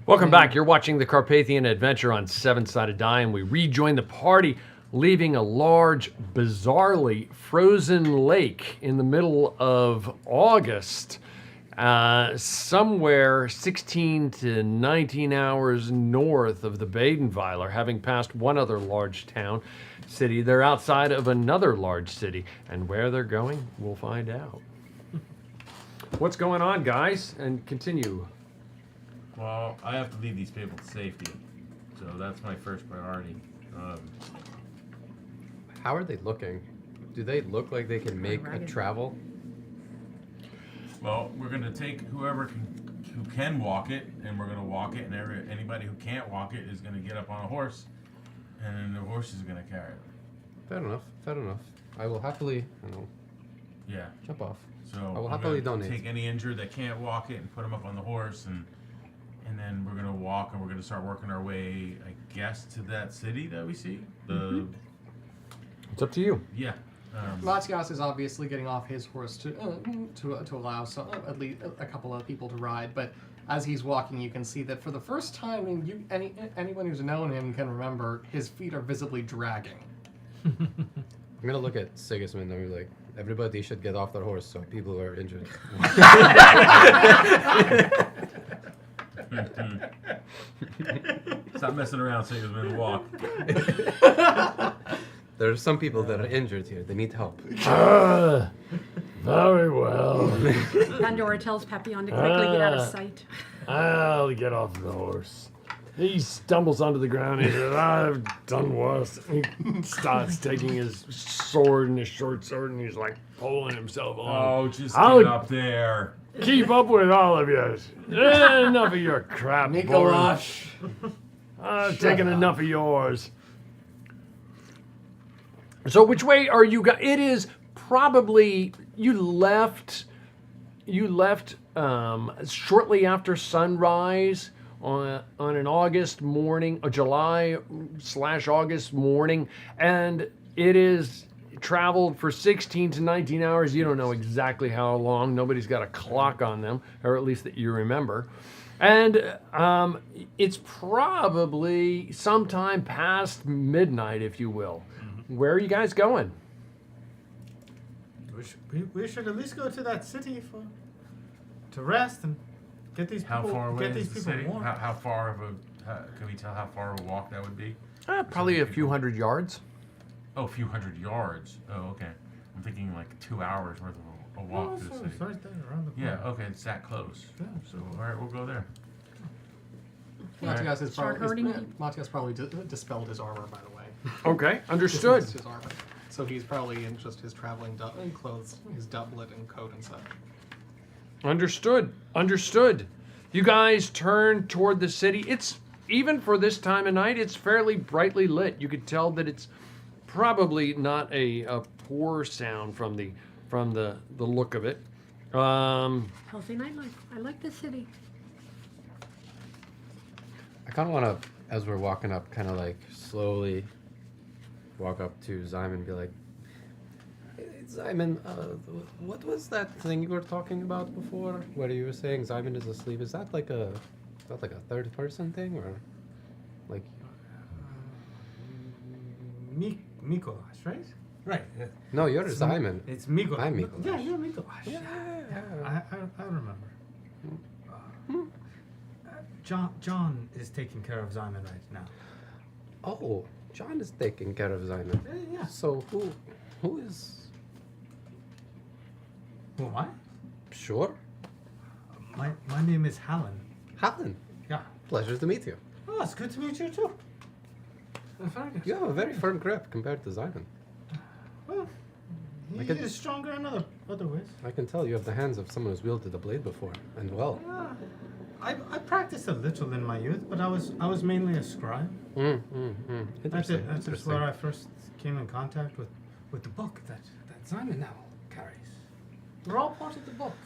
Welcome back. You're watching the Carpathian Adventure on Seven Sided Die, and we rejoin the party, leaving a large, bizarrely frozen lake in the middle of August, somewhere 16 to 19 hours north of the Badenville, having passed one other large town, city. They're outside of another large city, and where they're going, we'll find out. What's going on, guys? And continue. Well, I have to lead these people to safety, so that's my first priority. How are they looking? Do they look like they can make a travel? Well, we're gonna take who can walk it, and we're gonna walk it, and anybody who can't walk it is gonna get up on a horse, and then the horse is gonna carry it. Fair enough. Fair enough. I will happily, Yeah. jump off. So I will we're happily gonna donate. take any injured that can't walk it and put them up on the horse, and then we're gonna walk, and we're gonna start working our way, I guess, to that city that we see. It's up to you. Yeah. Matthias is obviously getting off his horse to allow at least a couple of people to ride, but as he's walking, you can see that for the first time, anyone who's known him can remember, his feet are visibly dragging. I'm gonna look at Sigismund and be like, Everybody should get off their horse so people who are injured. Stop messing around so you can walk. There are some people that are injured here. They need help. Very well. Pandora tells Papillon to quickly get out of sight. I'll get off the horse. He stumbles onto the ground and he says, I've done worse. And he starts taking his sword and his short sword and he's like pulling himself on. Oh, just I'll get up there. keep up with all of you. Enough of your crap, boys. Nikolash. I've taken enough of yours. So which way are you guys? It is probably, you left shortly after sunrise on an August morning, a July/August morning, and it is traveled for 16 to 19 hours. You don't know exactly how long. Nobody's got a clock on them, or at least that you remember. And it's probably sometime past midnight, if you will. Where are you guys going? We should at least go to that city to rest and get these people. How far away get these is the people city? warm. How far of a? Can we tell how far of a walk that would be? Probably a few hundred yards. Oh, a few hundred yards. Oh, okay. I'm thinking like 2 hours worth of a walk to the city. It's right there around the corner. Yeah. Okay, it's that close. Yeah. So all right, we'll go there. Matias has Start probably, hurting. Matias probably dispelled his armor, by the way. Okay, understood. His armor. So he's probably in just his traveling clothes, his doublet and coat and such. Understood. You guys turn toward the city. It's, even for this time of night, it's fairly brightly lit. You could tell that it's probably not a poor sound from the look of it. Healthy nightlife. I like the city. I kind of want to, as we're walking up, kind of like slowly walk up to Zyman and be like, "Hey, Zyman, what was that thing you were talking about before? Where you were saying Zyman is asleep? Is that like a third person thing, or like?" Mikolash, right? Right. No, you're It's Zyman. It's Mikolash. I'm Mikolash. Yeah, you're Mikolash. Yeah. I remember. John is taking care of Zyman right now. Oh, John is taking care of Zyman. Yeah. So who is? Who am I? Sure. My name is Hallen. Hallen. Yeah. Pleasure to meet you. Oh, it's good to meet you too. Very good. You have a very firm grip compared to Zyman. Well, he is stronger in other ways. I can tell you have the hands of someone who's wielded a blade before, and well. I practiced a little in my youth, but I was mainly a scribe. That's it. That's just where I first came in contact with the book that Zyman now carries. We're all part of the book.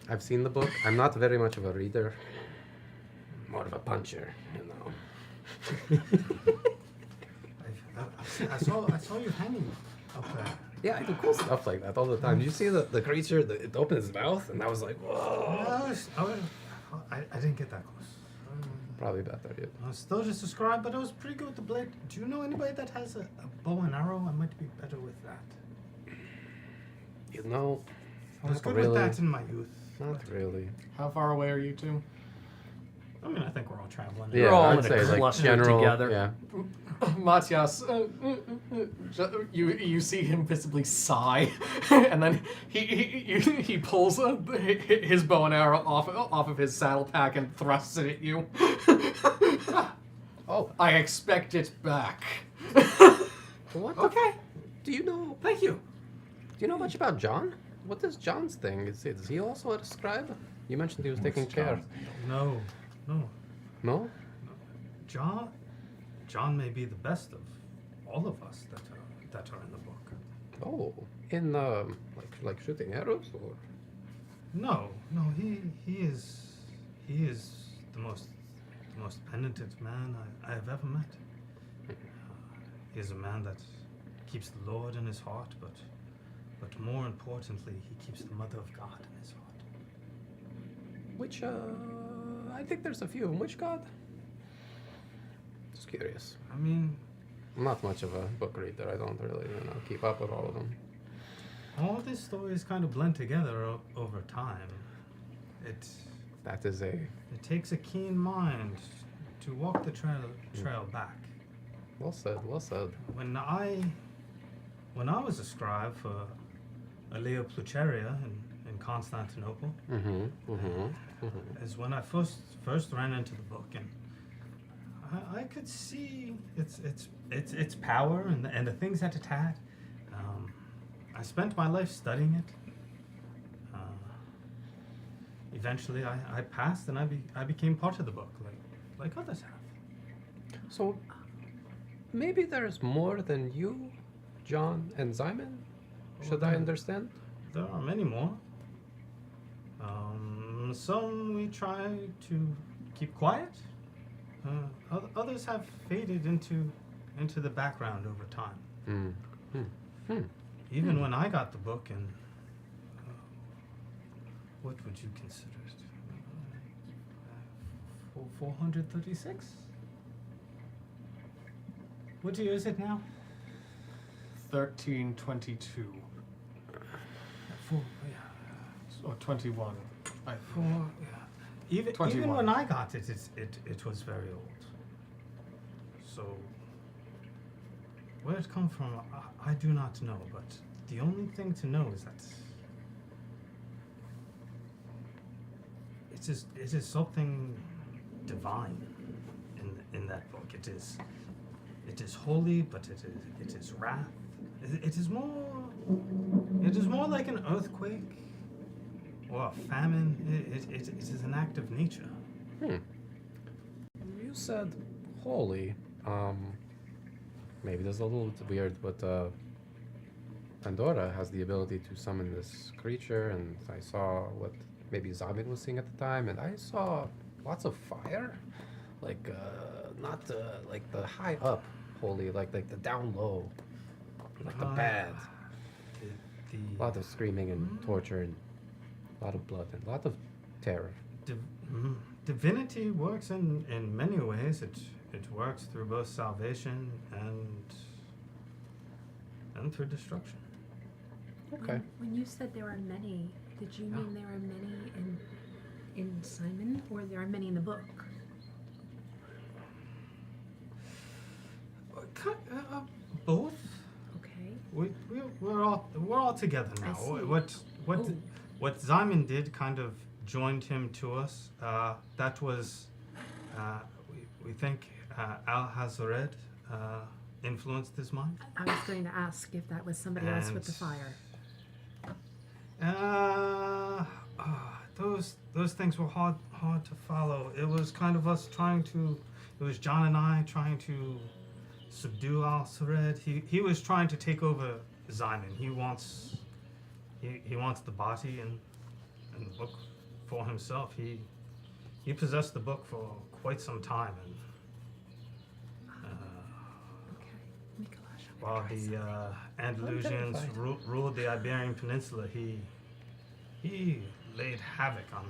I've seen the book. I'm not very much of a reader. More of a puncher, you know. I saw you hanging up there. Yeah, I do cool stuff like that all the time. Did you see the creature? It opened its mouth, and I was like, whoa. I didn't get that close. Probably better yet. I was still just a scribe, but I was pretty good with the blade. Do you know anybody that has a bow and arrow? I might be better with that. You know, I was not good really. with that in my youth. Not really. How far away are you two? I mean, I think we're all traveling. Yeah, all I'd in a say like cluster general. together. Yeah. Matias, you see him visibly sigh, and then he pulls his bow and arrow off of his saddle pack and thrusts it at you. Oh, I expect it back. what? Okay. Do you know? Thank you. Do you know much about John? What is John's thing? Is he also a scribe? You mentioned he was taking care. No. No? John may be the best of all of us that are in the book. Oh, in like shooting arrows or? No, he is the most penitent man I have ever met. He is a man that keeps the Lord in his heart, but more importantly, he keeps the Mother of God in his heart. Which I think there's a few. Which god? Just curious. I mean, I'm not much of a book reader. I don't really keep up with all of them. all these stories kind of blend together over time. That is a... It takes a keen mind to walk the trail back. Well said, well said. When I was a scribe for Leo Plucheria in Constantinople, is when I first ran into the book, and I could see its power and the things that it had. I spent my life studying it. Eventually, I passed, and I became part of the book, like others have. So, maybe there's more than you, John, and Simon? Should I understand? There are many more. Some we try to keep quiet. Others have faded into the background over time. Even when I got the book, and what would you consider it? 436? What year is it now? 1322. Or 21. Even 21. when I got it, it was very old. So where it come from, I do not know. But the only thing to know is that it is something divine in that book. It is holy, but it is wrath. It is more like an earthquake or a famine. It is an act of nature. You said holy. Maybe that's a little bit weird, but Pandora has the ability to summon this creature, and I saw what maybe Zabin was seeing at the time, and I saw lots of fire, like not like the high up holy, like the down low, like the bad. A lot of screaming and torture and a lot of blood and a lot of terror. Divinity works in many ways. It works through both salvation and through destruction. Okay. When you said there are many, did you mean there are many in Simon, or there are many in the book? Both. Okay. We're all together now. What Simon did kind of joined him to us. That was we think Al-Hazared influenced his mind. I was going to ask if that was somebody else with the fire. Those things were hard to follow. It was kind of us it was John and I trying to subdue Al-Sared. He was trying to take over Simon. He wants the body and the book for himself. He possessed the book for quite some time, and while the Andalusians ruled the Iberian Peninsula, he laid havoc on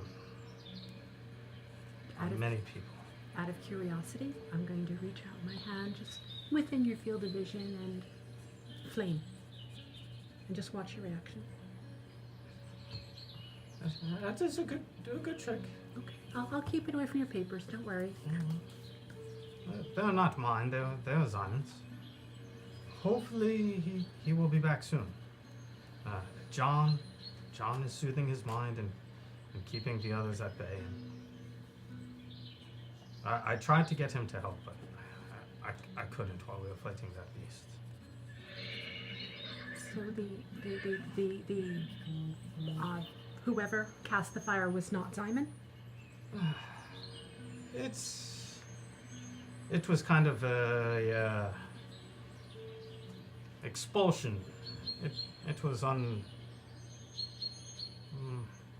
many people. Out of curiosity, I'm going to reach out my hand just within your field of vision and flame, and just watch your reaction. That is a good trick. Okay, I'll keep it away from your papers. Don't worry. They're not mine. They're Simon's. Hopefully he will be back soon. John is soothing his mind and keeping the others at bay. I tried to get him to help, but I couldn't while we were fighting that beast. So the whoever cast the fire was not Simon? It was kind of a expulsion. It was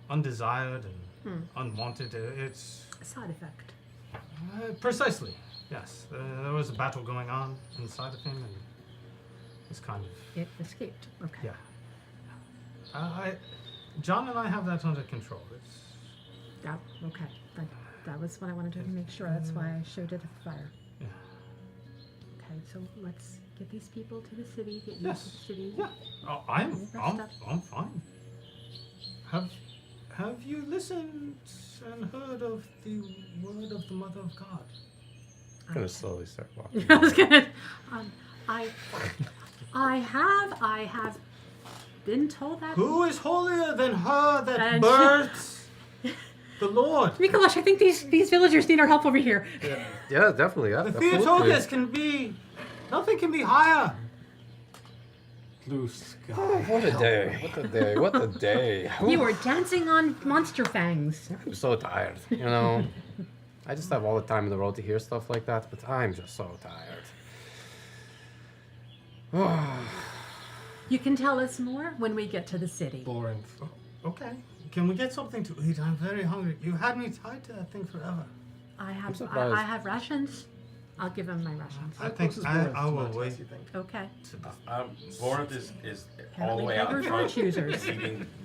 undesired and unwanted. It's a side effect. Precisely. Yes. There was a battle going on inside of him, and it's kind of. It escaped. Okay. Yeah. John and I have that under control. Okay. That was what I wanted to make sure. That's why I showed it at the fire. Yeah. Okay, so let's Get these people to the city. Get you Yes. to the city. Yeah. Oh, I'm Rest up. fine. Have you listened and heard of the word of the Mother of God? I'm gonna slowly start walking. I was gonna. I have been told that. Who is holier than her that And- births the Lord? Mikolash, I think these villagers need our help over here. Yeah, definitely. Yeah, The absolutely. Theotokos can be. Nothing can be higher. Blue sky. What a day! What a day! What a day! You were dancing on monster fangs. I'm so tired. You know, I just have all the time in the world to hear stuff like that, but I'm just so tired. You can tell us more when we get to the city. Boring. Okay. Can we get something to eat? I'm very hungry. You had me tied to that thing forever. I have surprised. I have rations. I'll give him my rations. I think I will wait. Okay. Borinth is all the way out in Apparently front, choosers.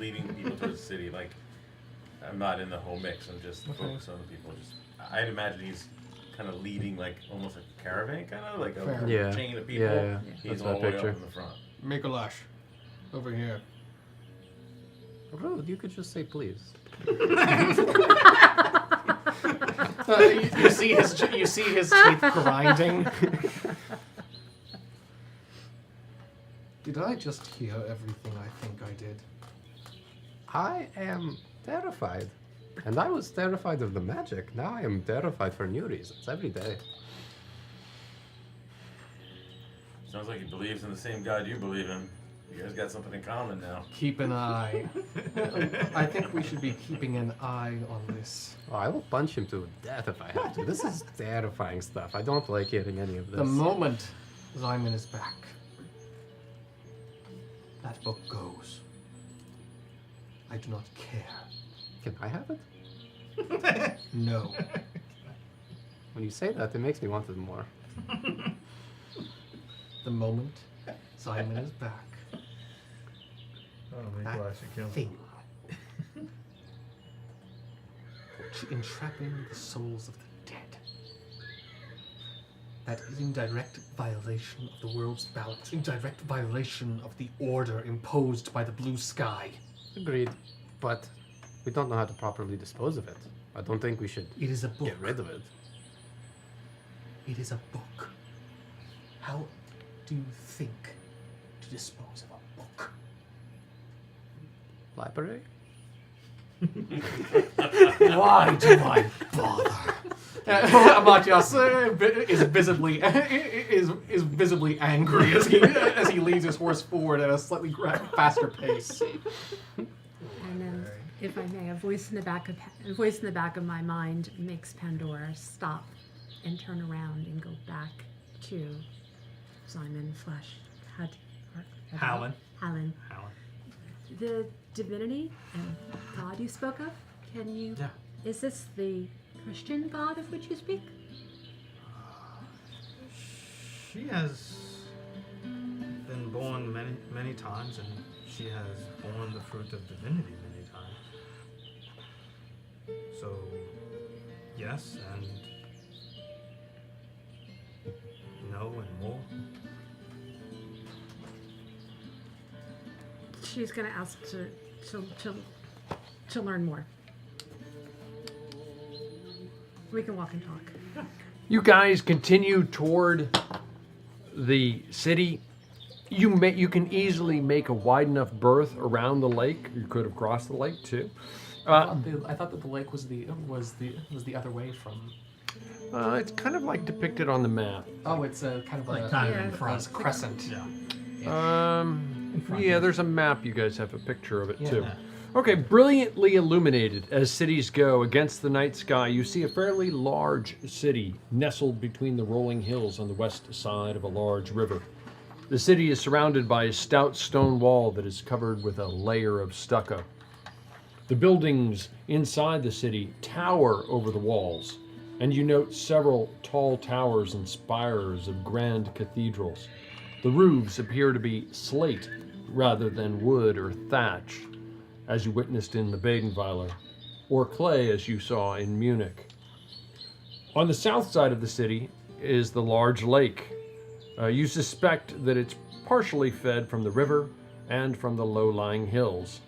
leading people towards the city. Like, I'm not in the whole mix. I'm just focused on the people. I'd imagine he's kind of leading, like almost like a caravan, kind of like a Fair. Yeah. chain of people. Yeah. He's That's all my the way picture. up in the front. Mikolash, over here. Rude, you could just say please. You see his teeth grinding. Did I just hear everything I think I did? I am terrified. And I was terrified of the magic. Now I am terrified for new reasons every day. Sounds like he believes in the same God you believe in. You guys got something in common now. Keep an eye. I think we should be keeping an eye on this. Oh, I will punch him to death if I have to. This is terrifying stuff. I don't like hearing any of this. The moment Simon is back, that book goes. I do not care. Can I have it? No. When you say that, it makes me want it more. The moment Simon is back, that thing entrapping the souls of the dead, that is in direct violation of the world's balance, in direct violation of the order imposed by the blue sky. Agreed. But we don't know how to properly dispose of it. I don't think we should It is a book. get rid of it. It is a book. How do you think to dispose of a book? Library? Why do I bother? Amatyas is visibly angry as he leads his horse forward at a slightly faster pace. And then, if I may, a voice in the back of my mind makes Pandora stop and turn around and go back to Simon Hallen. Hallen. The divinity and God you spoke of. Can you? Yeah. Is this the Christian God of which you speak? She has been born many times, and she has borne the fruit of divinity many times. So, yes, and no, and more. She's gonna ask to learn more. We can walk and talk. You guys continue toward the city. You can easily make a wide enough berth around the lake. You could have crossed the lake too. I thought that the lake was the other way from. It's kind of like depicted on the map. Oh, it's a kind of Like kind of in a front. crescent. Yeah. Yeah, there's a map. You guys have a picture of it too. Yeah. Okay, brilliantly illuminated as cities go against the night sky, you see a fairly large city nestled between the rolling hills on the west side of a large river. The city is surrounded by a stout stone wall that is covered with a layer of stucco. The buildings inside the city tower over the walls, and you note several tall towers and spires of grand cathedrals. The roofs appear to be slate rather than wood or thatch, as you witnessed in the Badenville, or clay as you saw in Munich. On the south side of the city is the large lake, You suspect that it's partially fed from the river and from the low-lying hills.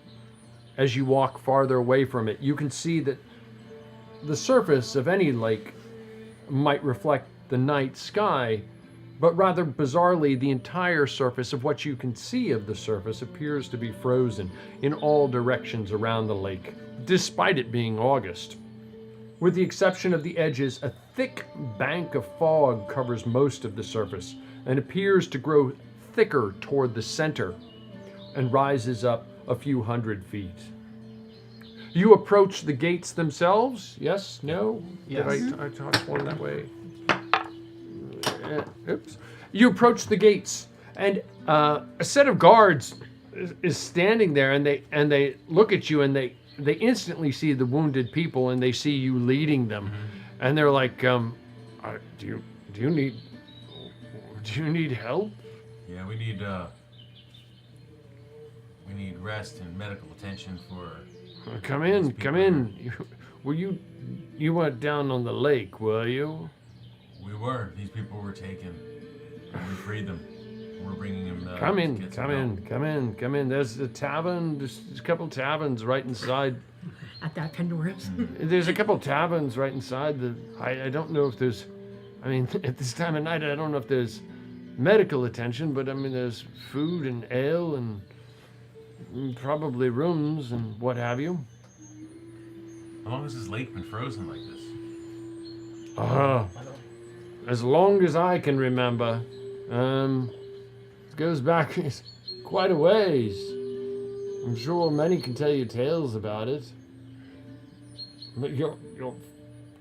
As you walk farther away from it, you can see that the surface of any lake might reflect the night sky, but rather bizarrely, the entire surface of what you can see of the surface appears to be frozen in all directions around the lake, despite it being August. With the exception of the edges, a thick bank of fog covers most of the surface and appears to grow thicker toward the center and rises up a few hundred feet. You approach the gates themselves? Yes? No? Yes. Did I talk one that way? Oops. You approach the gates, and a set of guards is standing there, and they look at you, and they instantly see the wounded people, and they see you leading them, and they're like, do you need help? Yeah, we need rest and medical attention for. Come in. You went down on the lake, were you? We were. These people were taken. And we freed them. We're bringing them. Come in. There's a tavern. There's a couple taverns right inside. At that Pandora's. There's a couple taverns right inside. I don't know if there's. I mean, at this time of night, I don't know if there's medical attention, but I mean, there's food and ale and probably rooms and what have you. How long has this lake been frozen like this? As long as I can remember. It goes back quite a ways. I'm sure many can tell you tales about it. But your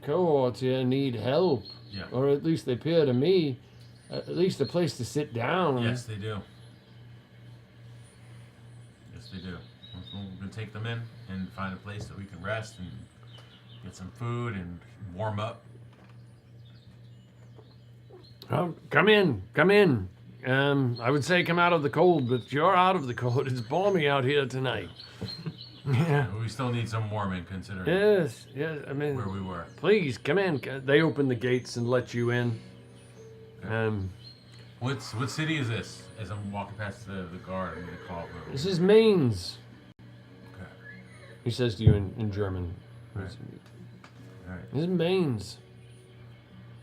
cohorts here need help. Yeah. Or at least they appear to me. At least a place to sit down. Yes, they do. Yes, they do. We're going to take them in and find a place that we can rest and get some food and warm up. Oh, come in. I would say come out of the cold, but you're out of the cold. It's balmy out here tonight. Yeah. We still need some warming considering Yes. I mean, where we were. please come in. They open the gates and let you in. What city is this? As I'm walking past the guard, I'm going to call it. This is Mainz. Okay. He says to you in German. Right. All right. This is Mainz.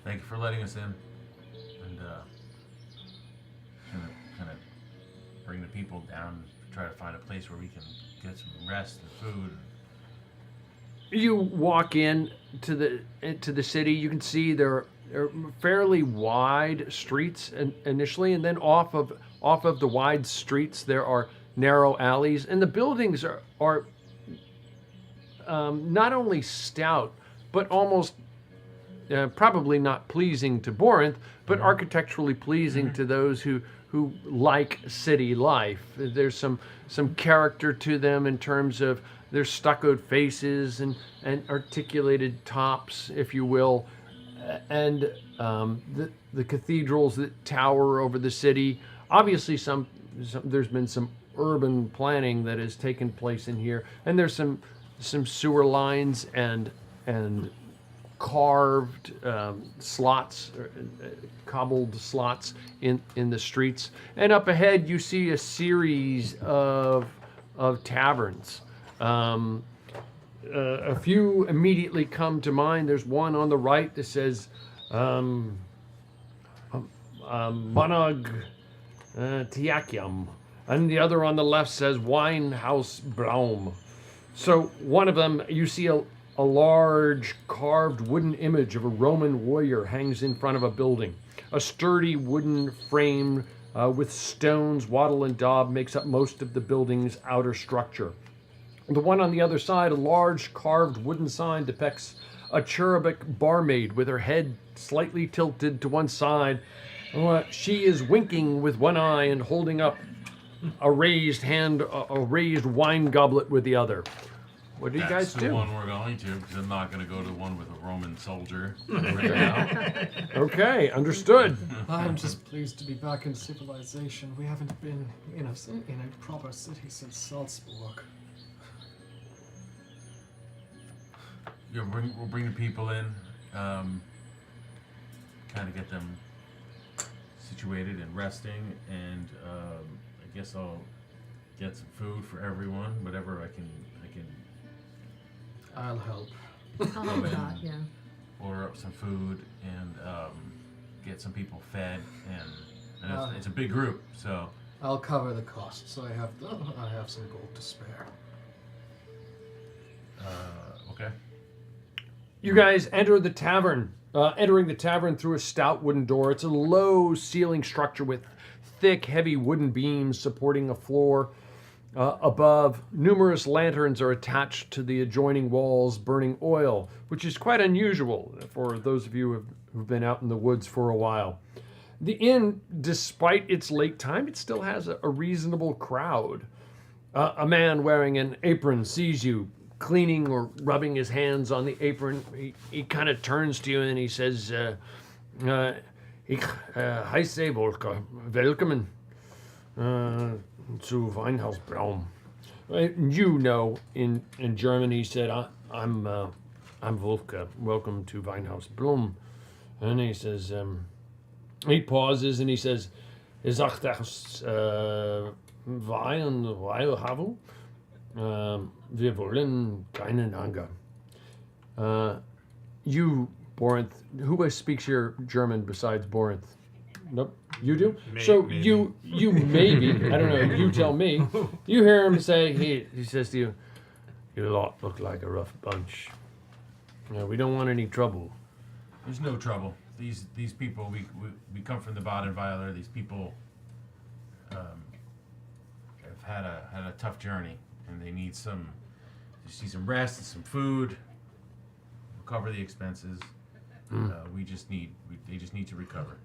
Thank you for letting us in. And kind of bring the people down, try to find a place where we can get some rest and food. You walk in to the city. You can see there are fairly wide streets initially, and then off of the wide streets there are narrow alleys, and the buildings are not only stout but almost probably not pleasing to Borinth, but architecturally pleasing to those who like city life. There's some character to them in terms of their stuccoed faces and articulated tops, if you will, and the cathedrals that tower over the city. Obviously, there's been some urban planning that has taken place in here, and there's some sewer lines and carved slots, cobbled slots in the streets. And up ahead, you see a series of taverns. A few immediately come to mind. There's one on the right that says Banag Tiakiam, and the other on the left says Winehouse Braum. So one of them, you see a large carved wooden image of a Roman warrior hangs in front of a building. A sturdy wooden frame with stones, wattle, and daub makes up most of the building's outer structure. The one on the other side, a large carved wooden sign, depicts a cherubic barmaid with her head slightly tilted to one side. She is winking with one eye and holding up a raised wine goblet with the other. What do you guys do? That's the one we're going to, because I'm not going to go to the one with a Roman soldier right now. Okay, understood. I'm just pleased to be back in civilization. We haven't been in a proper city since Salzburg. Yeah, we'll bring the people in, kind of get them situated and resting, and I guess I'll get some food for everyone, whatever I can I'll help. I'll help with that, yeah. order up some food and get some people fed, and it's a big group, so I'll cover the cost, so I have some gold to spare. okay. You guys enter the tavern. Entering the tavern through a stout wooden door. It's a low ceiling structure with thick, heavy wooden beams supporting a floor. Above, numerous lanterns are attached to the adjoining walls, burning oil, which is quite unusual for those of you who've been out in the woods for a while. The inn, despite its late time, it still has a reasonable crowd. A man wearing an apron sees you cleaning or rubbing his hands on the apron. He kind of turns to you and he says, Ich heiße Volker. Willkommen zu Weinhaus Braum. You know, in German, he said, I'm Volker. Welcome to Weinhaus Blum. And he says, he pauses and he says, Is das Wein weil haben? Wir wollen keinen Anger. You, Borinth, who speaks your German besides Borinth? Nope, you do? Maybe. You maybe, I don't know, you tell me. You hear him say, he says to you, you lot look like a rough bunch. We don't want any trouble. There's no trouble. These people, we come from the Badenweiler. These people have had a tough journey, and they need some rest and some food. We'll cover the expenses. They just need to recover.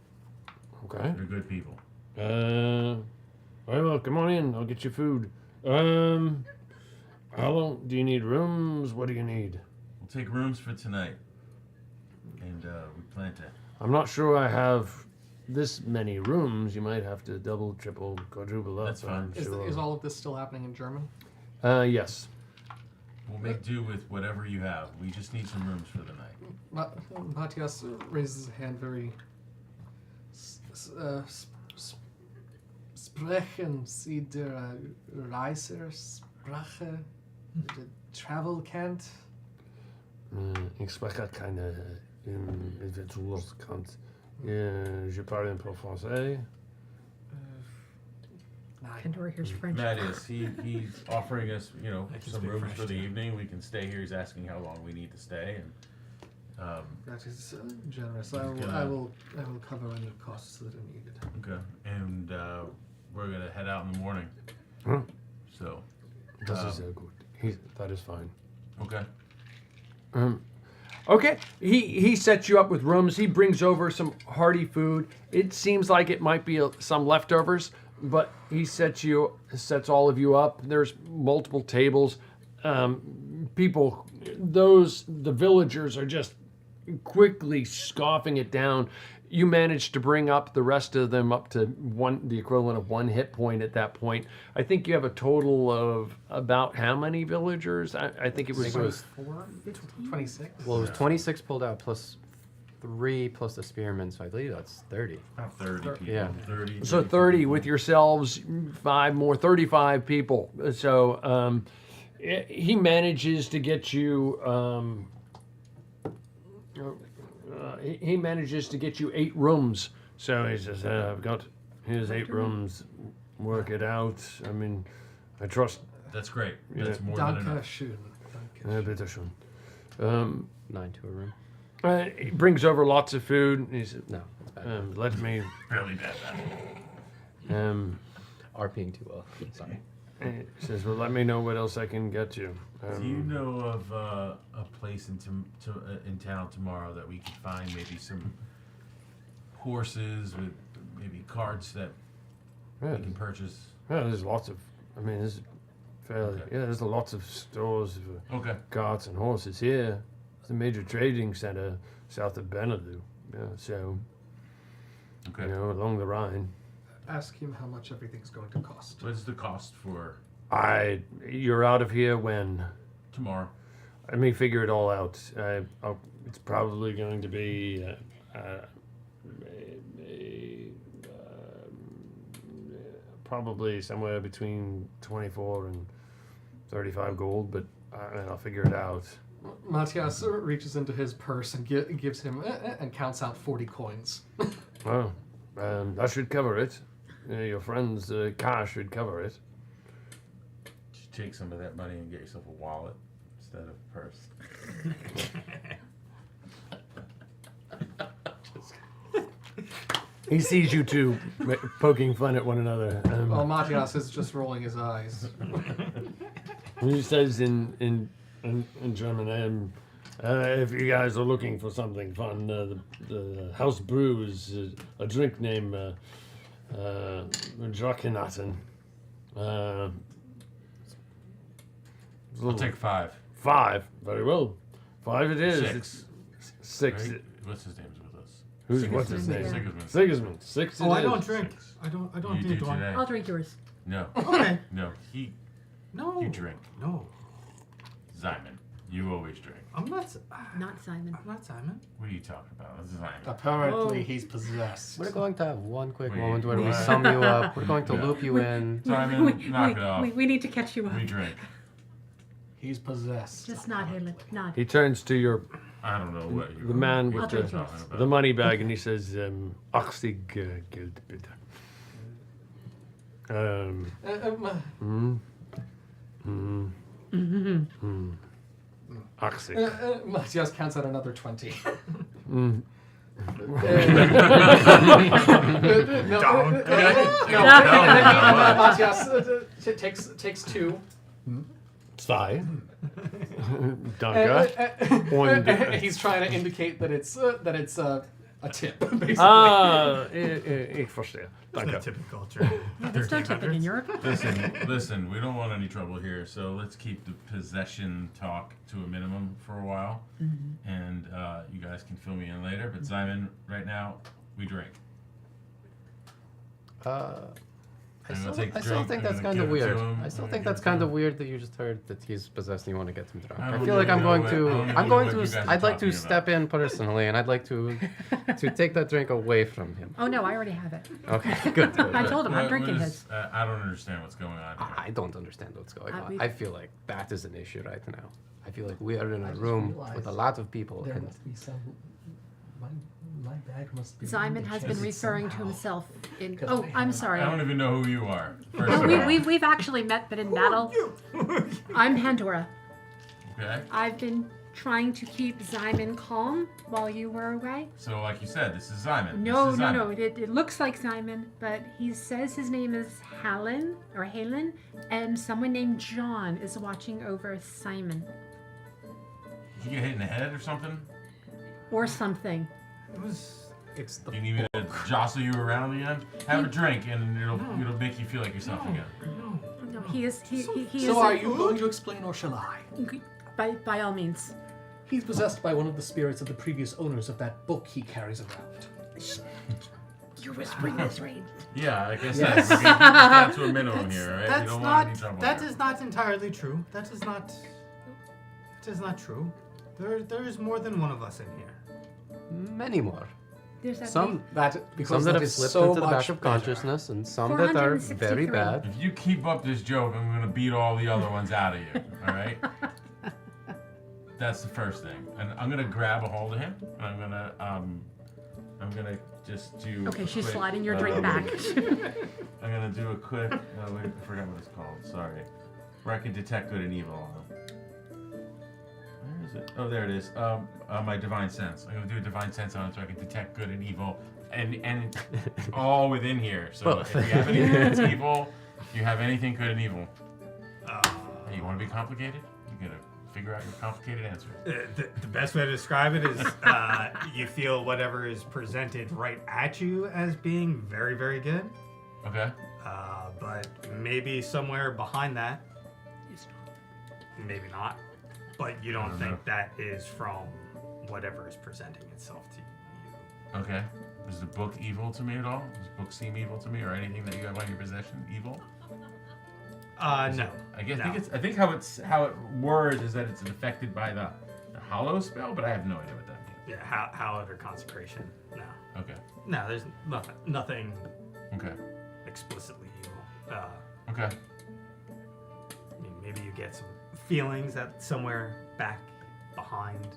Okay. They're good people. Well, come on in. I'll get you food. How long do you need rooms? What do you need? We'll take rooms for tonight, and we plan to. I'm not sure I have this many rooms. You might have to double, triple, quadruple up. That's fine. I'm sure. Is all of this still happening in German? Yes. We'll make do with whatever you have. We just need some rooms for the night. Matthias raises his hand very. Sprechen Sie der Reisersprache? The travel kennt? Ich spreche keine Inventurskant. Je parle un peu français. Pandora here's French. Matthias, he's offering us, some rooms for the evening. We can stay here. He's asking how long we need to stay, and That is generous. I will cover any costs that are needed. okay. And we're gonna head out in the morning. Huh? So. This is good. That is fine. Okay. Okay, he sets you up with rooms. He brings over some hearty food. It seems like it might be some leftovers, but he sets all of you up. There's multiple tables. People, the villagers are just quickly scoffing it down. You managed to bring up the rest of them up to the equivalent of 1 hit point at that point. I think you have a total of about how many villagers? I think it was 26. Well, it was 26 pulled out plus 3 plus the spearmen, so I believe that's 30. About 30 people. Yeah. 30. So 30 with yourselves, 5 more, 35 people. So he manages to get you. He manages to get you 8 rooms. So he says, here's 8 rooms. Work it out. I mean, I trust. That's great. That's more Danke than enough. schön. Bitte schön. 9 to a room. He brings over lots of food. And he says, No, that's bad. let me. Really bad. RPing too well. Sorry. He says, well, let me know what else I can get you. Do you know of a place in town tomorrow that we can find maybe some horses with maybe carts that we can purchase? Yeah, there's lots of. I mean, there's fairly. Okay. Yeah, there's lots of stores for Okay. carts and horses here. It's a major trading center south of Badenville. Yeah, so Okay. along the Rhine. Ask him how much everything's going to cost. What's the cost for You're out of here when? tomorrow? Let me figure it all out. It's probably going to be probably somewhere between 24 and 35 gold, but I'll figure it out. Matthias reaches into his purse and gives him and counts out 40 coins. Well, that should cover it. Your friend's car should cover it. You should take some of that money and get yourself a wallet instead of a purse. He sees you two poking fun at one another. Well, Matthias is just rolling his eyes. He says in German, if you guys are looking for something fun, the house brews a drink named Drakenatten. I'll take 5. 5. Very well. 5 it is. 6. It's 6. Right? What's his name's with us? What's his name? Sigismund. Sigismund. 6 it Oh, I is. don't drink. I don't You need do one. today. I'll drink yours. No. Okay. No. No. You drink. No. Simon, you always drink. I'm not. Not Simon. I'm not Simon. What are you talking about? This is Simon. Apparently, Oh. he's possessed. We're going to have one quick Wait, moment where we what? sum you up. We're going to Yeah. loop you in. Simon, knock it off. we need to catch you up. We drink. He's possessed. Just nod, Halen. Nod. He turns to I don't know what you the man what with I'll you're drink yours. talking about. the money bag, and he says, 80 Geld bitte. Axig. Matthias counts out another 20. Matthias takes 2. Zwei. Danke. Und, He's trying to indicate that it's a tip, basically. Ich verstehe. Danke. Typical German. There's no tipping in Europe. Listen, we don't want any trouble here, so let's keep the possession talk to a minimum for a while, and you guys can fill me in later. But Simon, right now, we drink. I I'm gonna still, take the I still drink, think I'm that's gonna kind of give it to weird. him, I still I'm think gonna that's give it kind to of him. weird that you just heard that he's possessed and you want to get him drunk. I I don't feel like I'm even going know to, what- I don't I'm even going know what you to, guys are I'd like to talking step in personally, and I'd like to take that drink away from him. Oh no, I already have it. Okay, good. I told him I'm What drinking is- his. I don't understand what's going on here. I don't understand what's going on. we- I feel like that is an issue right now. I feel like we are in a room with a lot of people, There and must be some. My bag must be. Simon has been referring to himself in. Oh, I'm sorry. I don't even know who you are. First No, of all. we've actually met, but in battle. I'm Pandora. Okay. I've been trying to keep Simon calm while you were away. So, like you said, this is Simon. No, This is no, Simon. no. It looks like Simon, but he says his name is Halen, and someone named John is watching over Simon Did you get hit in the head or something? or something. It's the. Do you need me to jostle you around again? Have a drink, and it'll make you feel like yourself again. No, he is. He is. So are you going to explain, or shall I? By all means. He's possessed by one of the spirits of the previous owners of that book he carries around. You're whispering this, right? Yeah, like I said, we keep that to a minimum here, right? We That's don't want any not. trouble That here. is not entirely true. That is not. That is not true. There is more than one of us in here. many more. There's that Some, That some because that that have is slipped so into the much back of better. consciousness, and some that are very 463. bad. If you keep up this joke, I'm gonna beat all the other ones out of you. All right? That's the first thing, and I'm gonna grab a hold of him, and I'm gonna just do. Okay, a she's quick, sliding your drink back. I'm gonna do a quick. Oh wait, I forgot what it's called. Sorry. Where I can detect good and evil on them. Where is it? Oh, there it is. My divine sense. I'm gonna do a divine sense on it so I can detect good and evil, and all within here. So Well, if you have anything that's evil, you have anything good and evil. Hey, you want to be complicated? You're gonna figure out your complicated answer. The best way to describe it is you feel whatever is presented right at you as being very, very good. Okay. But maybe somewhere behind that, maybe not. But you don't think know. that is from whatever is presenting itself to you. Okay. Is the book evil to me at all? Does the book seem evil to me, or anything that you have on your possession evil? No. I think how it words is that it's affected by the hollow spell, but I have no idea what that means. Yeah, hallowed or consecration. No. Okay. No, there's nothing Okay. explicitly evil. Okay. I mean, maybe you get some feelings that somewhere back behind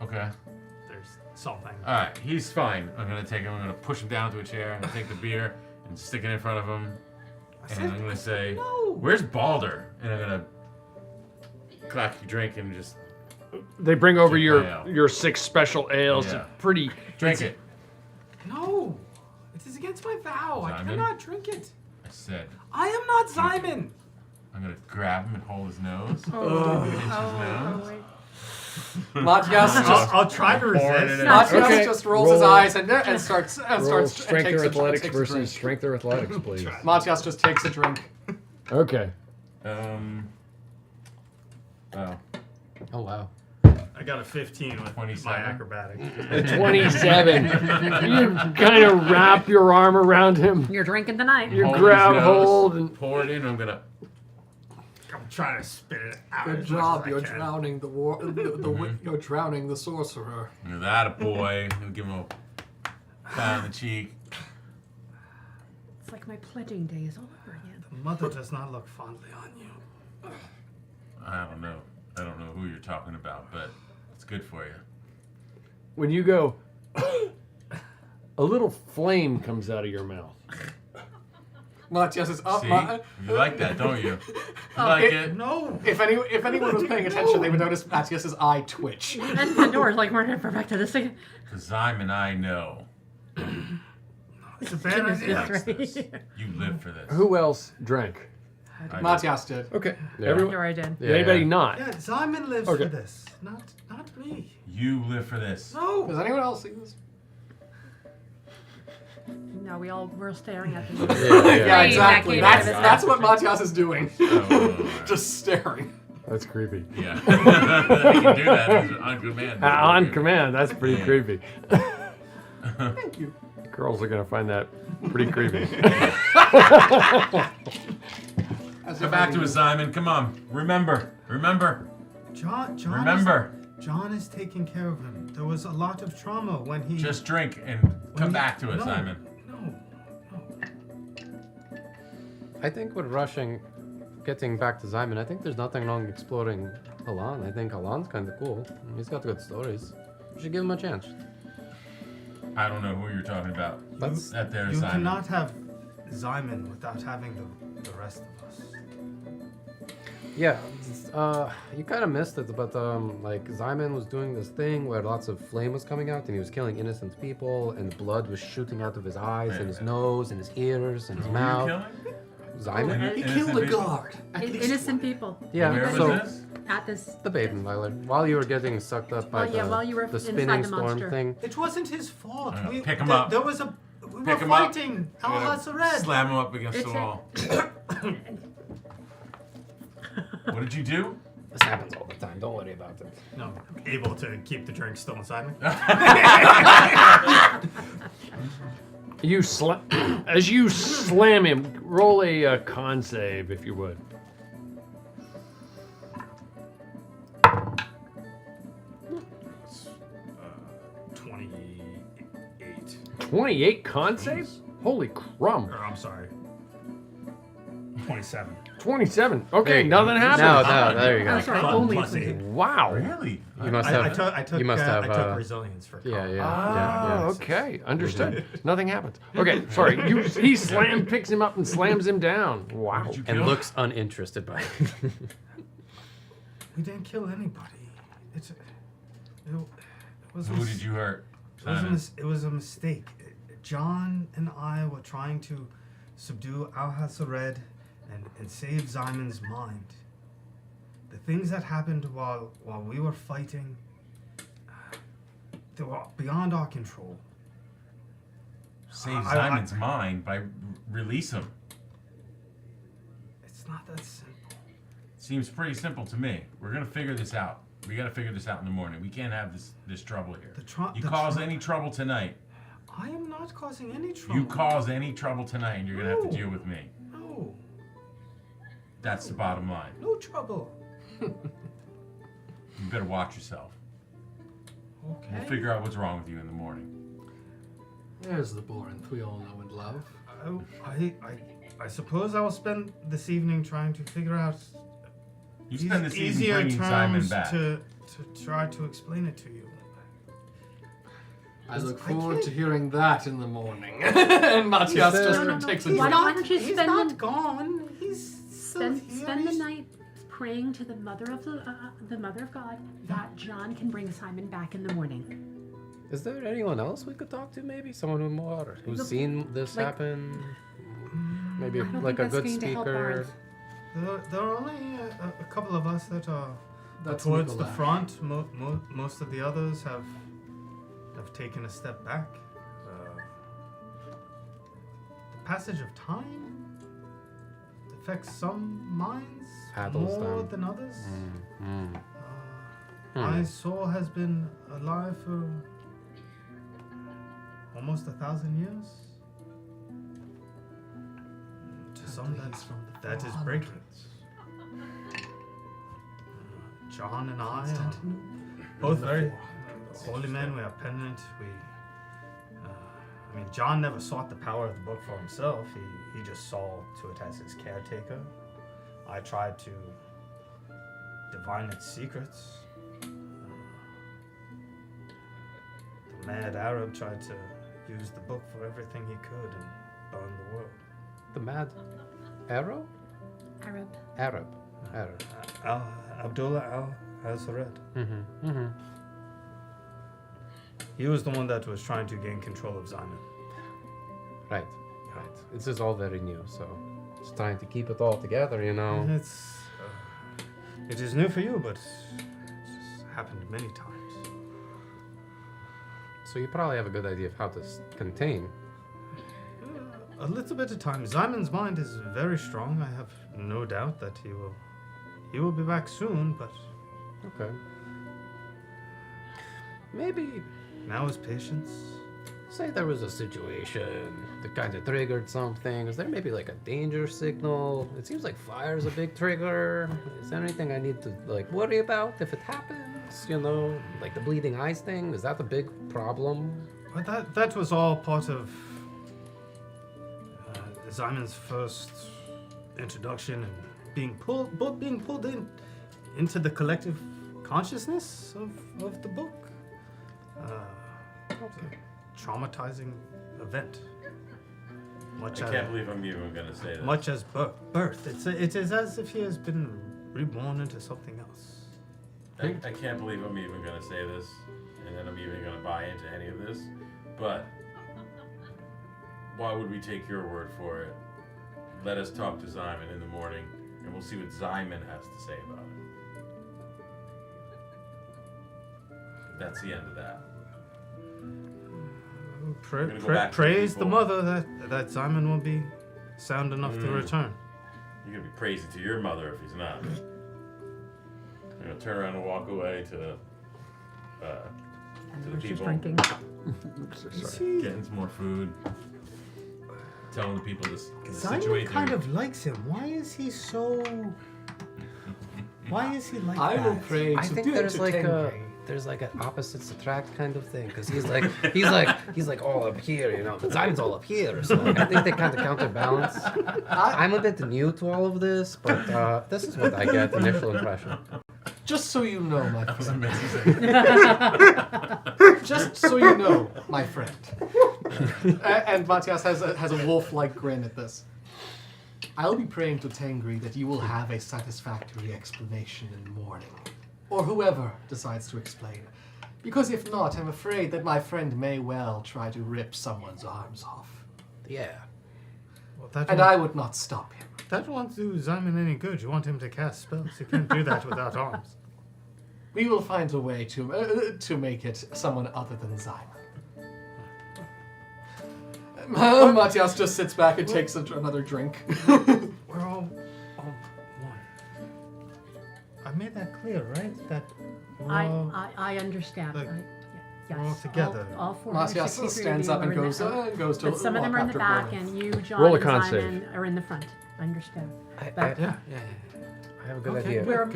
Okay. there's something. All right, he's fine. I'm gonna take him. I'm gonna push him down to a chair. I'm gonna take the beer and stick it in front of him, and I'm gonna say, No. "Where's Balder?" And I'm gonna clap your drink and just They bring over Drink my ale. your 6 special ales. Yeah. Pretty. drink it. No. It is against my vow. I Simon? cannot drink it. I said, I am not Simon. I'm gonna grab him and hold his nose. Oh, Pinch his nose. wait. Matthias just I'll try to resist. Not Matthias Okay. just rolls his Roll. eyes and starts and Roll starts strength and or takes athletics takes a drink. versus strength or athletics, please. Matthias just takes a drink. Okay. Oh, Oh wow. I got a 15 with 27. my acrobatics. 27. You kind of wrap your arm around him. You're drinking tonight. You Hold grab his nose, hold and pour it in. I'm gonna. I'm trying to spit it out. Good as job. much as You're I can. drowning you're drowning the sorcerer. Look at that, a boy. I'll give him a pat on the cheek. It's like my pledging days all over again. Mother does not look fondly on you. I don't know. I don't know who you're talking about, but it's good for you. when you go, a little flame comes out of your mouth. Matthias is up. See? You like that, don't you? You like it? No. If anyone was paying attention, they would notice Matthias's eye twitch. And the door's like, we're never back to this again. Because Zyme and I know. It's a bad idea. You live for this. Who else drank? I Matthias did. Okay. Yeah. Everyone. Sure I did. Yeah, Anybody yeah. not? Yeah, Simon lives Okay. for this. Not me. You live for this. No. Does anyone else see this? No, we're staring at the Yeah, Yeah, Right, that exactly. came That's out of his that's what Matthias is doing. Oh, Just staring. That's creepy. yeah. He can do that. He's on command. On command. That's pretty Yeah. creepy. Thank you. Girls are gonna find that pretty creepy. Come back to us, Simon. Come on. Remember. John. Remember. John is taking care of him. There was a lot of trauma when he. Just drink and come back to us, No. Simon. No. I think with rushing, getting back to Zyman, I think there's nothing wrong exploring Alan. I think Alan's kind of cool. He's got good stories. You should give him a chance. I don't know who you're talking about. That's That there, You Simon. cannot have Zyman without having the rest of us. Yeah, you kind of missed it, but like Zyman was doing this thing where lots of flame was coming out, and he was killing innocent people, and blood was shooting out of his eyes, and his nose, and his ears, and his Who were you mouth. killing? Zyman? He Innocent killed a people? guard. innocent people. Yeah, Where was so this? At this. the Badenville, while you were getting sucked up by while you were the inside spinning the storm monster. thing. It wasn't his fault. Pick him up. There was a. We Pick were him up. fighting Al Yeah. Hasared. Slam him up against It's the a- wall. What did you do? This happens all the time. Don't worry about it. No, able to keep the drink still inside me. You as you slam him. Roll a con save if you would. 28. 28 con save? Holy crumb. Or I'm sorry. 27. 27. Okay, There you nothing go. happened. No, there you I'm go. sorry, Plus only. 8. Wow. Really? You must I have. took, you must have. I took resilience for Yeah, college. yeah. Oh, okay. Understood. Nothing happens. Okay, sorry. He picks him up and slams him down. Wow. Did you And kill? looks uninterested by it. We didn't kill anybody. It was Who did you hurt? Simon? it was a mistake. John and I were trying to subdue Al Hasared and save Zyman's mind. The things that happened while we were fighting, they were beyond our control. Save I- Simon's mind by release him. It's not that simple. Seems pretty simple to me. We're gonna figure this out. We gotta figure this out in the morning. We can't have this trouble here. You cause any trouble tonight, I am not causing any trouble. you cause any trouble tonight, and you're gonna have to No. deal with me. No, That's the bottom line. no trouble. You better watch yourself. Okay. We'll figure out what's wrong with you in the morning. There's the Borinth we all know and love. I suppose I will spend this evening trying to figure out You spend this evening easier bringing Simon terms back. to try to explain it to you. I look I forward can't- to hearing that in the morning. And Matthias just takes a Why drink. don't you He's spend not the- gone. He's still here. Spend the He's- night praying to the mother of the mother of God that John can bring Simon back in the morning. Is there anyone else we could talk to? Maybe someone who's seen this like- happen. Maybe I don't like think a that's good going to help speaker. Barnes. There are only a couple of us that are That's towards the Nikolai. front. Most of the others have taken a step back. The passage of time affects some minds Addles more them. than others. Mm. My soul has been alive for almost 1,000 years. To some, that is breaking. John and I are both very holy men. We are penitent. I mean, John never sought the power of the book for himself. He just saw to it as his caretaker. I tried to divine its secrets. The mad Arab tried to use the book for everything he could and burn the world. The mad arrow? Arab. Arab. Abdullah al-Azred. Mm-hmm. He was the one that was trying to gain control of Simon. Right. This is all very new, so just trying to keep it all together, you know. It is new for you, but it's happened many times. So you probably have a good idea of how to contain. A little bit of time. Simon's mind is very strong. I have no doubt that he will be back soon, but Okay. Maybe now is patience. say there was a situation that kind of triggered something. Is there maybe like a danger signal? It seems like fire is a big trigger. Is there anything I need to like worry about if it happens? You know, like the bleeding eyes thing. Is that a big problem? But that was all part of Simon's first introduction and being pulled into the collective consciousness of the book. Traumatizing event. I can't believe I'm even going to say this. Much as birth. It is as if he has been reborn into something else. I can't believe I'm even going to say this, and that I'm even going to buy into any of this, but why would we take your word for it? Let us talk to Simon in the morning, and we'll see what Simon has to say about it. That's the end of that. I'm gonna go back to the Praise the people. mother that Simon will be sound enough to return. You're going to be praising to your mother if he's not. You're going to turn around and walk away to the She's people. drinking. Getting some more food. Telling the people to Simon situate kind their... of likes him. Why is he so? Why is he like I that? will pray I to think do there's to like Tengri. there's like an opposites attract kind of thing because he's like all up here, you know, but Simon's all up here. So like, I think they kind of counterbalance. I'm a bit new to all of this, but this is what I get initial impression. Just so you know, my friend. Just so you know, my friend. And Matthias has a wolf-like grin at this. I'll be praying to Tengri that you will have a satisfactory explanation in the morning. Or whoever decides to explain. Because if not, I'm afraid that my friend may well try to rip someone's arms off. Yeah. Well, that And won't- I would not stop him. That won't do Simon any good. You want him to cast spells. You can't do that without arms. We will find a way to make it someone other than Simon. Matthias just sits back and takes another drink. We're all one. I made that clear, right? That we're all, I understand. like, Yes. we're all together. All Matthias 463 stands of up you and are in goes, the- goes to But some of them walk are in the after back, Gordon. and you, John, Roll a and con Simon are in the front. I understand. But I have a good idea. We're,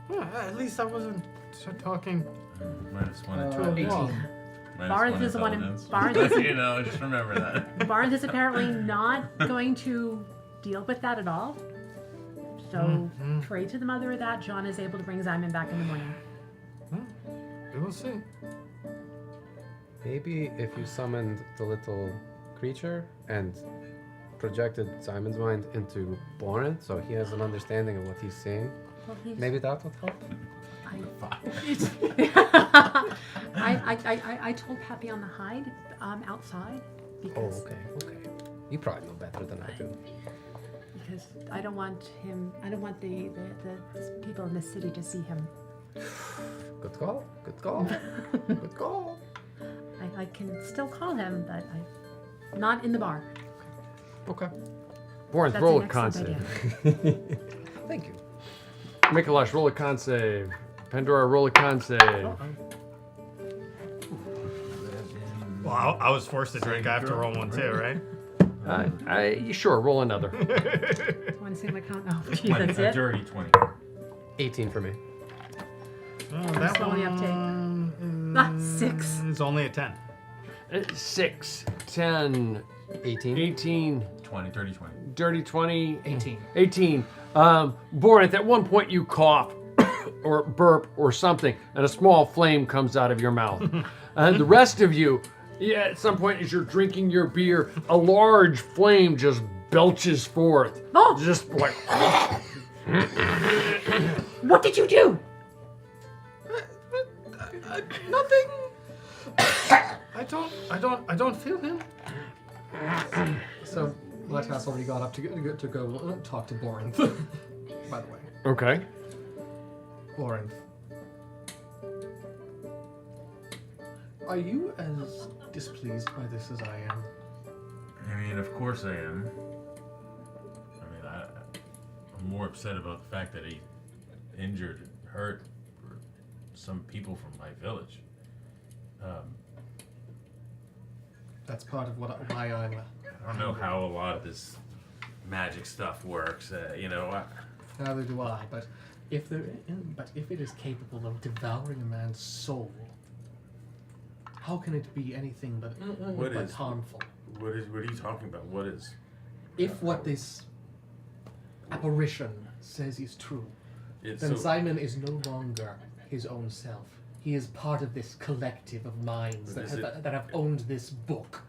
well, at least I wasn't talking -1 and to a 18. wall. Barth is the one. Barth is, You know, just remember that. Barth is apparently not going to deal with that at all. So pray to the mother that John is able to bring Simon back in the morning. We will see. Maybe if you summoned the little creature and projected Simon's mind into Boren, so he has an understanding of what he's seeing, Well, maybe that would help. I told Pappy on the hide outside Oh, because okay. You probably know better than I do. because I don't want the people in the city to see him. Good call. Good call. I can still call him, but not in the bar. Okay. Borenth, That's roll an a con excellent save. Thank you. Mikolash, roll a con save. Pandora, roll a con save. Well, I was forced to drink. I have to roll one too, right? Sure, roll another. Want to see my count? Oh, gee, that's it. Dirty 20. 18 for me. Oh, that slowly one 6. is only a 10. 6, 10, 18. 18, 20, dirty 20. dirty 20, 18. 18. Borenth, at one point you cough or burp or something, and a small flame comes out of your mouth. And the rest of you, at some point as you're drinking your beer, a large flame just belches forth. Oh! Just like, What did you do? Nothing. I don't feel him. So Latas already got up to go talk to Borenth. By the way, okay. Borenth, are you as displeased by this as I am? I mean, of course I am. I mean, I'm more upset about the fact that he injured, hurt some people from my village. That's part of why I'm. I don't know how a lot of this magic stuff works. Neither do I. But if it is capable of devouring a man's soul, how can it be anything but harmful? What are you talking about? What is? If what this apparition says is true, then Simon is no longer his own self. He is part of this collective of minds that have owned this book.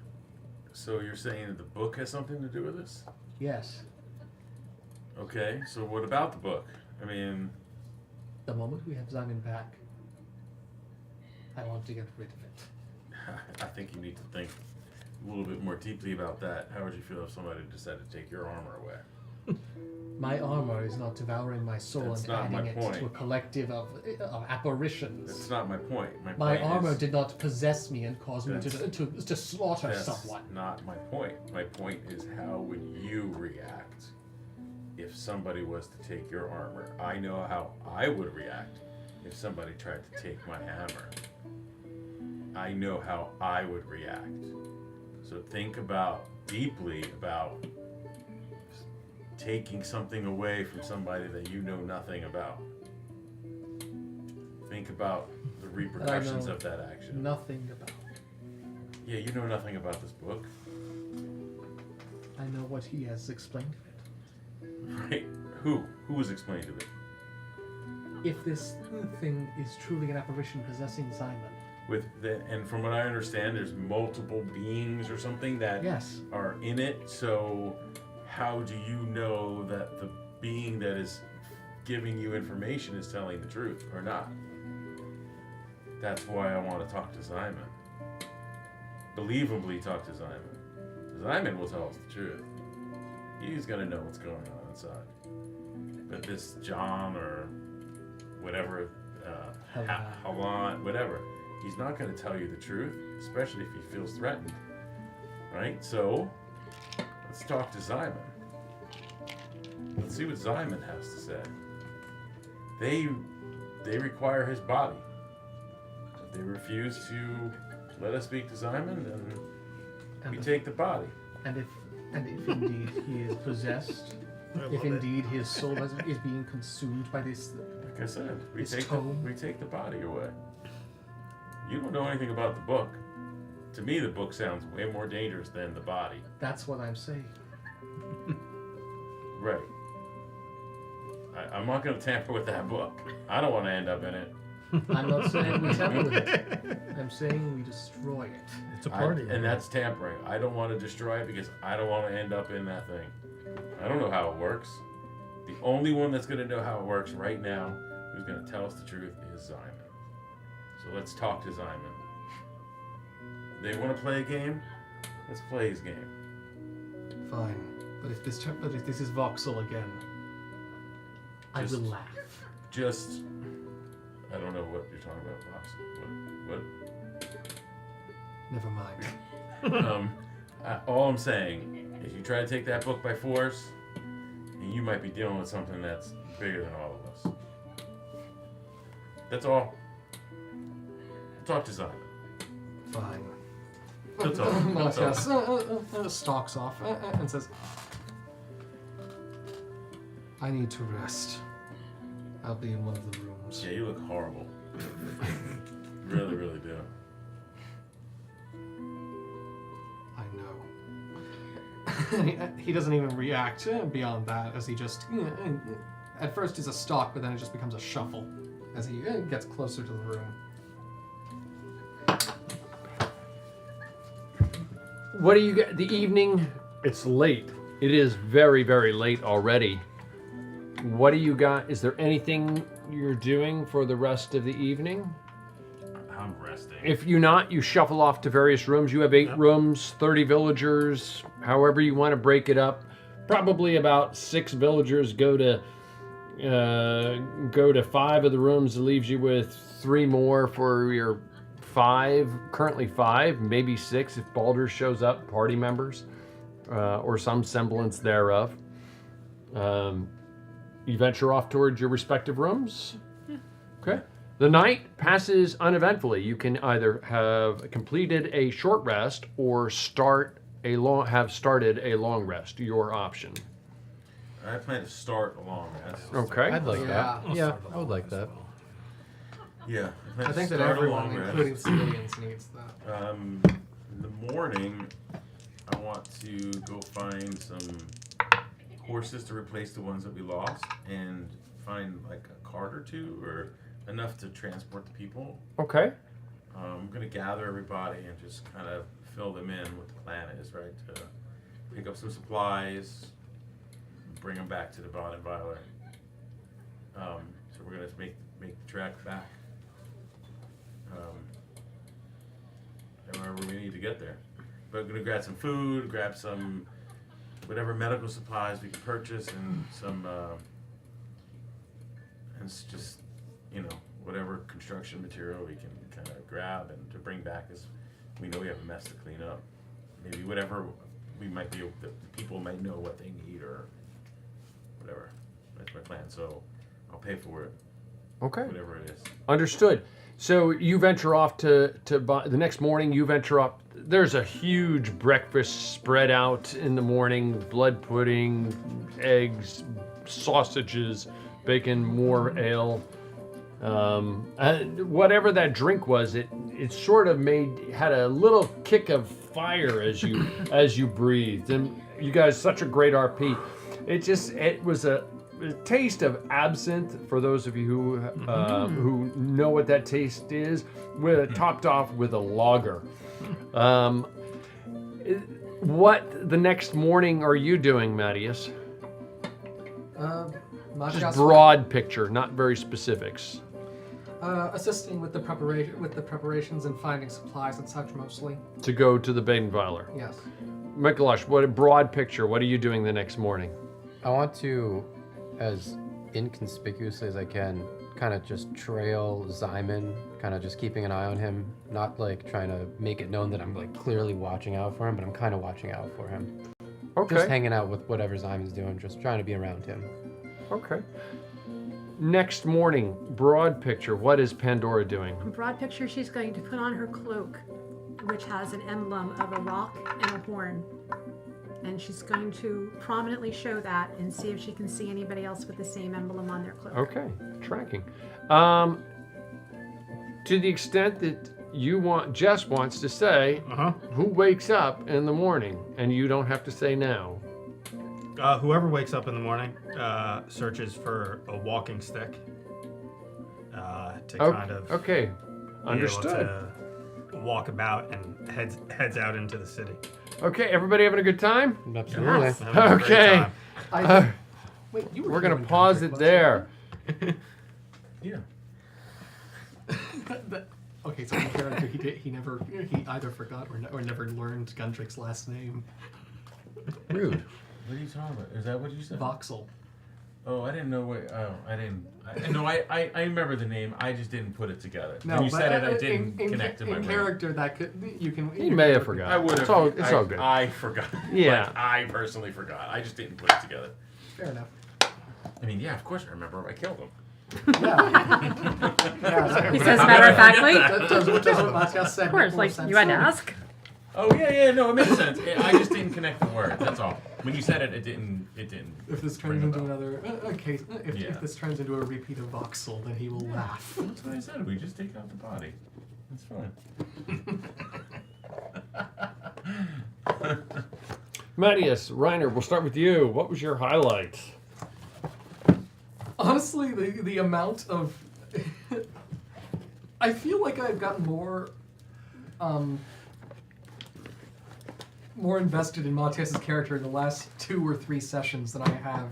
So you're saying that the book has something to do with this? Yes. Okay, so what about the book? I mean... The moment we have Simon back, I want to get rid of it. I think you need to think a little bit more deeply about that. How would you feel if somebody decided to take your armor away? My armor is not devouring my soul That's and not my adding it point. to a collective of apparitions. That's not my point. My point armor is, did not possess me and cause me to slaughter that's someone. not my point. My point is, how would you react if somebody was to take your armor? I know how I would react if somebody tried to take my hammer. I know how I would react. So think deeply about taking something away from somebody that you know nothing about. Think about the repercussions of that action. Nothing about. Yeah, you know nothing about this book. I know what he has explained of it. Right. Who? Who has explained of it? If this thing is truly an apparition possessing Simon. And from what I understand, there's multiple beings or something that are in it. So how do you know that the being that is giving you information is telling the truth or not? That's why I want to talk to Simon. Believably talk to Simon. Simon will tell us the truth. He's going to know what's going on inside. But this John or whatever, Halan, whatever, he's not going to tell you the truth, especially if he feels threatened. Right? So, let's talk to Simon. Let's see what Simon has to say. They require his body. If they refuse to let us speak to Simon, then we take the body. And if indeed he is possessed, if indeed his soul is being consumed by this, like I said, we take take the body away. You don't know anything about the book. To me, the book sounds way more dangerous than the body. That's what I'm saying. Right. I'm not going to tamper with that book. I don't want to end up in it. I'm not saying we tamper with it. I'm saying we destroy it. It's a party. And that's tampering. I don't want to destroy it because I don't want to end up in that thing. I don't know how it works. The only one that's going to know how it works right now, who's going to tell us the truth, is Simon. So let's talk to Simon. They want to play a game? Let's play his game. Fine. But if this is Voxel again, I will laugh. Just, I don't know what you're talking about, Vox. Never mind. All I'm saying is you try to take that book by force, and you might be dealing with something that's bigger than all of us. That's all. Talk to Simon. Fine. That's all. That's all. Stalks off and says, I need to rest. I'll be in one of the rooms. Yeah, you look horrible. Really, really do. I know. He doesn't even react beyond that, as he just, at first is a stalk, but then it just becomes a shuffle as he gets closer to the room. What do you get? The evening, it's late. It is very, very late already. What do you got? Is there anything you're doing for the rest of the evening? I'm resting. If you're not, you shuffle off to various rooms. You have 8 rooms, 30 villagers, however you want to break it up. Probably about 6 villagers go to 5 of the rooms. It leaves you with 3 more for your 5, currently 5, maybe 6 if Baldur shows up, party members, or some semblance thereof. You venture off towards your respective rooms. Yeah. Okay. The night passes uneventfully. You can either have completed a short rest or have started a long rest. Your option. I plan to start a long rest. Okay. I'd like that. Yeah, I would like that. Yeah. I think that everyone, including civilians, needs that. In the morning, I want to go find some horses to replace the ones that we lost and find like a cart or 2 or enough to transport the people. Okay. I'm going to gather everybody and just kind of fill them in what the plan is, right? To pick up some supplies, bring them back to the Badenville. So we're going to make the trek back. Wherever we need to get there. But we're going to grab some food, grab some whatever medical supplies we can purchase, and some, and it's just, whatever construction material we can kind of grab and to bring back, as we know we have a mess to clean up. Maybe whatever we might be, the people might know what they need or whatever. That's my plan. So I'll pay for it. Okay. Whatever it is. Understood. So you venture off to buy, the next morning you venture up. There's a huge breakfast spread out in the morning. Blood pudding, eggs, sausages, bacon, more ale. Whatever that drink was, it sort of had a little kick of fire as you breathed. And you guys, such a great RP. It was a taste of absinthe for those of you who know what that taste is, topped off with a lager. What the next morning are you doing, Mattias? Just broad picture, not very specifics. Assisting with the preparations and finding supplies and such, mostly. To go to the Badenville. Yes. Mikolash, what a broad picture. What are you doing the next morning? I want to, as inconspicuously as I can, kind of just trail Zyman, kind of just keeping an eye on him, not like trying to make it known that I'm like clearly watching out for him, but I'm kind of watching out for him. Okay. Just hanging out with whatever Zyman's doing, just trying to be around him. Okay. Next morning, broad picture, what is Pandora doing? Broad picture, she's going to put on her cloak, which has an emblem of a rock and a horn. And she's going to prominently show that and see if she can see anybody else with the same emblem on their cloak. Okay, tracking. To the extent that Jess wants to say who wakes up in the morning, and you don't have to say now. Whoever wakes up in the morning searches for a walking stick to kind of okay, be understood. able to walk about and heads out into the city. Okay, everybody having a good time? Absolutely. Having a great Okay. time. Wait, you were We're here gonna when pause Gundrick it was, there. Yeah. right? Okay, so the character he either forgot or never learned Gundrick's last name. Rude. What are you talking about? Is that what you said? Voxel. Oh, I didn't know what. Oh, I didn't. I remember the name. I just didn't put it together. No, when you but said it, I didn't in connect to my in brain. character that could you can. He may have forgot. I would have. It's all good. I forgot. Yeah. Like, I personally forgot. I just didn't put it together. Fair enough. I mean, yeah, of course I remember. I killed him. Yeah. He says matter of factly. That does what Matthias said. Of course, make more like sense. you had to ask. Oh yeah, no, it makes sense. I just didn't connect the word. That's all. When you said it, it didn't. If this ring turns a into bell. another case, if Yeah. this turns into a repeat of Voxel, then he will laugh. That's what I said. We just take out the body. It's fine. Matthias, Reiner, we'll start with you. What was your highlight? Honestly, the amount of I feel like I've gotten more invested in Matthias's character in the last 2 or 3 sessions than I have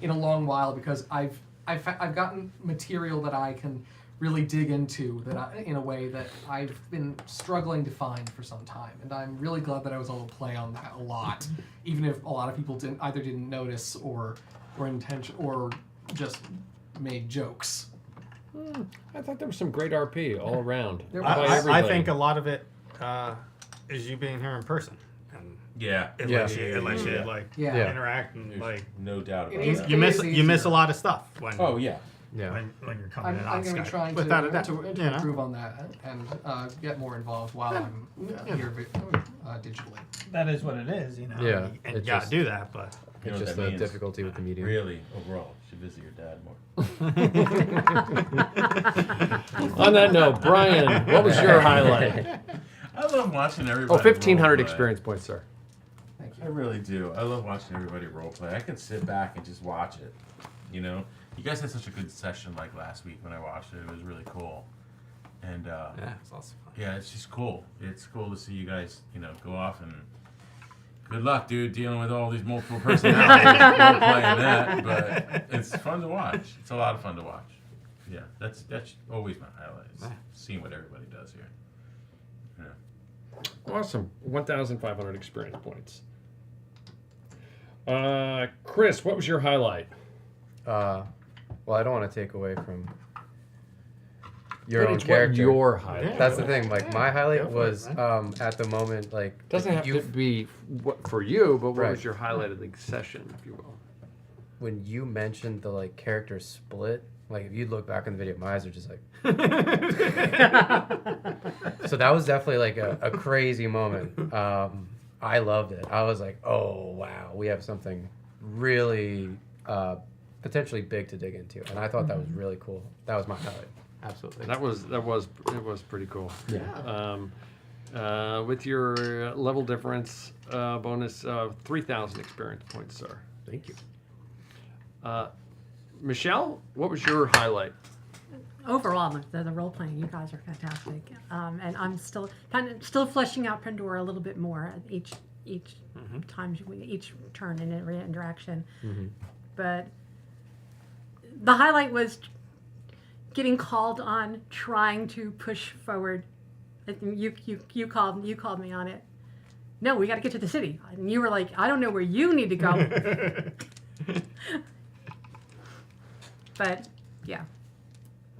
in a long while, because I've gotten material that I can really dig into in a way that I've been struggling to find for some time, and I'm really glad that I was able to play on that a lot, even if a lot of people didn't notice or just made jokes. I thought there was some great RP all around. I think a lot of it is you being here in person. And Yeah. it lets you like Yeah. interact and There's like no doubt It about is- that. you miss easier. a lot of stuff when Oh yeah. Yeah. when you're coming in I'm on going to be Skype. trying Without a doubt, to you know? improve on that and get more involved while I'm here digitally. That is what it is, you know. Yeah, and it you gotta just- do that, but You know It's what just that the means? difficulty with the medium. Really, overall, you should visit your dad more. On that note, Brian, what was your highlight? I love watching everybody. Oh, 1,500 roleplay. experience points, sir. Thank I you. really do. I love watching everybody roleplay. I can sit back and just watch it. You know, you guys had such a good session like last week when I watched it. It was really cool. And yeah, it's also fun. yeah, it's just cool. It's cool to see you guys, go off and. Good luck, dude, dealing with all these multiple personalities. Don't playing that, but it's fun to watch. It's a lot of fun to watch. Yeah, that's always my highlight. Is seeing what everybody does here. Yeah. Awesome. 1,500 experience points. Chris, what was your highlight? Well, I don't want to take away from your But own it's character. what your highlight. That's the thing. Like my go highlight for it, was man. at the moment like Doesn't have to you've- be what for you, but what Right. was your highlight of the session, if you will? when you mentioned the like character split. Like if you look back in the video, my eyes are just like. So that was definitely like a crazy moment. I loved it. I was like, oh wow, we have something really potentially big to dig into, and I thought that was really cool. That was my highlight. Absolutely. That was pretty cool. Yeah. With your level difference bonus, 3,000 experience points, sir. Thank you. Michelle, what was your highlight? Overall, the role playing, you guys are fantastic, and I'm still fleshing out Pandora a little bit more at each time, each turn and every interaction. But the highlight was getting called on, trying to push forward. You called me on it. No, we got to get to the city, and you were like, I don't know where you need to go. But yeah.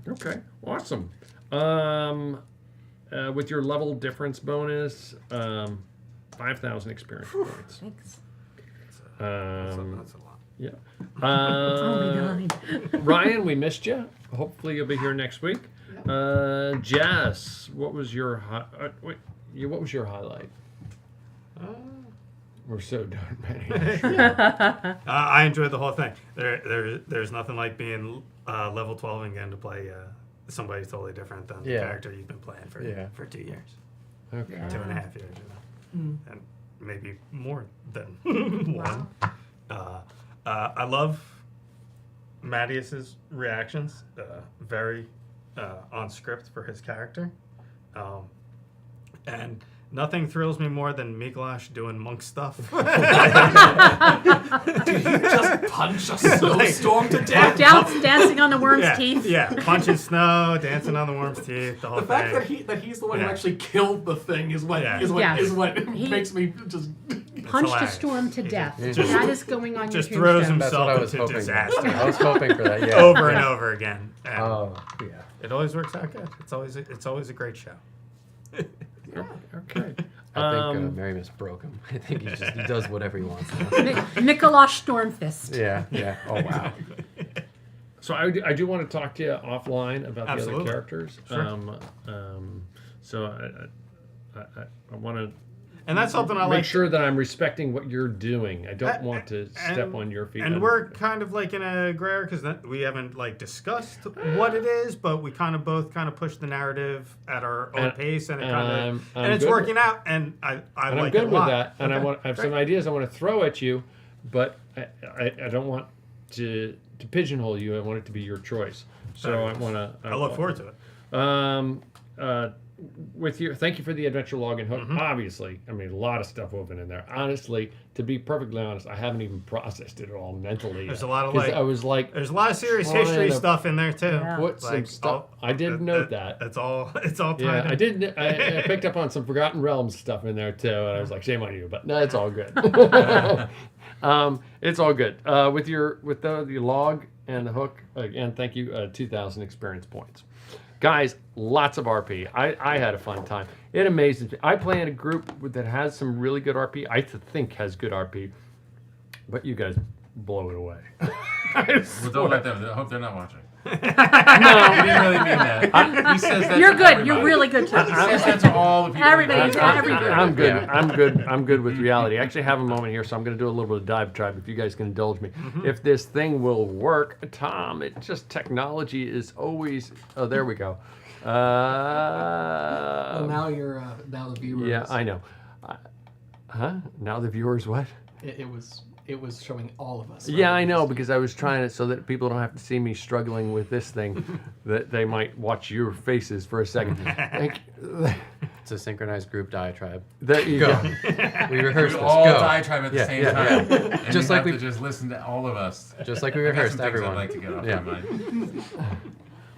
Okay, awesome. With your level difference bonus, 5,000 experience points. Thanks. That's a lot. Yeah. Oh my God. Ryan, we missed you. Hopefully you'll be here next week. Jess, what was your what was your highlight? We're so done, man. I enjoyed the whole thing. There's nothing like being level 12 and getting to play somebody totally different than the Yeah. character you've been playing for 2 years, Okay. 2.5 years, and maybe more than one. I love Mattias's reactions, very on script for his character, and nothing thrills me more than Mikolash doing monk stuff. Just punch a snowstorm to death. Dancing on the worm's teeth. Yeah, punching snow, dancing on the worm's teeth, the whole The fact thing. that he's the one who actually killed the thing is what makes me just Punched a hilarious. storm to death. Just- That is going on just your throws tombstone. That's what I himself was into hoping. disaster I was hoping for that. Yeah. over and over again. And Oh, yeah. it always works out good. It's always a great show. Okay. I think Marimus broke him. I think he does whatever he wants now. Mikolash Stormfist. Yeah. Oh, wow. So I do want to talk to you offline about the Absolutely. other characters. Sure. So I want to And that's something I make like. sure that I'm respecting what you're doing. I don't want to step and- on your feet. And we're kind of like in a gray area because we haven't like discussed what it is, but we kind of both push the narrative at our own And- pace, and it and kind I'm- of I'm and it's good working out. And I and like I'm it good a with lot. that. And Okay, I have great. some ideas I want to throw at you, but I don't want to pigeonhole you. I want it to be your choice. So I want to. I look forward to it. With your thank you for the adventure log and hook. Mm-hmm. Obviously, I mean a lot of stuff woven in there. Honestly, to be perfectly honest, I haven't even processed it all mentally. There's yet. a lot of 'Cause like I was like, there's a lot of serious trying history to stuff in there too. Yeah. put some Like, stuff. I did note that. It's all tied Yeah, in. I did. I picked up on some Forgotten Realms stuff in there too, and I was like, shame on you, but no, it's all good. It's all good. With the log and the hook again. Thank you. 2,000 experience points. Guys, lots of RP. I had a fun time. It amazes me. I play in a group that has some really good RP. I think has good RP, but you guys blow it away. Well, don't let them. I hope they're not watching. No, He didn't really mean that. He says that. You're to good. everybody. You're really good too. He says that to all the people. Everybody, every group. I'm good. Yeah. I'm good. I'm good with reality. I actually have a moment here, so I'm going to do a little bit of dive tribe. If you guys can indulge me, if this thing will work, Tom. It just technology is always. Oh, there we go. Well, now you're now the viewers. Yeah, I know. Huh? Now the viewers what? It was showing all of us. Yeah, I know, because I was trying to so that people don't have to see me struggling with this thing, that they might watch your faces for a second. It's a synchronized group diatribe. There you Go. go. We rehearsed We this. all Go. diatribe at the Yeah, same yeah, time. yeah. And Just you like have we- to just listen to all of us. Just like we I got rehearsed, some things everyone. I'd like to get off Yeah. my mind.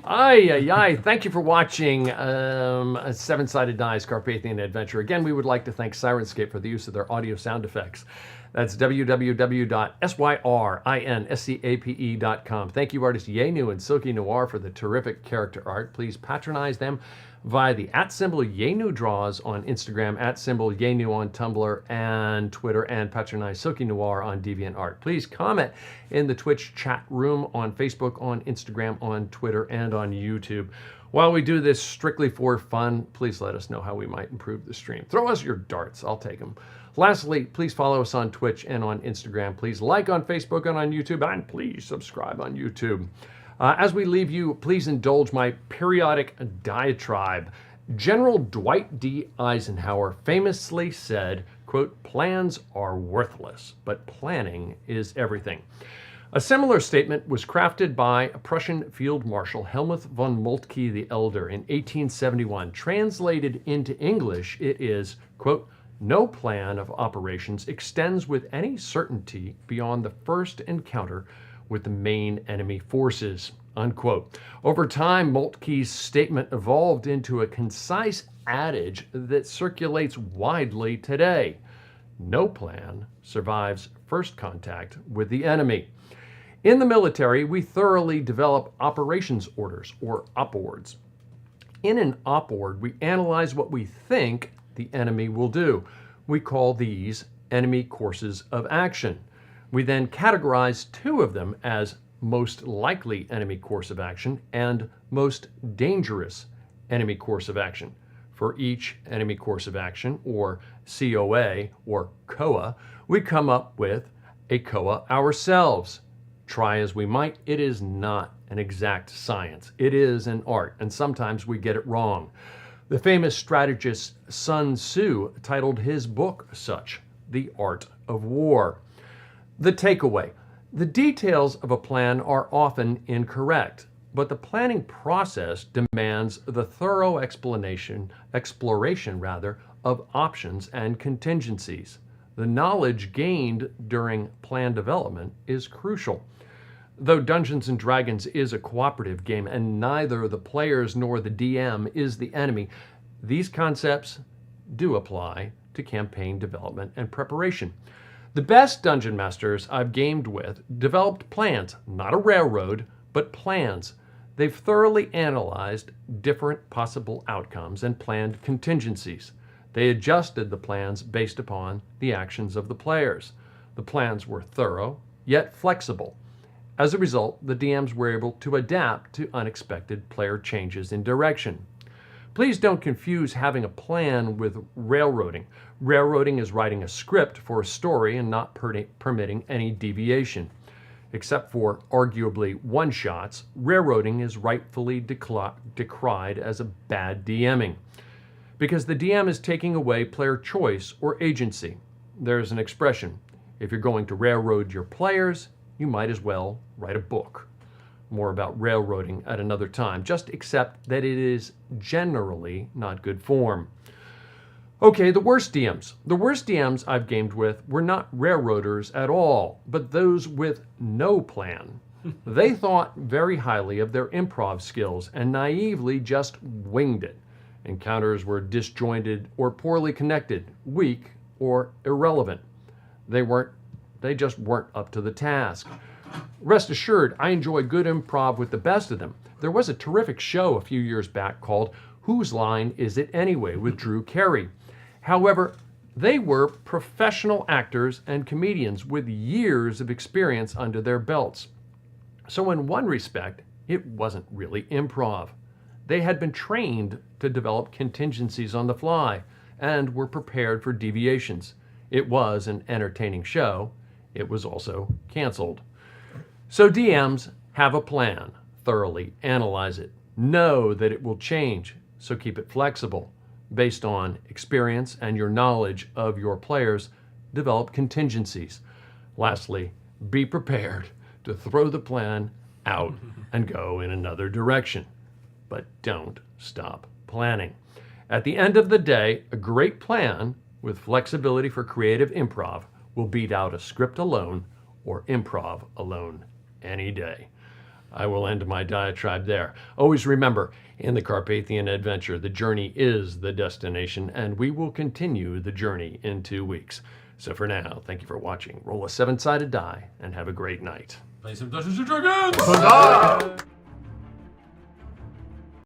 Aye. Thank you for watching a Seven-Sided Dice Carpathian Adventure. Again, we would like to thank Sirenscape for the use of their audio sound effects. That's www.syrinscape.com. Thank you, artists Yenu and Silky Noir, for the terrific character art. Please patronize them via the @Yenu draws on Instagram, @Yenu on Tumblr and Twitter, and patronize Silky Noir on DeviantArt. Please comment in the Twitch chat room on Facebook, on Instagram, on Twitter, and on YouTube. While we do this strictly for fun, please let us know how we might improve the stream. Throw us your darts, I'll take them. Lastly, please follow us on Twitch and on Instagram. Please like on Facebook and on YouTube, and please subscribe on YouTube. As we leave you, please indulge my periodic diatribe. General Dwight D. Eisenhower famously said, quote, "Plans are worthless, but planning is everything." A similar statement was crafted by Prussian Field Marshal Helmuth von Moltke the Elder in 1871. Translated into English, it is, quote, "No plan of operations extends with any certainty beyond the first encounter with the main enemy forces," unquote. Over time, Moltke's statement evolved into a concise adage that circulates widely today. No plan survives first contact with the enemy. In the military, we thoroughly develop operations orders, or OPORDs. In an OPORD, we analyze what we think the enemy will do. We call these enemy courses of action. We then categorize two of them as most likely enemy course of action and most dangerous enemy course of action. For each enemy course of action, or COA or COA, we come up with a COA ourselves. Try as we might, it is not an exact science. It is an art, and sometimes we get it wrong. The famous strategist Sun Tzu titled his book such, The Art of War. The takeaway: the details of a plan are often incorrect, but the planning process demands the thorough exploration of options and contingencies. The knowledge gained during plan development is crucial. Though Dungeons & Dragons is a cooperative game and neither the players nor the DM is the enemy, these concepts do apply to campaign development and preparation. The best dungeon masters I've gamed with developed plans, not a railroad, but plans. They've thoroughly analyzed different possible outcomes and planned contingencies. They adjusted the plans based upon the actions of the players. The plans were thorough, yet flexible. As a result, the DMs were able to adapt to unexpected player changes in direction. Please don't confuse having a plan with railroading. Railroading is writing a script for a story and not permitting any deviation. Except for arguably one-shots, railroading is rightfully decried as a bad DMing, because the DM is taking away player choice or agency. There's an expression: if you're going to railroad your players, you might as well write a book. More about railroading at another time. Just accept that it is generally not good form. Okay, the worst DMs. The worst DMs I've gamed with were not railroaders at all, but those with no plan. They thought very highly of their improv skills and naively just winged it. Encounters were disjointed or poorly connected, weak or irrelevant. They just weren't up to the task. Rest assured, I enjoy good improv with the best of them. There was a terrific show a few years back called Whose Line Is It Anyway? With Drew Carey. However, they were professional actors and comedians with years of experience under their belts. So in one respect, it wasn't really improv. They had been trained to develop contingencies on the fly and were prepared for deviations. It was an entertaining show. It was also canceled. So DMs, have a plan. Thoroughly analyze it. Know that it will change, so keep it flexible. Based on experience and your knowledge of your players, develop contingencies. Lastly, be prepared to throw the plan out and go in another direction. But don't stop planning. At the end of the day, a great plan with flexibility for creative improv will beat out a script alone or improv alone any day. I will end my diatribe there. Always remember, in the Carpathian adventure, the journey is the destination, and we will continue the journey in 2 weeks. So for now, thank you for watching. Roll a 7-sided die and have a great night. Play some Dungeons & Dragons! Huzzah!